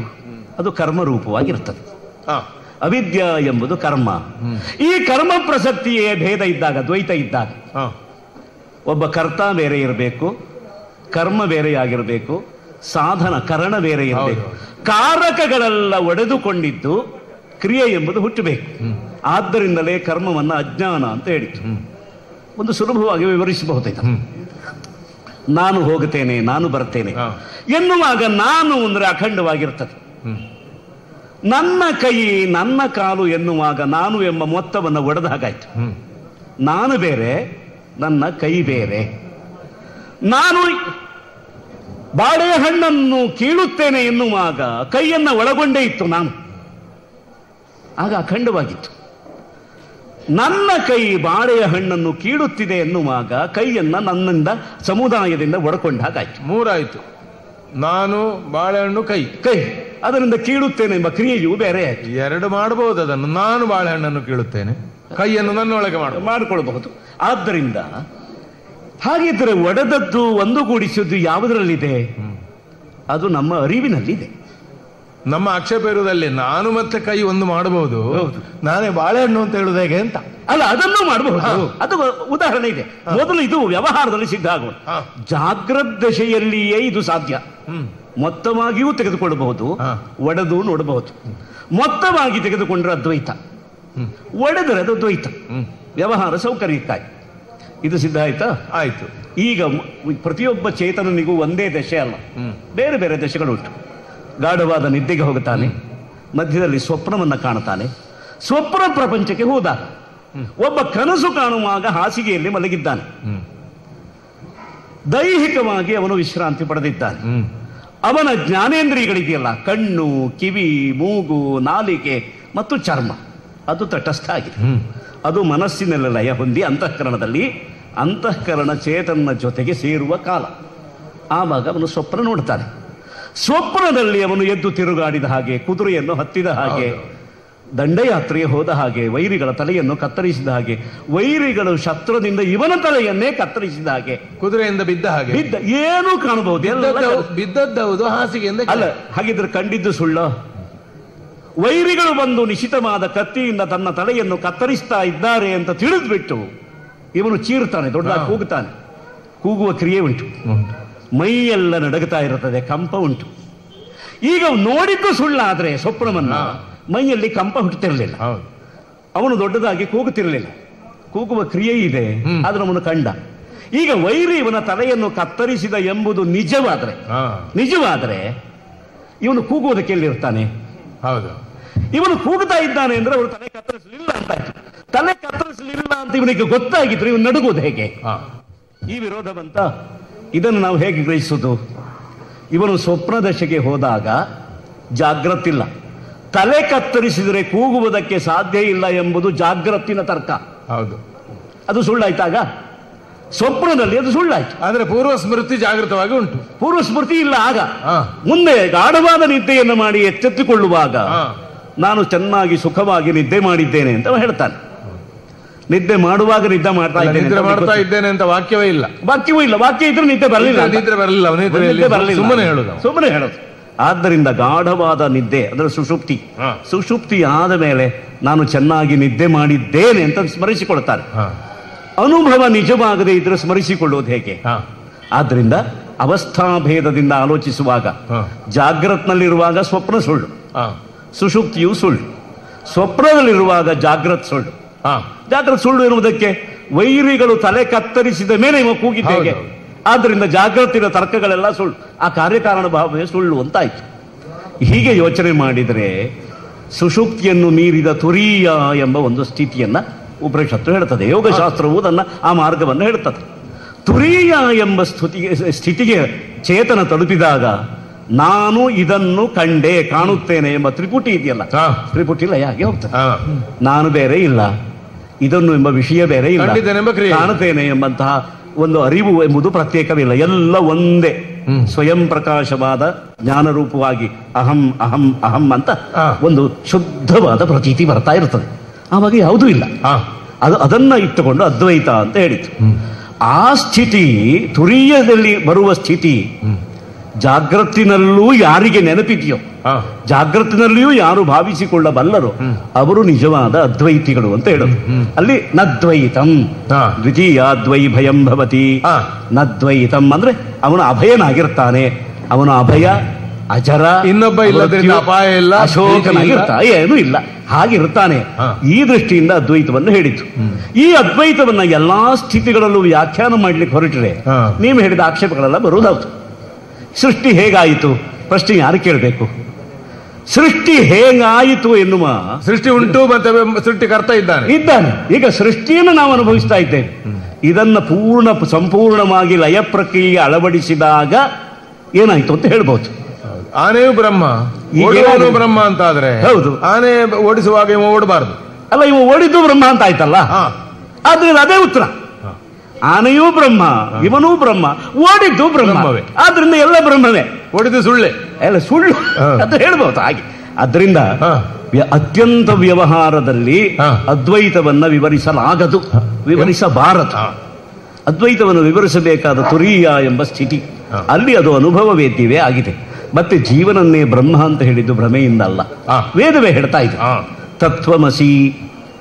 ಅದು ಕರ್ಮರೂಪವಾಗಿರ್ತದೆ. ಅವಿದ್ಯಾ ಎಂಬುದು ಕರ್ಮ. ಈ ಕರ್ಮ ಪ್ರಸಕ್ತಿಯೇ ಭೇದ ಇದ್ದಾಗ, ದ್ವೈತ ಇದ್ದಾಗ, ಒಬ್ಬ ಕರ್ತ ಬೇರೆ ಇರಬೇಕು, ಕರ್ಮ ಬೇರೆಯಾಗಿರಬೇಕು, ಸಾಧನ ಕರಣ ಬೇರೆ ಇರಬೇಕು. ಕಾರಕಗಳೆಲ್ಲ ಒಡೆದುಕೊಂಡಿದ್ದು ಕ್ರಿಯೆ ಎಂಬುದು ಹುಟ್ಟಬೇಕು. ಆದ್ದರಿಂದಲೇ ಕರ್ಮವನ್ನ ಅಜ್ಞಾನ ಅಂತ ಹೇಳಿತು. ಒಂದು ಸುಲಭವಾಗಿ ವಿವರಿಸಬಹುದಾಯ್ತು. ನಾನು ಹೋಗುತ್ತೇನೆ, ನಾನು ಬರ್ತೇನೆ ಎನ್ನುವಾಗ ನಾನು ಅಂದ್ರೆ ಅಖಂಡವಾಗಿರ್ತದೆ. ನನ್ನ ಕೈ, ನನ್ನ ಕಾಲು ಎನ್ನುವಾಗ ನಾನು ಎಂಬ ಮೊತ್ತವನ್ನು ಒಡೆದ ಹಾಗಾಯ್ತು. ನಾನು ಬೇರೆ, ನನ್ನ ಕೈ ಬೇರೆ. ನಾನು ಬಾಳೆಹಣ್ಣನ್ನು ಕೀಳುತ್ತೇನೆ ಎನ್ನುವಾಗ ಕೈಯನ್ನ ಒಳಗೊಂಡೇ ಇತ್ತು ನಾನು, ಆಗ ಅಖಂಡವಾಗಿತ್ತು. ನನ್ನ ಕೈ ಬಾಳೆಯ ಹಣ್ಣನ್ನು ಕೀಳುತ್ತಿದೆ ಎನ್ನುವಾಗ ಕೈಯನ್ನ ನನ್ನಿಂದ, ಸಮುದಾಯದಿಂದ ಒಡಕೊಂಡ ಹಾಗಾಯ್ತು. ಮೂರಾಯ್ತು. ನಾನು ಬಾಳೆಹಣ್ಣು, ಕೈ ಅದರಿಂದ ಕೀಳುತ್ತೇನೆ ಎಂಬ ಕ್ರಿಯೆಯು ಬೇರೆ ಆಯ್ತು. ಎರಡು ಮಾಡಬಹುದು ಅದನ್ನು. ನಾನು ಬಾಳೆಹಣ್ಣನ್ನು ಕೀಳುತ್ತೇನೆ, ಕೈಯನ್ನು ನನ್ನೊಳಗೆ ಮಾಡಿಕೊಳ್ಳಬಹುದು. ಆದ್ದರಿಂದ ಹಾಗಿದ್ರೆ ಒಡೆದದ್ದು ಒಂದುಗೂಡಿಸಿದ್ದು ಯಾವುದರಲ್ಲಿದೆ? ಅದು ನಮ್ಮ ಅರಿವಿನಲ್ಲಿದೆ. ನಮ್ಮ ಆಕ್ಷೇಪ ಇರುವುದಲ್ಲಿ ನಾನು ಮತ್ತೆ ಕೈ ಒಂದು ಮಾಡಬಹುದು, ನಾನೇ ಬಾಳೆಹಣ್ಣು ಅಂತ ಹೇಳುದು ಹೇಗೆ ಅಂತ ಅಲ್ಲ, ಅದನ್ನು ಮಾಡಬಹುದು. ಅದು ಉದಾಹರಣೆ ಇದೆ. ಮೊದಲು ಇದು ವ್ಯವಹಾರದಲ್ಲಿ ಸಿದ್ಧ ಆಗೋಣ. ಜಾಗ್ರತ್ ದಶೆಯಲ್ಲಿಯೇ ಇದು ಸಾಧ್ಯ. ಮೊತ್ತವಾಗಿಯೂ ತೆಗೆದುಕೊಳ್ಳಬಹುದು, ಒಡೆದು ನೋಡಬಹುದು. ಮೊತ್ತವಾಗಿ ತೆಗೆದುಕೊಂಡ್ರೆ ಅದ್ವೈತ, ಒಡೆದರೆ ಅದು ದ್ವೈತ. ವ್ಯವಹಾರ ಸೌಕರ್ಯಕ್ಕಾಗಿ ಇದು ಸಿದ್ಧ ಆಯ್ತಾ? ಆಯ್ತು. ಈಗ ಪ್ರತಿಯೊಬ್ಬ ಚೇತನನಿಗೂ ಒಂದೇ ದಶೆ ಅಲ್ಲ, ಬೇರೆ ಬೇರೆ ದಶೆಗಳುಂಟು. ಗಾಢವಾದ ನಿದ್ದೆಗೆ ಹೋಗುತ್ತಾನೆ, ಮಧ್ಯದಲ್ಲಿ ಸ್ವಪ್ನವನ್ನ ಕಾಣುತ್ತಾನೆ. ಸ್ವಪ್ನ ಪ್ರಪಂಚಕ್ಕೆ ಹೋದಾಗ ಒಬ್ಬ ಕನಸು ಕಾಣುವಾಗ ಹಾಸಿಗೆಯಲ್ಲಿ ಮಲಗಿದ್ದಾನೆ. ದೈಹಿಕವಾಗಿ ಅವನು ವಿಶ್ರಾಂತಿ ಪಡೆದಿದ್ದಾನೆ. ಅವನ ಜ್ಞಾನೇಂದ್ರಿಯಗಳಿದೆಯಲ್ಲ, ಕಣ್ಣು, ಕಿವಿ, ಮೂಗು, ನಾಲಿಗೆ ಮತ್ತು ಚರ್ಮ, ಅದು ತಟಸ್ಥ ಆಗಿದೆ. ಅದು ಮನಸ್ಸಿನಲ್ಲಿ ಲಯ ಹೊಂದಿ ಅಂತಃಕರಣದಲ್ಲಿ, ಅಂತಃಕರಣ ಚೇತನ ಜೊತೆಗೆ ಸೇರುವ ಕಾಲ. ಆವಾಗ ಅವನು ಸ್ವಪ್ನ ನೋಡ್ತಾನೆ. ಸ್ವಪ್ನದಲ್ಲಿ ಅವನು ಎದ್ದು ತಿರುಗಾಡಿದ ಹಾಗೆ, ಕುದುರೆಯನ್ನು ಹತ್ತಿದ ಹಾಗೆ, ದಂಡಯಾತ್ರೆಗೆ ಹೋದ ಹಾಗೆ, ವೈರಿಗಳ ತಲೆಯನ್ನು ಕತ್ತರಿಸಿದ ಹಾಗೆ, ವೈರಿಗಳು ಶಸ್ತ್ರದಿಂದ ಇವನ ತಲೆಯನ್ನೇ ಕತ್ತರಿಸಿದ ಹಾಗೆ, ಕುದುರೆಯಿಂದ ಬಿದ್ದ ಹಾಗೆ ಏನು ಕಾಣಬಹುದು. ಬಿದ್ದದ್ದು ಹಾಸಿಗೆಯಿಂದ ಅಲ್ಲ. ಹಾಗಿದ್ರೆ ಕಂಡಿದ್ದು ಸುಳ್ಳ? ವೈರಿಗಳು ಬಂದು ನಿಶಿತವಾದ ಕತ್ತಿಯಿಂದ ತನ್ನ ತಲೆಯನ್ನು ಕತ್ತರಿಸ್ತಾ ಇದ್ದಾರೆ ಅಂತ ತಿಳಿದ್ಬಿಟ್ಟು ಇವನು ಚೀರ್ತಾನೆ, ದೊಡ್ಡದಾಗಿ ಕೂಗುತ್ತಾನೆ. ಕೂಗುವ ಕ್ರಿಯೆ ಉಂಟು, ಮೈಯೆಲ್ಲ ನಡಗುತ್ತಾ ಇರುತ್ತದೆ, ಕಂಪ ಉಂಟು. ಈಗ ನೋಡಿದ್ದು ಸುಳ್ಳಾದ್ರೆ ಸ್ವಪ್ನವನ್ನ, ಮೈಯಲ್ಲಿ ಕಂಪ ಹುಟ್ಟುತ್ತಿರಲಿಲ್ಲ, ಅವನು ದೊಡ್ಡದಾಗಿ ಕೂಗುತ್ತಿರಲಿಲ್ಲ. ಕೂಗುವ ಕ್ರಿಯೆ ಇದೆ, ಆದ್ರೆ ಅವನು ಕಂಡ. ಈಗ ವೈರಿ ಇವನ ತಲೆಯನ್ನು ಕತ್ತರಿಸಿದ ಎಂಬುದು ನಿಜವಾದ್ರೆ ಇವನು ಕೂಗುವುದಕ್ಕೆ ಎಲ್ಲಿರ್ತಾನೆ? ಹೌದು, ಇವನು ಕೂಗುತ್ತಾ ಇದ್ದಾನೆ ಅಂದ್ರೆ ಅವರು ತಲೆ ಕತ್ತರಿಸಲಿಲ್ಲ ಅಂತ ಆಯ್ತು. ತಲೆ ಕತ್ತರಿಸಲಿಲ್ಲ ಅಂತ ಇವನಿಗೆ ಗೊತ್ತಾಗಿದ್ರೆ ಇವನು ನಡುಗೋದು ಹೇಗೆ? ಈ ವಿರೋಧ ಬಂತ. ಇದನ್ನು ನಾವು ಹೇಗೆ ಗ್ರಹಿಸುವುದು? ಇವನು ಸ್ವಪ್ನ ದಶೆಗೆ ಹೋದಾಗ ಜಾಗ್ರತಿಲ್ಲ, ತಲೆ ಕತ್ತರಿಸಿದರೆ ಕೂಗುವುದಕ್ಕೆ ಸಾಧ್ಯ ಇಲ್ಲ ಎಂಬುದು ಜಾಗ್ರತಿನ ತರ್ಕ. ಹೌದು, ಅದು ಸುಳ್ಳಾಯ್ತಾಗ? ಸ್ವಪ್ನದಲ್ಲಿ ಅದು ಸುಳ್ಳಾಯ್ತು. ಆದ್ರೆ ಪೂರ್ವ ಸ್ಮೃತಿ ಜಾಗೃತವಾಗಿ ಉಂಟು. ಪೂರ್ವ ಸ್ಮೃತಿ ಇಲ್ಲ. ಆಗ ಮುಂದೆ ಗಾಢವಾದ ನಿದ್ದೆಯನ್ನು ಮಾಡಿ ಎಚ್ಚೆತ್ತುಕೊಳ್ಳುವಾಗ ನಾನು ಚೆನ್ನಾಗಿ ಸುಖವಾಗಿ ನಿದ್ದೆ ಮಾಡಿದ್ದೇನೆ ಅಂತ ಹೇಳ್ತಾನೆ. ನಿದ್ದೆ ಮಾಡುವಾಗ ನಿದ್ದೆ ಮಾಡ್ತಾ ಇದ್ದೇನೆ ಅಂತ ವಾಕ್ಯವೂ ಇಲ್ಲ. ವಾಕ್ಯ ಇದ್ರೆ ನಿದ್ದೆ ಬರಲಿಲ್ಲ. ಸುಮ್ಮನೆ ಹೇಳೋದು. ಆದ್ದರಿಂದ ಗಾಢವಾದ ನಿದ್ದೆ ಅಂದ್ರೆ ಸುಷುಪ್ತಿ ಆದ ಮೇಲೆ ನಾನು ಚೆನ್ನಾಗಿ ನಿದ್ದೆ ಮಾಡಿದ್ದೇನೆ ಅಂತ ಸ್ಮರಿಸಿಕೊಳ್ತಾರೆ. ಅನುಭವ ನಿಜವಾಗದೇ ಇದ್ರೆ ಸ್ಮರಿಸಿಕೊಳ್ಳುವುದು ಹೇಗೆ? ಆದ್ರಿಂದ ಅವಸ್ಥಾಭೇದದಿಂದ ಆಲೋಚಿಸುವಾಗ ಜಾಗ್ರತ್ನಲ್ಲಿರುವಾಗ ಸ್ವಪ್ನ ಸುಳ್ಳು, ಸುಷುಪ್ತಿಯು ಸುಳ್ಳು. ಸ್ವಪ್ನದಲ್ಲಿರುವಾಗ ಜಾಗ್ರತ್ ಸುಳ್ಳು. ಜಾಗ್ರತ್ ಸುಳ್ಳು ಎನ್ನುವುದಕ್ಕೆ ವೈರಿಗಳು ತಲೆ ಕತ್ತರಿಸಿದ ಮೇಲೆ ಇವ ಕೂಗಿದ್ದೇಗೆ. ಆದ್ದರಿಂದ ಜಾಗೃತಿನ ತರ್ಕಗಳೆಲ್ಲ ಸುಳ್ಳು, ಆ ಕಾರ್ಯಕಾರಣ ಭಾವವೇ ಸುಳ್ಳು ಅಂತಾಯ್ತು. ಹೀಗೆ ಯೋಚನೆ ಮಾಡಿದರೆ ಸುಷುಪ್ತಿಯನ್ನು ಮೀರಿದ ತುರೀಯ ಎಂಬ ಒಂದು ಸ್ಥಿತಿಯನ್ನ ಉಪನಿಷತ್ತು ಹೇಳ್ತದೆ. ಯೋಗಶಾಸ್ತ್ರವು ತನ್ನ ಆ ಮಾರ್ಗವನ್ನು ಹೇಳ್ತದೆ. ತುರೀಯ ಎಂಬ ಸ್ಥಿತಿಗೆ ಚೇತನ ತಲುಪಿದಾಗ ನಾನು ಇದನ್ನು ಕಂಡೆ ಕಾಣುತ್ತೇನೆ ಎಂಬ ತ್ರಿಪುಟಿ ಇದೆಯಲ್ಲ, ತ್ರಿಪುಟಿ ಇಲ್ಲ ಯಾಕೆ ಹೋಗ್ತದೆ. ನಾನು ಬೇರೆ ಇಲ್ಲ, ಇದನ್ನು ಎಂಬ ವಿಷಯ ಬೇರೆ ಇಲ್ಲ, ಕಾಣುತ್ತೇನೆ ಎಂಬಂತಹ ಒಂದು ಅರಿವು ಎಂಬುದು ಪ್ರತ್ಯೇಕವಿಲ್ಲ, ಎಲ್ಲ ಒಂದೇ ಸ್ವಯಂ ಪ್ರಕಾಶವಾದ ಜ್ಞಾನರೂಪವಾಗಿ ಅಹಂ ಅಹಂ ಅಹಂ ಅಂತ ಒಂದು ಶುದ್ಧವಾದ ಪ್ರತೀತಿ ಬರ್ತಾ ಇರ್ತದೆ. ಆವಾಗ ಯಾವುದೂ ಇಲ್ಲ. ಅದನ್ನ ಇಟ್ಟುಕೊಂಡು ಅದ್ವೈತ ಅಂತ ಹೇಳಿತು. ಆ ಸ್ಥಿತಿ, ತುರೀಯದಲ್ಲಿ ಬರುವ ಸ್ಥಿತಿ, ಜಾಗ್ರತಿನಲ್ಲೂ ಯಾರಿಗೆ ನೆನಪಿದೆಯೋ, ಜಾಗ್ರತಿನಲ್ಲಿಯೂ ಯಾರು ಭಾವಿಸಿಕೊಳ್ಳಬಲ್ಲರೋ ಅವರು ನಿಜವಾದ ಅದ್ವೈತಿಗಳು ಅಂತ ಹೇಳೋದು. ಅಲ್ಲಿ ನದ್ವೈತಂ ದ್ವಿತೀಯಾದ್ವೈ ಭಯಂ ಭವತಿ. ನದ್ವೈತಂ ಅಂದ್ರೆ ಅವನು ಅಭಯನಾಗಿರ್ತಾನೆ, ಅವನು ಅಭಯ ಅಜರ, ಇನ್ನೊಬ್ಬ ಇಲ್ಲದ್ರಿಂದ ಅಪಾಯ ಇಲ್ಲ, ಅಶೋಕನಾಗಿರ್ತಾ ಏನೂ ಇಲ್ಲ, ಹಾಗಿರ್ತಾನೆ. ಈ ದೃಷ್ಟಿಯಿಂದ ಅದ್ವೈತವನ್ನು ಹೇಳಿತು. ಈ ಅದ್ವೈತವನ್ನ ಎಲ್ಲಾ ಸ್ಥಿತಿಗಳಲ್ಲೂ ವ್ಯಾಖ್ಯಾನ ಮಾಡ್ಲಿಕ್ಕೆ ಹೊರಟ್ರೆ ನೀವು ಹೇಳಿದ ಆಕ್ಷೇಪಗಳೆಲ್ಲ ಬರುವುದಾಯ್ತು. ಸೃಷ್ಟಿ ಹೇಗಾಯಿತು ಪ್ರಶ್ನೆ ಯಾರು ಕೇಳಬೇಕು? ಸೃಷ್ಟಿ ಹೇಗಾಯಿತು ಎನ್ನುವ, ಸೃಷ್ಟಿ ಉಂಟು ಮತ್ತೆ ಸೃಷ್ಟಿಕರ್ತ ಇದ್ದಾನೆ. ಈಗ ಸೃಷ್ಟಿಯನ್ನು ನಾವು ಅನುಭವಿಸ್ತಾ ಇದ್ದೇವೆ. ಇದನ್ನ ಸಂಪೂರ್ಣವಾಗಿ ಲಯ ಪ್ರಕ್ರಿಯೆ ಅಳವಡಿಸಿದಾಗ ಏನಾಯ್ತು ಅಂತ ಹೇಳ್ಬಹುದು. ಆನೆಯು ಬ್ರಹ್ಮ, ಬ್ರಹ್ಮ ಅಂತ ಆದ್ರೆ ಹೌದು, ಆನೆ ಓಡಿಸುವಾಗ ಇವ ಓಡಬಾರ್ದು ಅಲ್ಲ, ಇವ ಓಡಿದ್ದು ಬ್ರಹ್ಮ ಅಂತ ಆಯ್ತಲ್ಲ. ಆದ್ರೆ ಅದೇ ಉತ್ತರ. ಆನೆಯೂ ಬ್ರಹ್ಮ, ಇವನೂ ಬ್ರಹ್ಮ, ಓಡಿದ್ದು ಬ್ರಹ್ಮವೇ, ಆದ್ರಿಂದ ಎಲ್ಲ ಬ್ರಹ್ಮವೇ, ಓಡಿದ್ದು ಸುಳ್ಳೆ, ಎಲ್ಲ ಸುಳ್ಳು ಅಂತ ಹೇಳ್ಬಹುದು. ಹಾಗೆ ಅದರಿಂದ ಅತ್ಯಂತ ವ್ಯವಹಾರದಲ್ಲಿ ಅದ್ವೈತವನ್ನ ವಿವರಿಸಲಾಗದು, ವಿವರಿಸಬಾರದು. ಅದ್ವೈತವನ್ನು ವಿವರಿಸಬೇಕಾದ ತುರೀಯ ಎಂಬ ಸ್ಥಿತಿ, ಅಲ್ಲಿ ಅದು ಅನುಭವ ವೇದ್ಯವೇ ಆಗಿದೆ. ಮತ್ತೆ ಜೀವನನ್ನೇ ಬ್ರಹ್ಮ ಅಂತ ಹೇಳಿದ್ದು ಭ್ರಮೆಯಿಂದ ಅಲ್ಲ, ವೇದವೇ ಹೇಳ್ತಾ ಇದೆ. ತತ್ವಮಸಿ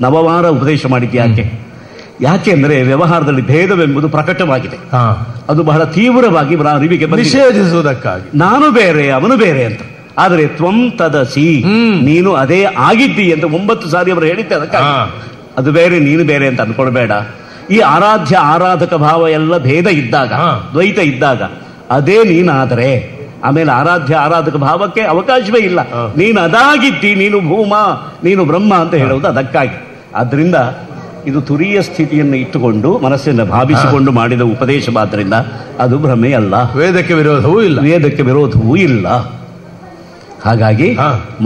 ನವವಾರ ಉಪದೇಶ ಮಾಡಿದ್ದು ಯಾಕೆ ಅಂದ್ರೆ ವ್ಯವಹಾರದಲ್ಲಿ ಭೇದವೆಂಬುದು ಪ್ರಕಟವಾಗಿದೆ. ಅದು ಬಹಳ ತೀವ್ರವಾಗಿ ಅರಿವಿಗೆ ನಿಷೇಧಿಸುವುದಕ್ಕಾಗಿ, ನಾನು ಬೇರೆ ಅವನು ಬೇರೆ ಅಂತ. ಆದರೆ ತ್ವಂ ತದಸಿ, ನೀನು ಅದೇ ಆಗಿದ್ದಿ ಅಂತ 9 ಸಾರಿ ಅವರು ಹೇಳಿದ್ದೆ. ಅದಕ್ಕಾಗಿ ಅದು ಬೇರೆ ನೀನು ಬೇರೆ ಅಂತ ಅನ್ಕೊಳ್ಬೇಡ. ಈ ಆರಾಧ್ಯ ಆರಾಧಕ ಭಾವ ಎಲ್ಲ ಭೇದ ಇದ್ದಾಗ, ದ್ವೈತ ಇದ್ದಾಗ ಅದೇ ನೀನಾದರೆ ಆಮೇಲೆ ಆರಾಧ್ಯ ಆರಾಧಕ ಭಾವಕ್ಕೆ ಅವಕಾಶವೇ ಇಲ್ಲ. ನೀನು ಅದಾಗಿದ್ದಿ, ನೀನು ಭೂಮ, ನೀನು ಬ್ರಹ್ಮ ಅಂತ ಹೇಳುವುದು ಅದಕ್ಕಾಗಿ. ಆದ್ರಿಂದ ಇದು ತುರೀಯ ಸ್ಥಿತಿಯನ್ನು ಇಟ್ಟುಕೊಂಡು ಮನಸ್ಸನ್ನು ಭಾವಿಸಿಕೊಂಡು ಮಾಡಿದ ಉಪದೇಶವಾದ್ದರಿಂದ ಅದು ಭ್ರಮೆಯಲ್ಲ, ವೇದಕ್ಕೆ ವಿರೋಧವೂ ಇಲ್ಲ. ಹಾಗಾಗಿ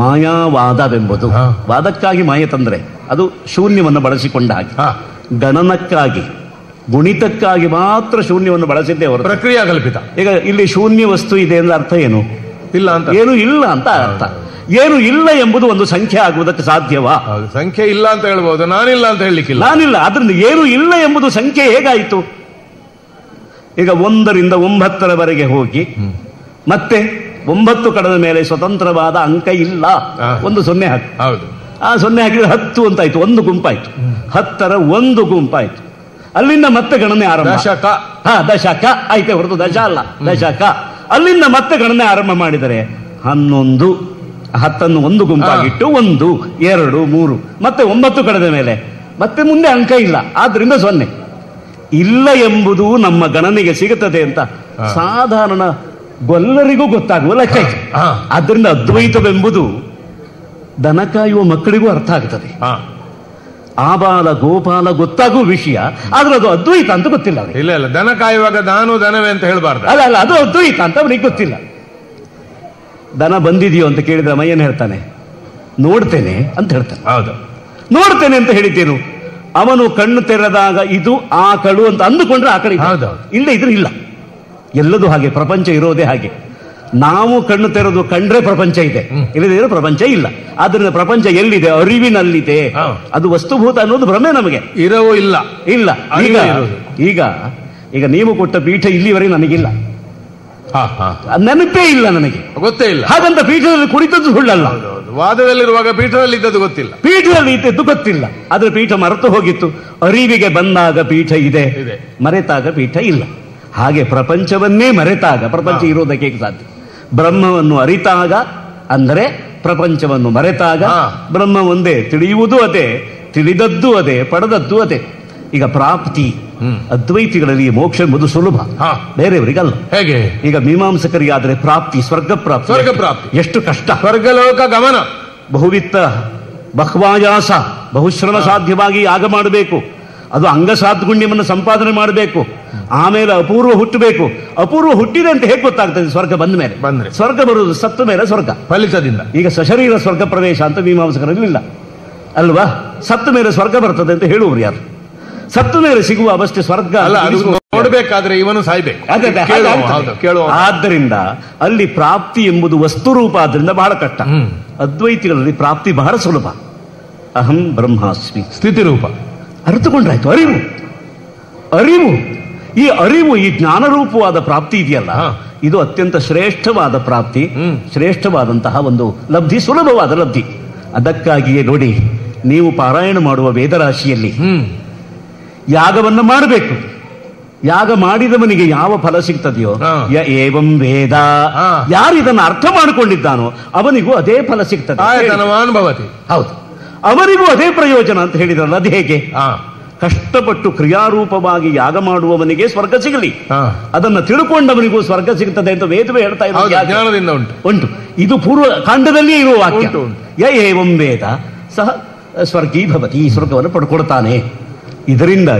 ಮಾಯಾವಾದವೆಂಬುದು, ವಾದಕ್ಕಾಗಿ ಮಾಯ ತಂದ್ರೆ ಅದು ಶೂನ್ಯವನ್ನು ಬಳಸಿಕೊಂಡ ಹಾಗೆ. ಗಣನಕ್ಕಾಗಿ ಗುಣಿತಕ್ಕಾಗಿ ಮಾತ್ರ ಶೂನ್ಯವನ್ನು ಬಳಸಿದ್ದೇ ಹೊರತು ಪ್ರಕ್ರಿಯೆ ಕಲ್ಪಿತ. ಈಗ ಇಲ್ಲಿ ಶೂನ್ಯ ವಸ್ತು ಇದೆ ಅಂದ್ರೆ ಅರ್ಥ ಏನು? ಇಲ್ಲ ಅಂತ, ಏನು ಇಲ್ಲ ಅಂತ ಅರ್ಥ. ಏನು ಇಲ್ಲ ಎಂಬುದು ಒಂದು ಸಂಖ್ಯೆ ಆಗುವುದಕ್ಕೆ ಸಾಧ್ಯವಾ? ಸಂಖ್ಯೆ ಇಲ್ಲ ಅಂತ ಹೇಳ್ಬಹುದು, ನಾನಿಲ್ಲ ಅಂತ ಹೇಳಲಿಕ್ಕಿಲ್ಲ. ನಾನಿಲ್ಲ, ಆದ್ರಿಂದ ಏನು ಇಲ್ಲ ಎಂಬುದು ಸಂಖ್ಯೆ ಹೇಗಾಯಿತು? ಈಗ 1 ರಿಂದ 9 ಹೋಗಿ ಮತ್ತೆ 9 ಕಳೆದ ಮೇಲೆ ಸ್ವತಂತ್ರವಾದ ಅಂಕ ಇಲ್ಲ, ಒಂದು 0 ಹಾಕಿ, ಹೌದು, ಆ 0 ಹಾಕಿದ್ರೆ 10 ಅಂತಾಯ್ತು, ಒಂದು ಗುಂಪಾಯ್ತು. 10ರ ಒಂದು ಗುಂಪಾಯ್ತು. ಅಲ್ಲಿಂದ ಮತ್ತೆ ಗಣನೆ ಆರಂಭ. ದಶಕ ಆಯ್ತೆ ಹೊರತು ದಶ ಅಲ್ಲ, ದಶಕ. ಅಲ್ಲಿಂದ ಮತ್ತೆ ಗಣನೆ ಆರಂಭ ಮಾಡಿದರೆ 11, 10 ಒಂದು ಗುಂಪಾಗಿಟ್ಟು 1, 2, 3, ಮತ್ತೆ 9 ಕಳೆದ ಮೇಲೆ ಮತ್ತೆ ಮುಂದೆ ಅಂಕ ಇಲ್ಲ, ಆದ್ರಿಂದ 0. ಇಲ್ಲ ಎಂಬುದು ನಮ್ಮ ಗಣನೆಗೆ ಸಿಗುತ್ತದೆ ಅಂತ ಸಾಧಾರಣ ಗೊಲ್ಲರಿಗೂ ಗೊತ್ತಾಗುವ ಲೆಕ್ಕ. ಆದ್ರಿಂದ ಅದ್ವೈತವೆಂಬುದು ದನ ಕಾಯುವ ಮಕ್ಕಳಿಗೂ ಅರ್ಥ ಆಗ್ತದೆ. ಆಬಾಲ ಗೋಪಾಲ ಗೊತ್ತಾಗುವ ವಿಷಯ, ಆದ್ರೆ ಅದು ಅದ್ವೈತ ಅಂತ ಗೊತ್ತಿಲ್ಲ ಅವರಿಗೆ. ಇಲ್ಲ, ದನ ಕಾಯುವಾಗ ನಾನು ದನವೇ ಅಂತ ಹೇಳ್ಬಾರ್ದು. ಅಲ್ಲ, ಅದು ಅದ್ವೈತ ಅಂತ ಅವನಿಗೆ ಗೊತ್ತಿಲ್ಲ. ದನ ಬಂದಿದೆಯೋ ಅಂತ ಕೇಳಿದ್ರೆ ಅಮ್ಮ ಏನ್ ಹೇಳ್ತಾನೆ? ನೋಡ್ತೇನೆ ಅಂತ ಹೇಳ್ತಾನೆ. ಹೌದು, ನೋಡ್ತೇನೆ ಅಂತ ಹೇಳಿದ್ದೇನು? ಅವನು ಕಣ್ಣು ತೆರೆದಾಗ ಇದು ಆಕಳು ಅಂತ ಅಂದುಕೊಂಡ್ರೆ ಆ ಕಡೆ ಇಲ್ಲ, ಇದ್ರೆ ಇಲ್ಲ. ಎಲ್ಲದೂ ಹಾಗೆ, ಪ್ರಪಂಚ ಇರೋದೇ ಹಾಗೆ. ನಾವು ಕಣ್ಣು ತೆರೆದು ಕಂಡ್ರೆ ಪ್ರಪಂಚ ಇದೆ, ಇಲ್ಲದಿದ್ರೆ ಪ್ರಪಂಚ ಇಲ್ಲ. ಆದ್ರಿಂದ ಪ್ರಪಂಚ ಎಲ್ಲಿದೆ? ಅರಿವಿನಲ್ಲಿದೆ. ಅದು ವಸ್ತುಭೂತ ಅನ್ನೋದು ಭ್ರಮೆ ನಮಗೆ. ಇರವೋ ಇಲ್ಲ, ಇಲ್ಲ. ಈಗ ನೀವು ಕೊಟ್ಟ ಪೀಠ ಇಲ್ಲಿವರೆಗೆ ನನಗಿಲ್ಲ, ನೆನಪೇ ಇಲ್ಲ, ನನಗೆ ಗೊತ್ತೇ ಇಲ್ಲ. ಹಾಗಂತ ಪೀಠದಲ್ಲಿ ಕುಳಿತದ್ದು ಸುಳ್ಳಲ್ಲ. ವಾದದಲ್ಲಿರುವಾಗ ಪೀಠದಲ್ಲಿ ಇದ್ದದ್ದು ಗೊತ್ತಿಲ್ಲ, ಪೀಠದಲ್ಲಿ ಇದ್ದದ್ದು ಗೊತ್ತಿಲ್ಲ. ಆದ್ರೆ ಪೀಠ ಮರೆತು ಹೋಗಿತ್ತು. ಅರಿವಿಗೆ ಬಂದಾಗ ಪೀಠ ಇದೆ, ಮರೆತಾಗ ಪೀಠ ಇಲ್ಲ. ಹಾಗೆ ಪ್ರಪಂಚವನ್ನೇ ಮರೆತಾಗ ಪ್ರಪಂಚ ಇರೋದಕ್ಕೆ ಸಾಧ್ಯ. ಬ್ರಹ್ಮವನ್ನು ಅರಿತಾಗ ಅಂದರೆ ಪ್ರಪಂಚವನ್ನು ಮರೆತಾಗ ಬ್ರಹ್ಮ ಒಂದೇ, ತಿಳಿಯುವುದು ಅದೇ, ತಿಳಿದದ್ದು ಅದೇ, ಪಡೆದದ್ದು ಅದೇ. ಈಗ ಪ್ರಾಪ್ತಿ ಅದ್ವೈತಿಗಳಲ್ಲಿ ಮೋಕ್ಷ ಎಂಬುದು ಸುಲಭ, ಬೇರೆಯವರಿಗಲ್ಲ. ಹೇಗೆ? ಈಗ ಮೀಮಾಂಸಕರಿಗಾದ್ರೆ ಪ್ರಾಪ್ತಿ, ಸ್ವರ್ಗ ಪ್ರಾಪ್ತಿ ಎಷ್ಟು ಕಷ್ಟ. ಸ್ವರ್ಗಲೋಕ ಗಮನ, ಬಹುವಿತ್ತ ಬಹ್ವಾಯಾಸ, ಬಹುಶ್ರಮ ಸಾಧ್ಯವಾಗಿ ಯಾಗ ಮಾಡಬೇಕು. ಅದು ಅಂಗಸಾದ್ಗುಣ್ಯವನ್ನು ಸಂಪಾದನೆ ಮಾಡಬೇಕು. ಆಮೇಲೆ ಅಪೂರ್ವ ಹುಟ್ಟಬೇಕು. ಅಪೂರ್ವ ಹುಟ್ಟಿದೆ ಅಂತ ಹೇಗೆ ಗೊತ್ತಾಗ್ತದೆ? ಸ್ವರ್ಗ ಬಂದ ಮೇಲೆ. ಸ್ವರ್ಗ ಬರುವುದು ಸತ್ತ ಮೇಲೆ ಸ್ವರ್ಗ ಫಲಿತದಿಂದ. ಈಗ ಸಶರೀರ ಸ್ವರ್ಗ ಪ್ರವೇಶ ಅಂತ ಮೀಮಾಂಸಕರಲ್ಲಿಲ್ಲ ಅಲ್ವಾ? ಸತ್ತ ಮೇಲೆ ಸ್ವರ್ಗ ಬರ್ತದೆ ಅಂತ ಹೇಳುವರು ಯಾರು? ಸತ್ತ ಮೇಲೆ ಸಿಗುವ ಅವಸ್ಥೆ ಸ್ವರ್ಗ ನೋಡಬೇಕಾದ್ರೆ ಇವನು ಸಾಯ್ಬೇಕು. ಆದ್ದರಿಂದ ಅಲ್ಲಿ ಪ್ರಾಪ್ತಿ ಎಂಬುದು ವಸ್ತುರೂಪ, ಆದ್ರಿಂದ ಬಹಳ ಕಷ್ಟ. ಅದ್ವೈತಿಗಳಲ್ಲಿ ಪ್ರಾಪ್ತಿ ಬಹಳ ಸುಲಭ. ಅಹಂ ಬ್ರಹ್ಮಾಸ್ಮಿ ಸ್ಥಿತಿ ರೂಪ ಅರ್ಥಕೊಂಡ್ರಾಯ್ತು. ಅರಿವು ಈ ಅರಿವು, ಈ ಜ್ಞಾನರೂಪವಾದ ಪ್ರಾಪ್ತಿ ಇದೆಯಲ್ಲ, ಇದು ಅತ್ಯಂತ ಶ್ರೇಷ್ಠವಾದ ಪ್ರಾಪ್ತಿ, ಶ್ರೇಷ್ಠವಾದಂತಹ ಒಂದು ಲಬ್ಧಿ, ಸುಲಭವಾದ ಲಬ್ಧಿ. ಅದಕ್ಕಾಗಿಯೇ ನೋಡಿ, ನೀವು ಪಾರಾಯಣ ಮಾಡುವ ವೇದರಾಶಿಯಲ್ಲಿ ಯಾಗವನ್ನು ಮಾಡಬೇಕು. ಯಾಗ ಮಾಡಿದವನಿಗೆ ಯಾವ ಫಲ ಸಿಗ್ತದೆಯೋ, ಏವಂ ವೇದ, ಯಾರು ಇದನ್ನು ಅರ್ಥ ಮಾಡಿಕೊಂಡಿದ್ದಾನೋ ಅವನಿಗೂ ಅದೇ ಫಲ ಸಿಗ್ತದೆ. ಹೌದು, ಅವರಿಗೂ ಅದೇ ಪ್ರಯೋಜನ ಅಂತ ಹೇಳಿದ್ರಲ್ಲ, ಅದು ಹೇಗೆ? ಕಷ್ಟಪಟ್ಟು ಕ್ರಿಯಾರೂಪವಾಗಿ ಯಾಗ ಮಾಡುವವನಿಗೆ ಸ್ವರ್ಗ ಸಿಗಲಿ, ಅದನ್ನು ತಿಳ್ಕೊಂಡವನಿಗೂ ಸ್ವರ್ಗ ಸಿಗುತ್ತದೆ ಅಂತ ವೇದವೇ ಹೇಳ್ತಾ ಇದ್ದಾರೆ. ಉಂಟು, ಇದು ಪೂರ್ವ ಕಾಂಡದಲ್ಲಿ ಇರುವ ವಾಕ್ಯ. ಏವಂ ವೇದ ಸಹ ಸ್ವರ್ಗೀ ಭವತಿ, ಈ ಸ್ವರ್ಗವನ್ನು ಪಡ್ಕೊಳ್ತಾನೆ. ಇದರಿಂದ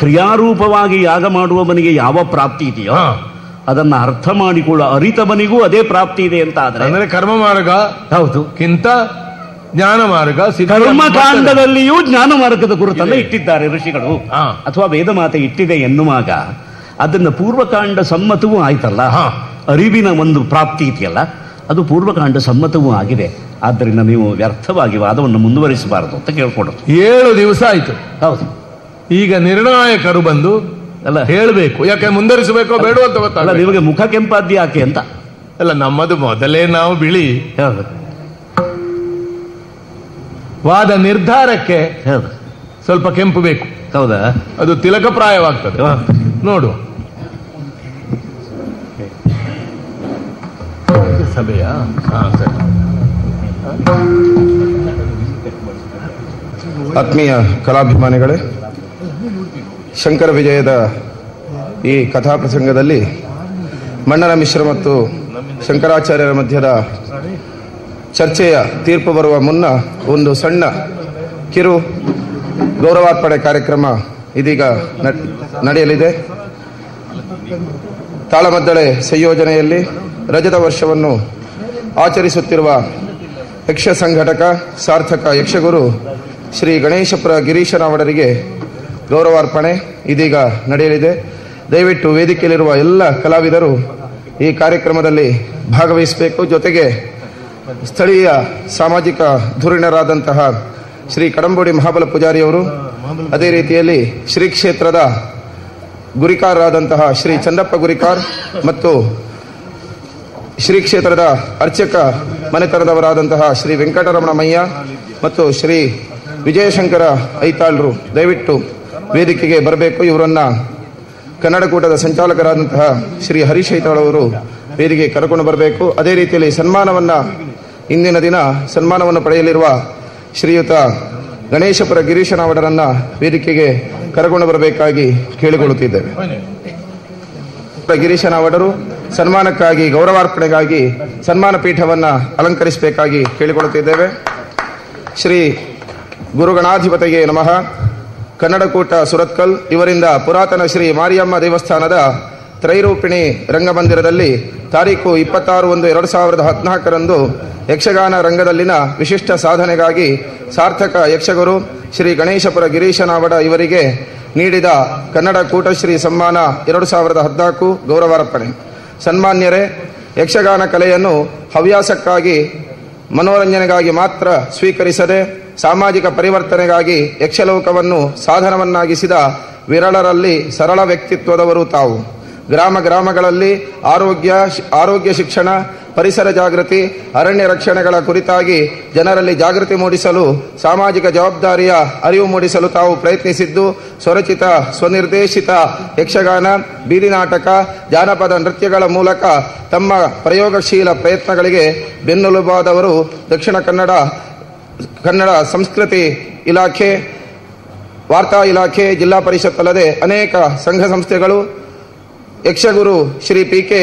ಕ್ರಿಯಾರೂಪವಾಗಿ ಯಾಗ ಮಾಡುವವನಿಗೆ ಯಾವ ಪ್ರಾಪ್ತಿ ಇದೆಯೋ ಅದನ್ನು ಅರ್ಥ ಮಾಡಿಕೊಳ್ಳೋ ಅರಿತವನಿಗೂ ಅದೇ ಪ್ರಾಪ್ತಿ ಇದೆ ಅಂತ ಆದ್ರೆ, ಅಂದ್ರೆ ಕರ್ಮ ಮಾರ್ಗ ಹೌದು ಕಿಂತ ಜ್ಞಾನ ಮಾರ್ಗ. ಕರ್ಮಕಾಂಡದಲ್ಲಿಯೂ ಜ್ಞಾನ ಮಾರ್ಗದ ಗುರುತನ್ನು ಇಟ್ಟಿದ್ದಾರೆ ಋಷಿಗಳು, ಅಥವಾ ವೇದ ಮಾತೆ ಇಟ್ಟಿದೆ ಎನ್ನುವಾಗ ಅದನ್ನು ಪೂರ್ವಕಾಂಡ ಸಮ್ಮತವೂ ಆಯ್ತಲ್ಲ. ಅರಿವಿನ ಒಂದು ಪ್ರಾಪ್ತಿ ಇದೆಯಲ್ಲ, ಅದು ಪೂರ್ವಕಾಂಡ ಸಮ್ಮತವೂ ಆಗಿದೆ. ಆದ್ದರಿಂದ ನೀವು ವ್ಯರ್ಥವಾಗಿ ವಾದವನ್ನು ಮುಂದುವರಿಸಬಾರದು ಅಂತ ಕೇಳ್ಕೊಡು. 7 ದಿವಸ ಆಯ್ತು. ಹೌದು, ಈಗ ನಿರ್ಣಾಯಕರು ಬಂದು ಅಲ್ಲ ಹೇಳಬೇಕು, ಯಾಕೆ ಮುಂದುವರಿಸಬೇಕೋ ಬೇಡ ಅಂತ ಗೊತ್ತಲ್ಲ. ನಿಮಗೆ ಮುಖ ಕೆಂಪಾದ್ಯ ಯಾಕೆ ಅಂತ ಅಲ್ಲ, ನಮ್ಮದು ಮೊದಲೇ ನಾವು ಬಿಳಿ. ವಾದ ನಿರ್ಧಾರಕ್ಕೆ ಸ್ವಲ್ಪ ಕೆಂಪು ಬೇಕು. ಹೌದಾ? ಅದು ತಿಲಕಪ್ರಾಯವಾಗ್ತದೆ. ನೋಡು, ಸಭೆಯ ಸರಿ. ಆತ್ಮೀಯ ಕಲಾಭಿಮಾನಿಗಳೇ, ಶಂಕರ ವಿಜಯದ ಈ ಕಥಾ ಪ್ರಸಂಗದಲ್ಲಿ ಮಣ್ಣನ ಮಿಶ್ರ ಮತ್ತು ಶಂಕರಾಚಾರ್ಯರ ಮಧ್ಯದ ಚರ್ಚೆಯ ತೀರ್ಪು ಬರುವ ಮುನ್ನ ಒಂದು ಸಣ್ಣ ಕಿರು ಗೌರವಾರ್ಪಣೆ ಕಾರ್ಯಕ್ರಮ ಇದೀಗ ನಡೆಯಲಿದೆ. ತಾಳಮದ್ದಳೆ ಸಂಯೋಜನೆಯಲ್ಲಿ ರಜತ ವರ್ಷವನ್ನು ಆಚರಿಸುತ್ತಿರುವ ಯಕ್ಷ ಸಂಘಟಕ ಸಾರ್ಥಕ ಯಕ್ಷಗುರು ಶ್ರೀ ಗಣೇಶಪುರ ಗಿರೀಶನಾವಡರಿಗೆ ಗೌರವಾರ್ಪಣೆ ಇದೀಗ ನಡೆಯಲಿದೆ. ದಯವಿಟ್ಟು ವೇದಿಕೆಯಲ್ಲಿರುವ ಎಲ್ಲ ಕಲಾವಿದರು ಈ ಕಾರ್ಯಕ್ರಮದಲ್ಲಿ ಭಾಗವಹಿಸಬೇಕು. ಜೊತೆಗೆ ಸ್ಥಳೀಯ ಸಾಮಾಜಿಕ ಧುರೀಣರಾದಂತಹ ಶ್ರೀ ಕಡಂಬೋಡಿ ಮಹಾಬಲ ಪೂಜಾರಿಯವರು, ಅದೇ ರೀತಿಯಲ್ಲಿ ಶ್ರೀ ಕ್ಷೇತ್ರದ ಗುರಿಕಾರರಾದಂತಹ ಶ್ರೀ ಚಂದಪ್ಪ ಗುರಿಕಾರ್ ಮತ್ತು ಶ್ರೀ ಕ್ಷೇತ್ರದ ಅರ್ಚಕ ಮನೆತನದವರಾದಂತಹ ಶ್ರೀ ವೆಂಕಟರಮಣ ಮಯ್ಯ ಮತ್ತು ಶ್ರೀ ವಿಜಯಶಂಕರ ಐತಾಳ್ರು ದಯವಿಟ್ಟು ವೇದಿಕೆಗೆ ಬರಬೇಕು. ಇವರನ್ನ ಕನ್ನಡಕೂಟದ ಸಂಚಾಲಕರಾದಂತಹ ಶ್ರೀ ಹರೀಶ್ ಐತಾಳ್ ಅವರು ವೇದಿಕೆಗೆ ಕರ್ಕೊಂಡು ಬರಬೇಕು. ಅದೇ ರೀತಿಯಲ್ಲಿ ಇಂದಿನ ದಿನ ಸನ್ಮಾನವನ್ನು ಪಡೆಯಲಿರುವ ಶ್ರೀಯುತ ಗಣೇಶಪುರ ಗಿರೀಶನಾವಡರನ್ನ ವೇದಿಕೆಗೆ ಕರೆಕೊಂಡು ಬರಬೇಕಾಗಿ ಕೇಳಿಕೊಳ್ಳುತ್ತಿದ್ದೇವೆ. ಗಿರೀಶನಾವಡರು ಸನ್ಮಾನಕ್ಕಾಗಿ, ಗೌರವಾರ್ಪಣೆಗಾಗಿ ಸನ್ಮಾನ ಪೀಠವನ್ನು ಅಲಂಕರಿಸಬೇಕಾಗಿ ಕೇಳಿಕೊಳ್ಳುತ್ತಿದ್ದೇವೆ. ಶ್ರೀ ಗುರುಗಣಾಧಿಪತಿಗೆ ನಮಃ. ಕನ್ನಡಕೂಟ ಸುರತ್ಕಲ್ ಇವರಿಂದ ಪುರಾತನ ಶ್ರೀ ಮಾರಿಯಮ್ಮ ದೇವಸ್ಥಾನದ ತ್ರೈರೂಪಿಣಿ ರಂಗಮಂದಿರದಲ್ಲಿ ತಾರೀಕು 26/1/2014 ಯಕ್ಷಗಾನ ರಂಗದಲ್ಲಿನ ವಿಶಿಷ್ಟ ಸಾಧನೆಗಾಗಿ ಸಾರ್ಥಕ ಯಕ್ಷಗುರು ಶ್ರೀ ಗಣೇಶಪುರ ಗಿರೀಶನಾವಡ ಇವರಿಗೆ ನೀಡಿದ ಕನ್ನಡ ಕೂಟಶ್ರೀ ಸಮ್ಮಾನ 2014 ಗೌರವಾರ್ಪಣೆ. ಸನ್ಮಾನ್ಯರೇ, ಯಕ್ಷಗಾನ ಕಲೆಯನ್ನು ಹವ್ಯಾಸಕ್ಕಾಗಿ, ಮನೋರಂಜನೆಗಾಗಿ ಮಾತ್ರ ಸ್ವೀಕರಿಸದೆ ಸಾಮಾಜಿಕ ಪರಿವರ್ತನೆಗಾಗಿ ಯಕ್ಷಲೋಕವನ್ನು ಸಾಧನವನ್ನಾಗಿಸಿದ ವಿರಳರಲ್ಲಿ ಸರಳ ವ್ಯಕ್ತಿತ್ವದವರು ತಾವು. ಗ್ರಾಮಗಳಲ್ಲಿ ಆರೋಗ್ಯ ಶಿಕ್ಷಣ, ಪರಿಸರ ಜಾಗೃತಿ, ಅರಣ್ಯ ರಕ್ಷಣೆಗಳ ಕುರಿತಾಗಿ ಜನರಲ್ಲಿ ಜಾಗೃತಿ ಮೂಡಿಸಲು, ಸಾಮಾಜಿಕ ಜವಾಬ್ದಾರಿಯ ಅರಿವು ಮೂಡಿಸಲು ತಾವು ಪ್ರಯತ್ನಿಸಿದ್ದು, ಸ್ವರಚಿತ ಸ್ವನಿರ್ದೇಶಿತ ಯಕ್ಷಗಾನ, ಬೀದಿ ನಾಟಕ, ಜಾನಪದ ನೃತ್ಯಗಳ ಮೂಲಕ ತಮ್ಮ ಪ್ರಯೋಗಶೀಲ ಪ್ರಯತ್ನಗಳಿಗೆ ಬೆನ್ನೆಲುಬಾದವರು. ದಕ್ಷಿಣ ಕನ್ನಡ ಸಂಸ್ಕೃತಿ ಇಲಾಖೆ, ವಾರ್ತಾ ಇಲಾಖೆ, ಜಿಲ್ಲಾ ಪರಿಷತ್ ಅಲ್ಲದೆ ಅನೇಕ ಸಂಘ ಸಂಸ್ಥೆಗಳು ಯಕ್ಷಗುರು ಶ್ರೀ ಪಿ.ಕೆ.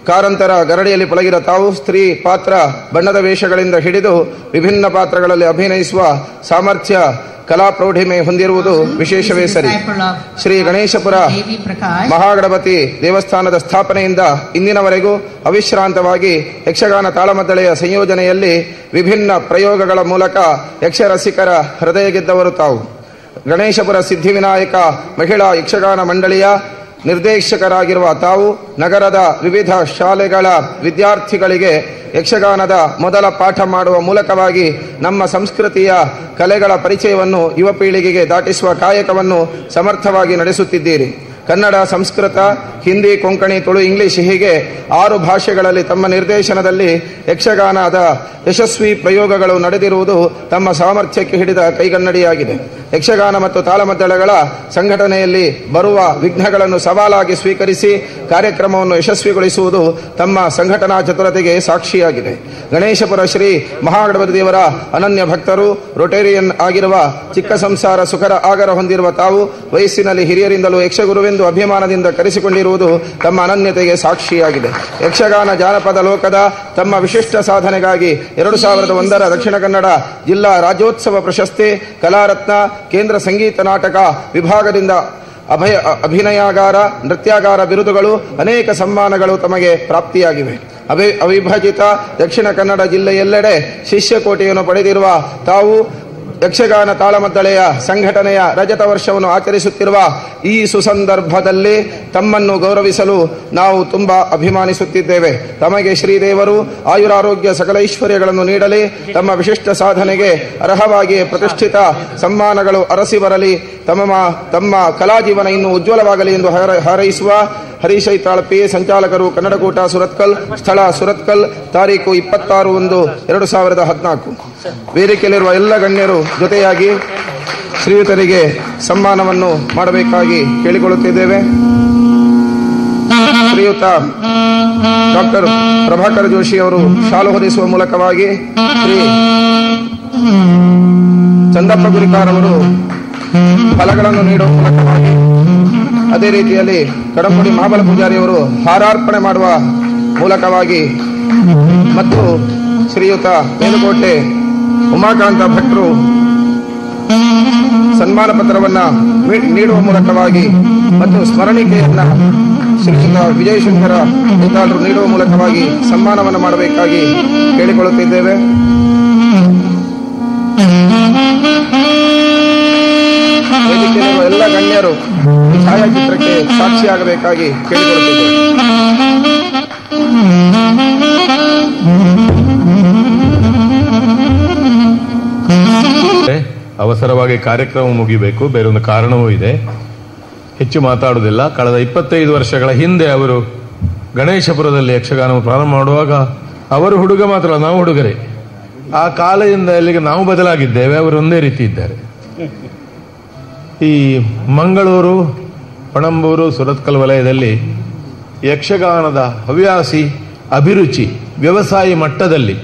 ಕಾರಂತರ ಗರಡಿಯಲ್ಲಿ ಪಳಗಿರ ತಾವು ಸ್ತ್ರೀ ಪಾತ್ರ ಬಣ್ಣದ ವೇಷಗಳಿಂದ ಹಿಡಿದು ವಿಭಿನ್ನ ಪಾತ್ರಗಳಲ್ಲಿ ಅಭಿನಯಿಸುವ ಸಾಮರ್ಥ್ಯ ಕಲಾ ಪ್ರೌಢಿಮೆ ಹೊಂದಿರುವುದು ವಿಶೇಷವೇ ಸರಿ. ಶ್ರೀ ಗಣೇಶಪುರ ಮಹಾಗಣಪತಿ ದೇವಸ್ಥಾನದ ಸ್ಥಾಪನೆಯಿಂದ ಇಂದಿನವರೆಗೂ ಅವಿಶ್ರಾಂತವಾಗಿ ಯಕ್ಷಗಾನ ತಾಳಮದ್ದಳೆಯ ಸಂಯೋಜನೆಯಲ್ಲಿ ವಿಭಿನ್ನ ಪ್ರಯೋಗಗಳ ಮೂಲಕ ಯಕ್ಷರಸಿಕರ ಹೃದಯ ಗೆದ್ದವರು ತಾವು. ಗಣೇಶಪುರ ಸಿದ್ಧಿವಿನಾಯಕ ಮಹಿಳಾ ಯಕ್ಷಗಾನ ಮಂಡಳಿಯ ನಿರ್ದೇಶಕರಾಗಿರುವ ತಾವು ನಗರದ ವಿವಿಧ ಶಾಲೆಗಳ ವಿದ್ಯಾರ್ಥಿಗಳಿಗೆ ಯಕ್ಷಗಾನದ ಮೊದಲ ಪಾಠ ಮಾಡುವ ಮೂಲಕವಾಗಿ ನಮ್ಮ ಸಂಸ್ಕೃತಿಯ ಕಲೆಗಳ ಪರಿಚಯವನ್ನು ಯುವ ಪೀಳಿಗೆಗೆ ದಾಟಿಸುವ ಕಾಯಕವನ್ನು ಸಮರ್ಥವಾಗಿ ನಡೆಸುತ್ತಿದ್ದೀರಿ. ಕನ್ನಡ, ಸಂಸ್ಕೃತ, ಹಿಂದಿ, ಕೊಂಕಣಿ, ತುಳು, ಇಂಗ್ಲಿಷ್ ಹೀಗೆ 6 ಭಾಷೆಗಳಲ್ಲಿ ತಮ್ಮ ನಿರ್ದೇಶನದಲ್ಲಿ ಯಕ್ಷಗಾನದ ಯಶಸ್ವಿ ಪ್ರಯೋಗಗಳು ನಡೆದಿರುವುದು ತಮ್ಮ ಸಾಮರ್ಥ್ಯಕ್ಕೆ ಹಿಡಿದ ಕೈಗನ್ನಡಿಯಾಗಿದೆ. ಯಕ್ಷಗಾನ ಮತ್ತು ತಾಳಮದ್ದಳೆಗಳ ಸಂಘಟನೆಯಲ್ಲಿ ಬರುವ ವಿಘ್ನಗಳನ್ನು ಸವಾಲಾಗಿ ಸ್ವೀಕರಿಸಿ ಕಾರ್ಯಕ್ರಮವನ್ನು ಯಶಸ್ವಿಗೊಳಿಸುವುದು ತಮ್ಮ ಸಂಘಟನಾ ಚತುರತೆಗೆ ಸಾಕ್ಷಿಯಾಗಿದೆ. ಗಣೇಶಪುರ ಶ್ರೀ ಮಹಾಗಣಪತಿ ದೇವರ ಅನನ್ಯ ಭಕ್ತರು, ರೊಟೇರಿಯನ್ ಆಗಿರುವ ಚಿಕ್ಕ ಸಂಸಾರ ಸುಖರ ಆಗರ ಹೊಂದಿರುವ ತಾವು ವಯಸ್ಸಿನಲ್ಲಿ ಹಿರಿಯರಿಂದಲೂ ಯಕ್ಷಗುರುವೆಂದು ಅಭಿಮಾನದಿಂದ ಕರೆಸಿಕೊಂಡಿರುವುದು ತಮ್ಮ ಅನನ್ಯತೆಗೆ ಸಾಕ್ಷಿಯಾಗಿದೆ. ಯಕ್ಷಗಾನ ಜಾನಪದ ಲೋಕದ ತಮ್ಮ ವಿಶಿಷ್ಟ ಸಾಧನೆಗಾಗಿ 2001ರ ದಕ್ಷಿಣ ಕನ್ನಡ ಜಿಲ್ಲಾ ರಾಜ್ಯೋತ್ಸವ ಪ್ರಶಸ್ತಿ, ಕಲಾರತ್ನ, ಕೇಂದ್ರ ಸಂಗೀತ ನಾಟಕ ವಿಭಾಗದಿಂದ ಅಭಿನಯಾಗಾರ, ನೃತ್ಯಾಗಾರ ಬಿರುದುಗಳು, ಅನೇಕ ಸನ್ಮಾನಗಳು ತಮಗೆ ಪ್ರಾಪ್ತಿಯಾಗಿವೆ. ಅವಿಭಜಿತ ದಕ್ಷಿಣ ಕನ್ನಡ ಜಿಲ್ಲೆಯೆಲ್ಲೆಡೆ ಶಿಷ್ಯಕೋಟೆಯನ್ನು ಪಡೆದಿರುವ ತಾವು ಯಕ್ಷಗಾನ ತಾಳಮದ್ದಳೆಯ ಸಂಘಟನೆಯ ರಜತ ವರ್ಷವನ್ನು ಆಚರಿಸುತ್ತಿರುವ ಈ ಸುಸಂದರ್ಭದಲ್ಲಿ ತಮ್ಮನ್ನು ಗೌರವಿಸಲು ನಾವು ತುಂಬ ಅಭಿಮಾನಿಸುತ್ತಿದ್ದೇವೆ. ತಮಗೆ ಶ್ರೀದೇವರು ಆಯುರಾರೋಗ್ಯ ಸಕಲ ಐಶ್ವರ್ಯಗಳನ್ನು ನೀಡಲಿ, ತಮ್ಮ ವಿಶಿಷ್ಟ ಸಾಧನೆಗೆ ಅರ್ಹವಾಗಿ ಪ್ರತಿಷ್ಠಿತ ಸನ್ಮಾನಗಳು ಅರಸಿ ಬರಲಿ, ತಮ್ಮ ಕಲಾಜೀವನ ಇನ್ನೂ ಉಜ್ವಲವಾಗಲಿ ಎಂದು ಹಾರೈಸುವ ಹರೀಶ್ ಐತಾಳ್ ಪಿ, ಸಂಚಾಲಕರು, ಕನ್ನಡಕೂಟ, ಸುರತ್ಕಲ್. ಸ್ಥಳ ಸುರತ್ಕಲ್. ತಾರೀಕು 26/1/2014. ವೇದಿಕೆಯಲ್ಲಿರುವ ಎಲ್ಲ ಗಣ್ಯರು ಜೊತೆಯಾಗಿ ಶ್ರೀಯುತರಿಗೆ ಸನ್ಮಾನವನ್ನು ಮಾಡಬೇಕಾಗಿ ಕೇಳಿಕೊಳ್ಳುತ್ತಿದ್ದೇವೆ. ಶ್ರೀಯುತ ಡಾಕ್ಟರ್ ಪ್ರಭಾಕರ್ ಜೋಶಿ ಅವರು ಶಾಲು ಹೊದಿಸುವ ಮೂಲಕವಾಗಿ, ಶ್ರೀ ಚಂದಪ್ಪ ಗುರಿಕಾರ್ ಅವರು ಫಲಗಳನ್ನು ನೀಡುವ ಮೂಲಕವಾಗಿ, ಅದೇ ರೀತಿಯಲ್ಲಿ ಕಡಂಬುಡಿ ಮಹಾಬಲ ಪೂಜಾರಿಯವರು ಹಾರಾರ್ಪಣೆ ಮಾಡುವ ಮೂಲಕವಾಗಿ ಮತ್ತು ಶ್ರೀಯುತ ಮೇಲುಕೋಟೆ ಉಮಾಕಾಂತ ಭಟ್ರು ಸನ್ಮಾನ ಪತ್ರವನ್ನ ನೀಡುವ ಮೂಲಕವಾಗಿ ಮತ್ತು ಸ್ಮರಣಿಕೆಯನ್ನ ಶ್ರೀಯುತ ವಿಜಯಶಂಕರ ಐತಾಳರು ನೀಡುವ ಮೂಲಕವಾಗಿ ಸನ್ಮಾನವನ್ನು ಮಾಡಬೇಕಾಗಿ ಕೇಳಿಕೊಳ್ಳುತ್ತಿದ್ದೇವೆ. ವೇದಿಕೆಯಲ್ಲಿರುವ ಎಲ್ಲ ಗಣ್ಯರು ಈ ಛಾಯಾಚಿತ್ರಕ್ಕೆ ಸಾಕ್ಷಿಯಾಗಬೇಕಾಗಿ ಕೇಳಿಕೊಳ್ಳುತ್ತಿದ್ದೇವೆ. ಅವಸರವಾಗಿ ಕಾರ್ಯಕ್ರಮ ಮುಗಿಬೇಕು, ಬೇರೊಂದು ಕಾರಣವೂ ಇದೆ. ಹೆಚ್ಚು ಮಾತಾಡುವುದಿಲ್ಲ. ಕಳೆದ 25 ವರ್ಷಗಳ ಹಿಂದೆ ಅವರು ಗಣೇಶಪುರದಲ್ಲಿ ಯಕ್ಷಗಾನವನ್ನು ಪ್ರಾರಂಭ ಮಾಡುವಾಗ ಅವರು ಹುಡುಗ ಮಾತ್ರ, ನಾವು ಹುಡುಗರೇ. ಆ ಕಾಲದಿಂದ ಇಲ್ಲಿಗೆ ನಾವು ಬದಲಾಗಿದ್ದೇವೆ, ಅವರು ಒಂದೇ ರೀತಿ ಇದ್ದಾರೆ. ಈ ಮಂಗಳೂರು, ಪಣಂಬೂರು, ಸುರತ್ಕಲ್ ವಲಯದಲ್ಲಿ ಯಕ್ಷಗಾನದ ಹವ್ಯಾಸಿ, ಅಭಿರುಚಿ, ವ್ಯವಸಾಯಿ ಮಟ್ಟದಲ್ಲಿ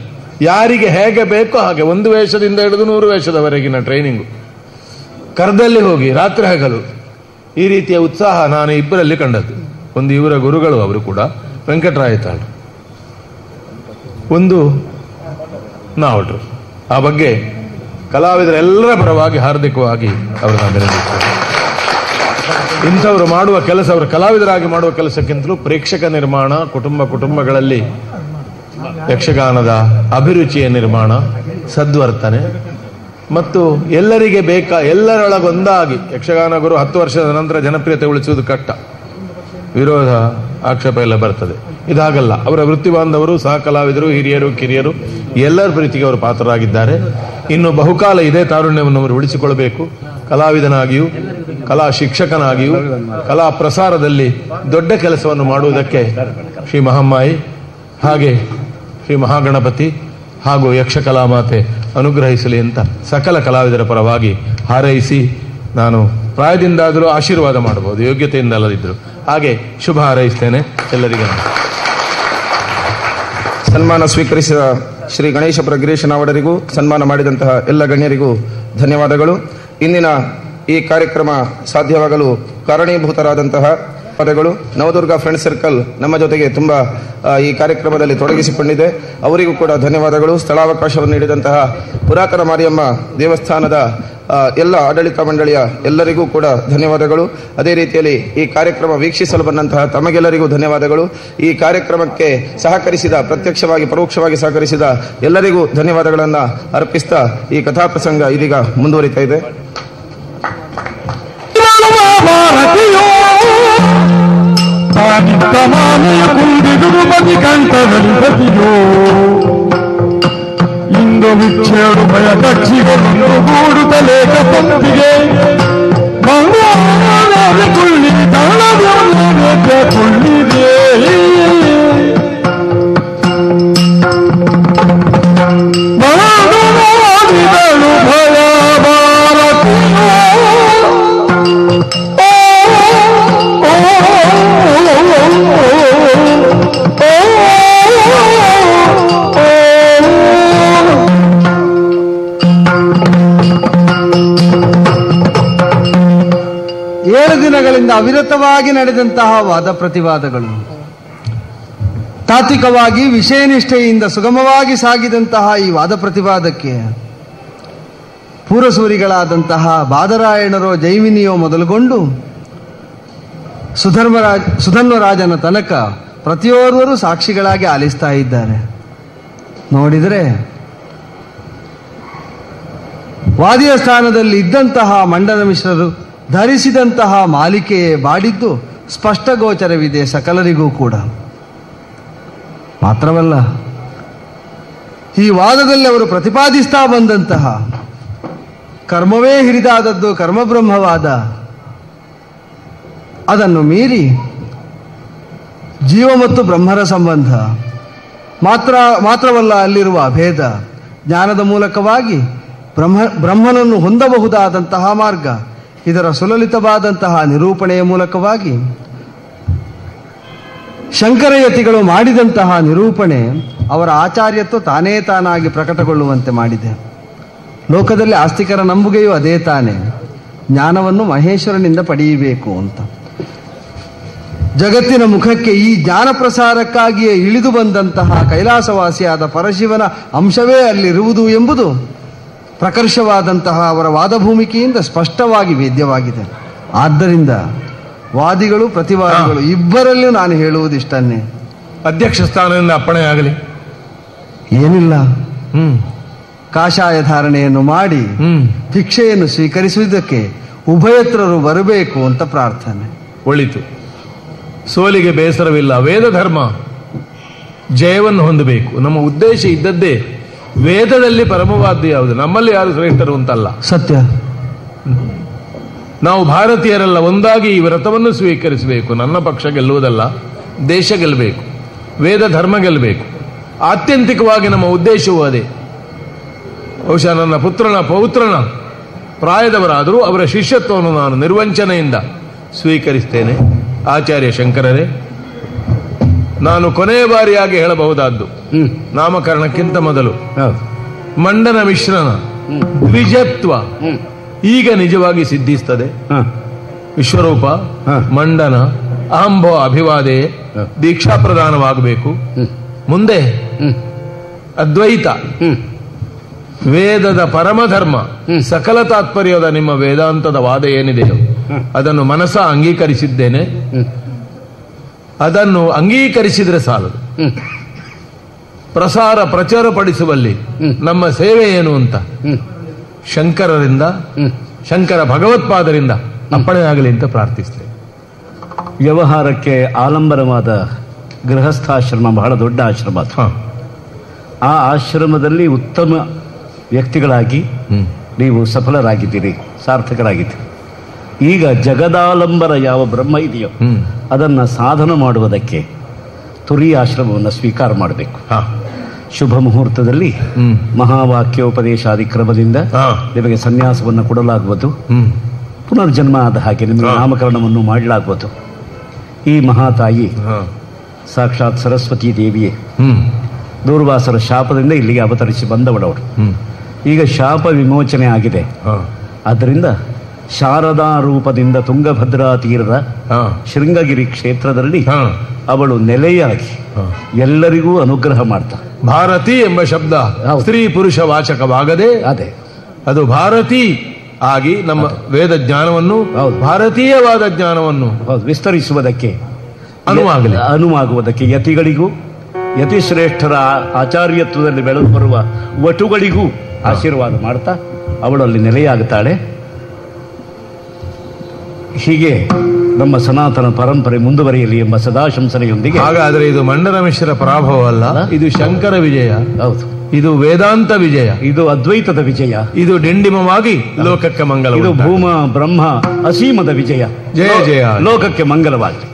ಯಾರಿಗೆ ಹೇಗೆ ಬೇಕೋ ಹಾಗೆ 1 ವೇಷದಿಂದ ಹಿಡಿದು 100 ವೇಷದವರೆಗಿನ ಟ್ರೈನಿಂಗು, ಕರ್ದಲ್ಲಿ ಹೋಗಿ ರಾತ್ರಿ ಹಗಲು, ಈ ರೀತಿಯ ಉತ್ಸಾಹ ನಾನು ಇಬ್ಬರಲ್ಲಿ ಕಂಡದ್ದು. ಒಂದು ಇವರ ಗುರುಗಳು, ಅವರು ಕೂಡ ವೆಂಕಟರಾಯ ತಾಳ್ರು, ಒಂದು ನಾವಟ್ರು. ಆ ಬಗ್ಗೆ ಕಲಾವಿದರೆಲ್ಲರ ಪರವಾಗಿ ಹಾರ್ದಿಕವಾಗಿ ಅವರನ್ನು ಅಭಿನಂದಿಸುತ್ತಾರೆ. ಇಂಥವರು ಮಾಡುವ ಕೆಲಸ, ಅವರು ಕಲಾವಿದರಾಗಿ ಮಾಡುವ ಕೆಲಸಕ್ಕಿಂತಲೂ ಪ್ರೇಕ್ಷಕ ನಿರ್ಮಾಣ, ಕುಟುಂಬಗಳಲ್ಲಿ ಯಕ್ಷಗಾನದ ಅಭಿರುಚಿಯ ನಿರ್ಮಾಣ, ಸದ್ವರ್ತನೆ ಮತ್ತು ಎಲ್ಲರಿಗೆ ಎಲ್ಲರೊಳಗೊಂದಾಗಿ ಯಕ್ಷಗಾನ ಗುರು 10 ವರ್ಷದ ನಂತರ ಜನಪ್ರಿಯತೆ ಉಳಿಸುವುದು ಕಷ್ಟ, ವಿರೋಧ ಆಕ್ಷೇಪ ಎಲ್ಲ ಬರ್ತದೆ. ಇದಾಗಲ್ಲ. ಅವರ ವೃತ್ತಿ ಬಾಂಧವರು, ಸಹ ಕಲಾವಿದರು, ಹಿರಿಯರು, ಕಿರಿಯರು ಎಲ್ಲರ ಪ್ರೀತಿಗೆ ಅವರು ಪಾತ್ರರಾಗಿದ್ದಾರೆ. ಇನ್ನು ಬಹುಕಾಲ ಇದೇ ತಾರುಣ್ಯವನ್ನು ಅವರು ಉಳಿಸಿಕೊಳ್ಳಬೇಕು. ಕಲಾವಿದನಾಗಿಯೂ, ಕಲಾ ಶಿಕ್ಷಕನಾಗಿಯೂ, ಕಲಾ ಪ್ರಸಾರದಲ್ಲಿ ದೊಡ್ಡ ಕೆಲಸವನ್ನು ಮಾಡುವುದಕ್ಕೆ ಶ್ರೀ ಮಹಾಮಾಯಿ, ಹಾಗೆ ಶ್ರೀ ಮಹಾಗಣಪತಿ ಹಾಗೂ ಯಕ್ಷಕಲಾ ಮಾತೆ ಅನುಗ್ರಹಿಸಲಿ ಅಂತ ಸಕಲ ಕಲಾವಿದರ ಪರವಾಗಿ ಹಾರೈಸಿ, ನಾನು ಪ್ರಾಯದಿಂದಾದರೂ ಆಶೀರ್ವಾದ ಮಾಡಬಹುದು, ಯೋಗ್ಯತೆಯಿಂದ ಅಲ್ಲದಿದ್ದರು. ಹಾಗೆ ಶುಭ ಹಾರೈಸ್ತೇನೆ ಎಲ್ಲರಿಗೂ. ಸನ್ಮಾನ ಸ್ವೀಕರಿಸಿದ ಶ್ರೀ ಗಣೇಶಪುರ ಗಿರೀಶ್ ನಾವಡರಿಗೂ, ಸನ್ಮಾನ ಮಾಡಿದಂತಹ ಎಲ್ಲ ಗಣ್ಯರಿಗೂ ಧನ್ಯವಾದಗಳು. ಇಂದಿನ ಈ ಕಾರ್ಯಕ್ರಮ ಸಾಧ್ಯವಾಗಲು ಕಾರಣೀಭೂತರಾದಂತಹ ಪದಗಳು. ನವದುರ್ಗ ಫ್ರೆಂಡ್ ಸರ್ಕಲ್ ನಮ್ಮ ಜೊತೆಗೆ ತುಂಬಾ ಈ ಕಾರ್ಯಕ್ರಮದಲ್ಲಿ ತೊಡಗಿಸಿಕೊಂಡಿದೆ, ಅವರಿಗೂ ಕೂಡ ಧನ್ಯವಾದಗಳು. ಸ್ಥಳಾವಕಾಶವನ್ನು ನೀಡಿದಂತಹ ಪುರಾತನ ಮಾರಿಯಮ್ಮ ದೇವಸ್ಥಾನದ ಎಲ್ಲ ಆಡಳಿತ ಮಂಡಳಿಯ ಎಲ್ಲರಿಗೂ ಕೂಡ ಧನ್ಯವಾದಗಳು. ಅದೇ ರೀತಿಯಲ್ಲಿ ಈ ಕಾರ್ಯಕ್ರಮ ವೀಕ್ಷಿಸಲು ಬಂದಂತಹ ತಮಗೆಲ್ಲರಿಗೂ ಧನ್ಯವಾದಗಳು. ಈ ಕಾರ್ಯಕ್ರಮಕ್ಕೆ ಸಹಕರಿಸಿದ, ಪ್ರತ್ಯಕ್ಷವಾಗಿ ಪರೋಕ್ಷವಾಗಿ ಸಹಕರಿಸಿದ ಎಲ್ಲರಿಗೂ ಧನ್ಯವಾದಗಳನ್ನು ಅರ್ಪಿಸ್ತಾ ಈ ಕಥಾ ಪ್ರಸಂಗ ಇದೀಗ ಮುಂದುವರಿತಾ ಇದೆ. ಇಂದು ವಿಚ್ಛೇಡು ಭಯ ಪಕ್ಷಿಗಳು ಗೂಡುತ್ತಲೇ ಕಪಂತಿಗೆ ಕೊಳ್ಳಿ ಕೊಳ್ಳಿದೆ ಭಯ ದಿನಗಳಿಂದ ಅವಿರತವಾಗಿ ನಡೆದಂತಹ ವಾದ ಪ್ರತಿವಾದಗಳು, ತಾತ್ವಿಕವಾಗಿ ವಿಷಯನಿಷ್ಠೆಯಿಂದ ಸುಗಮವಾಗಿ ಸಾಗಿದಂತಹ ಈ ವಾದ ಪ್ರತಿವಾದಕ್ಕೆ ಪೂರ್ವಸೂರಿಗಳಾದಂತಹ ಬಾದರಾಯಣರೋ ಜೈಮಿನಿಯೋ ಮೊದಲುಗೊಂಡು ಸುಧನ್ವರಾಜನ ತನಕ ಪ್ರತಿಯೋರ್ವರು ಸಾಕ್ಷಿಗಳಾಗಿ ಆಲಿಸ್ತಾ ಇದ್ದಾರೆ. ನೋಡಿದರೆ ವಾದಿಯ ಸ್ಥಾನದಲ್ಲಿ ಇದ್ದಂತಹ ಮಂಡನ ಮಿಶ್ರರು ಧರಿಸಿದಂತಹ ಮಾಲಿಕೆಯೇ ಬಾಡಿದ್ದು ಸ್ಪಷ್ಟ ಗೋಚರವಿದೆ ಸಕಲರಿಗೂ ಕೂಡ. ಮಾತ್ರವಲ್ಲ, ಈ ವಾದದಲ್ಲಿ ಅವರು ಪ್ರತಿಪಾದಿಸ್ತಾ ಬಂದಂತಹ ಕರ್ಮವೇ ಹಿರಿದಾದದ್ದು ಕರ್ಮಬ್ರಹ್ಮವಾದ, ಅದನ್ನು ಮೀರಿ ಜೀವ ಮತ್ತು ಬ್ರಹ್ಮರ ಸಂಬಂಧ ಮಾತ್ರವಲ್ಲ, ಅಲ್ಲಿರುವ ಅಭೇದ ಜ್ಞಾನದ ಮೂಲಕವಾಗಿ ಬ್ರಹ್ಮನನ್ನು ಹೊಂದಬಹುದಾದಂತಹ ಮಾರ್ಗ, ಇದರ ಸುಲಲಿತವಾದಂತಹ ನಿರೂಪಣೆಯ ಮೂಲಕವಾಗಿ ಶಂಕರಯತಿಗಳು ಮಾಡಿದಂತಹ ನಿರೂಪಣೆ ಅವರ ಆಚಾರ್ಯತ್ವ ತಾನೇ ತಾನಾಗಿ ಪ್ರಕಟಗೊಳ್ಳುವಂತೆ ಮಾಡಿದೆ. ಲೋಕದಲ್ಲಿ ಆಸ್ತಿಕರ ನಂಬುಗೆಯೂ ಅದೇ ತಾನೇ, ಜ್ಞಾನವನ್ನು ಮಹೇಶ್ವರನಿಂದ ಪಡೆಯಬೇಕು ಅಂತ. ಜಗತ್ತಿನ ಮುಖಕ್ಕೆ ಈ ಜ್ಞಾನ ಪ್ರಸಾರಕ್ಕಾಗಿಯೇ ಇಳಿದು ಬಂದಂತಹ ಕೈಲಾಸವಾಸಿಯಾದ ಪರಶಿವನ ಅಂಶವೇ ಅಲ್ಲಿರುವುದು ಎಂಬುದು ಪ್ರಕರ್ಷವಾದಂತಹ ಅವರ ವಾದಭೂಮಿಕೆಯಿಂದ ಸ್ಪಷ್ಟವಾಗಿ ವೇದ್ಯವಾಗಿದೆ. ಆದ್ದರಿಂದ ವಾದಿಗಳು ಪ್ರತಿವಾದಿಗಳು ಇಬ್ಬರಲ್ಲೂ ನಾನು ಹೇಳುವುದಿಷ್ಟನ್ನೇ. ಅಧ್ಯಕ್ಷ ಸ್ಥಾನದಿಂದ ಅಪ್ಪಣೆ ಆಗಲಿ. ಏನಿಲ್ಲ, ಕಾಷಾಯ ಧಾರಣೆಯನ್ನು ಮಾಡಿ ಭಿಕ್ಷೆಯನ್ನು ಸ್ವೀಕರಿಸುವುದಕ್ಕೆ ಉಭಯತ್ರರು ಬರಬೇಕು ಅಂತ ಪ್ರಾರ್ಥನೆ. ಒಳಿತು, ಸೋಲಿಗೆ ಬೇಸರವಿಲ್ಲ. ವೇದ ಧರ್ಮ ಜಯವನ್ನು ಹೊಂದಬೇಕು. ನಮ್ಮ ಉದ್ದೇಶ ಇದ್ದದ್ದೇ ವೇದದಲ್ಲಿ ಪರಮವಾದ್ದು ಯಾವುದು, ನಮ್ಮಲ್ಲಿ ಯಾರು ಶ್ರೇಷ್ಠರು ಅಂತಲ್ಲ. ಸತ್ಯ. ನಾವು ಭಾರತೀಯರೆಲ್ಲ ಒಂದಾಗಿ ಈ ವ್ರತವನ್ನು ಸ್ವೀಕರಿಸಬೇಕು. ನನ್ನ ಪಕ್ಷ ಗೆಲ್ಲುವುದಲ್ಲ, ದೇಶ ಗೆಲ್ಲಬೇಕು, ವೇದ ಧರ್ಮ ಗೆಲ್ಲಬೇಕು. ಆತ್ಯಂತಿಕವಾಗಿ ನಮ್ಮ ಉದ್ದೇಶವೂ ಅದೇ. ಬಹುಶಃ ನನ್ನ ಪುತ್ರನ ಪೌತ್ರನ ಪ್ರಾಯದವರಾದರೂ ಅವರ ಶಿಷ್ಯತ್ವವನ್ನು ನಾನು ನಿರ್ವಂಚನೆಯಿಂದ ಸ್ವೀಕರಿಸ್ತೇನೆ. ಆಚಾರ್ಯ ಶಂಕರರೇ, ನಾನು ಕೊನೆಯ ಬಾರಿಯಾಗಿ ಹೇಳಬಹುದಾದ್ದು, ನಾಮಕರಣಕ್ಕಿಂತ ಮೊದಲು ಮಂಡನ ಮಿಶ್ರನ ದ್ವಿಜತ್ವ ಈಗ ನಿಜವಾಗಿ ಸಿದ್ಧಿಸ್ತದೆ. ವಿಶ್ವರೂಪ, ಮಂಡನ, ಅಹಂಭೋ ಅಭಿವಾದೇ ದೀಕ್ಷಾ ಪ್ರದಾನವಾಗಬೇಕು. ಮುಂದೆ ಅದ್ವೈತ, ವೇದದ ಪರಮಧರ್ಮ, ಸಕಲ ತಾತ್ಪರ್ಯದ ನಿಮ್ಮ ವೇದಾಂತದ ವಾದ ಏನಿದೆಯೋ ಅದನ್ನು ಮನಸ ಅಂಗೀಕರಿಸಿದ್ದೇನೆ. ಅದನ್ನು ಅಂಗೀಕರಿಸಿದ್ರೆ ಸಾಲದು. ಪ್ರಚಾರಪಡಿಸುವಲ್ಲಿ ನಮ್ಮ ಸೇವೆ ಏನು ಅಂತ ಶಂಕರರಿಂದ, ಶಂಕರ ಭಗವತ್ಪಾದರಿಂದ ಅಪ್ಪಣೆ ಆಗಲಿ ಅಂತ ಪ್ರಾರ್ಥಿಸ್ತೇನೆ. ವ್ಯವಹಾರಕ್ಕೆ ಆಲಂಬನವಾದ ಗೃಹಸ್ಥಾಶ್ರಮ ಬಹಳ ದೊಡ್ಡ ಆಶ್ರಮ. ಆ ಆಶ್ರಮದಲ್ಲಿ ಉತ್ತಮ ವ್ಯಕ್ತಿಗಳಾಗಿ ನೀವು ಸಫಲರಾಗಿದ್ದೀರಿ, ಸಾರ್ಥಕರಾಗಿದ್ದೀರಿ. ಈಗ ಜಗದಾಲಂಬರ ಯಾವ ಬ್ರಹ್ಮ ಇದೆಯೋ ಅದನ್ನು ಸಾಧನ ಮಾಡುವುದಕ್ಕೆ ತುರಿ ಆಶ್ರಮವನ್ನು ಸ್ವೀಕಾರ ಮಾಡಬೇಕು. ಶುಭ ಮುಹೂರ್ತದಲ್ಲಿ ಮಹಾವಾಕ್ಯೋಪದೇಶಾದಿ ಕ್ರಮದಿಂದ ನಿಮಗೆ ಸನ್ಯಾಸವನ್ನು ಕೊಡಲಾಗುವುದು. ಪುನರ್ಜನ್ಮ ಆದ ಹಾಗೆ ನಿಮಗೆ ನಾಮಕರಣವನ್ನು ಮಾಡಲಾಗುವುದು. ಈ ಮಹಾತಾಯಿ ಸಾಕ್ಷಾತ್ ಸರಸ್ವತಿ ದೇವಿಯೇ ದೂರ್ವಾಸರ ಶಾಪದಿಂದ ಇಲ್ಲಿಗೆ ಅವತರಿಸಿ ಬಂದವಳವಳು. ಈಗ ಶಾಪ ವಿಮೋಚನೆ ಆಗಿದೆ. ಆದ್ದರಿಂದ ಶಾರದಾ ರೂಪದಿಂದ ತುಂಗಭದ್ರಾ ತೀರದ ಶೃಂಗಗಿರಿ ಕ್ಷೇತ್ರದಲ್ಲಿ ಅವಳು ನೆಲೆಯಾಗಿ ಎಲ್ಲರಿಗೂ ಅನುಗ್ರಹ ಮಾಡ್ತಾ. ಭಾರತಿ ಎಂಬ ಶಬ್ದ ಸ್ತ್ರೀ ಪುರುಷ ವಾಚಕವಾಗದೆ ಅದೇ ಅದು ಭಾರತಿ ಆಗಿ ನಮ್ಮ ವೇದ ಜ್ಞಾನವನ್ನು, ಭಾರತೀಯವಾದ ಜ್ಞಾನವನ್ನು ವಿಸ್ತರಿಸುವುದಕ್ಕೆ ಅನುವಾಗುವುದಕ್ಕೆ ಯತಿಗಳಿಗೂ ಯತಿಶ್ರೇಷ್ಠರ ಆಚಾರ್ಯತ್ವದಲ್ಲಿ ಬೆಳೆದು ಬರುವ ವಟುಗಳಿಗೂ ಆಶೀರ್ವಾದ ಮಾಡ್ತಾ ಅವಳಲ್ಲಿ ನೆಲೆಯಾಗುತ್ತಾಳೆ. ಹೀಗೆ ನಮ್ಮ ಸನಾತನ ಪರಂಪರೆ ಮುಂದುವರಿಯಲಿ ಎಂಬ ಸದಾಶಂಸನೆಯೊಂದಿಗೆ. ಹಾಗಾದರೆ ಇದು ಮಂಡನ ಮಿಶ್ರ ಪರಾಭವ ಅಲ್ಲ, ಇದು ಶಂಕರ ವಿಜಯ. ಹೌದು, ಇದು ವೇದಾಂತ ವಿಜಯ, ಇದು ಅದ್ವೈತದ ವಿಜಯ, ಇದು ಡಿಂಡಿಮವಾಗಿ ಲೋಕಕ್ಕೆ ಮಂಗಲ, ಇದು ಭೂಮ ಬ್ರಹ್ಮ ಅಸೀಮದ ವಿಜಯ. ಜಯ ಜಯ, ಲೋಕಕ್ಕೆ ಮಂಗಲವಾಗಲಿ.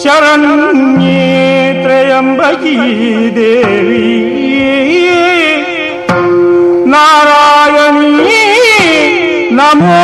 ಶರಣ್ಯೇ ತ್ರಯಂಬಕೀ ದೇವಿ ನಾರಾಯಣೀ ನಮೋ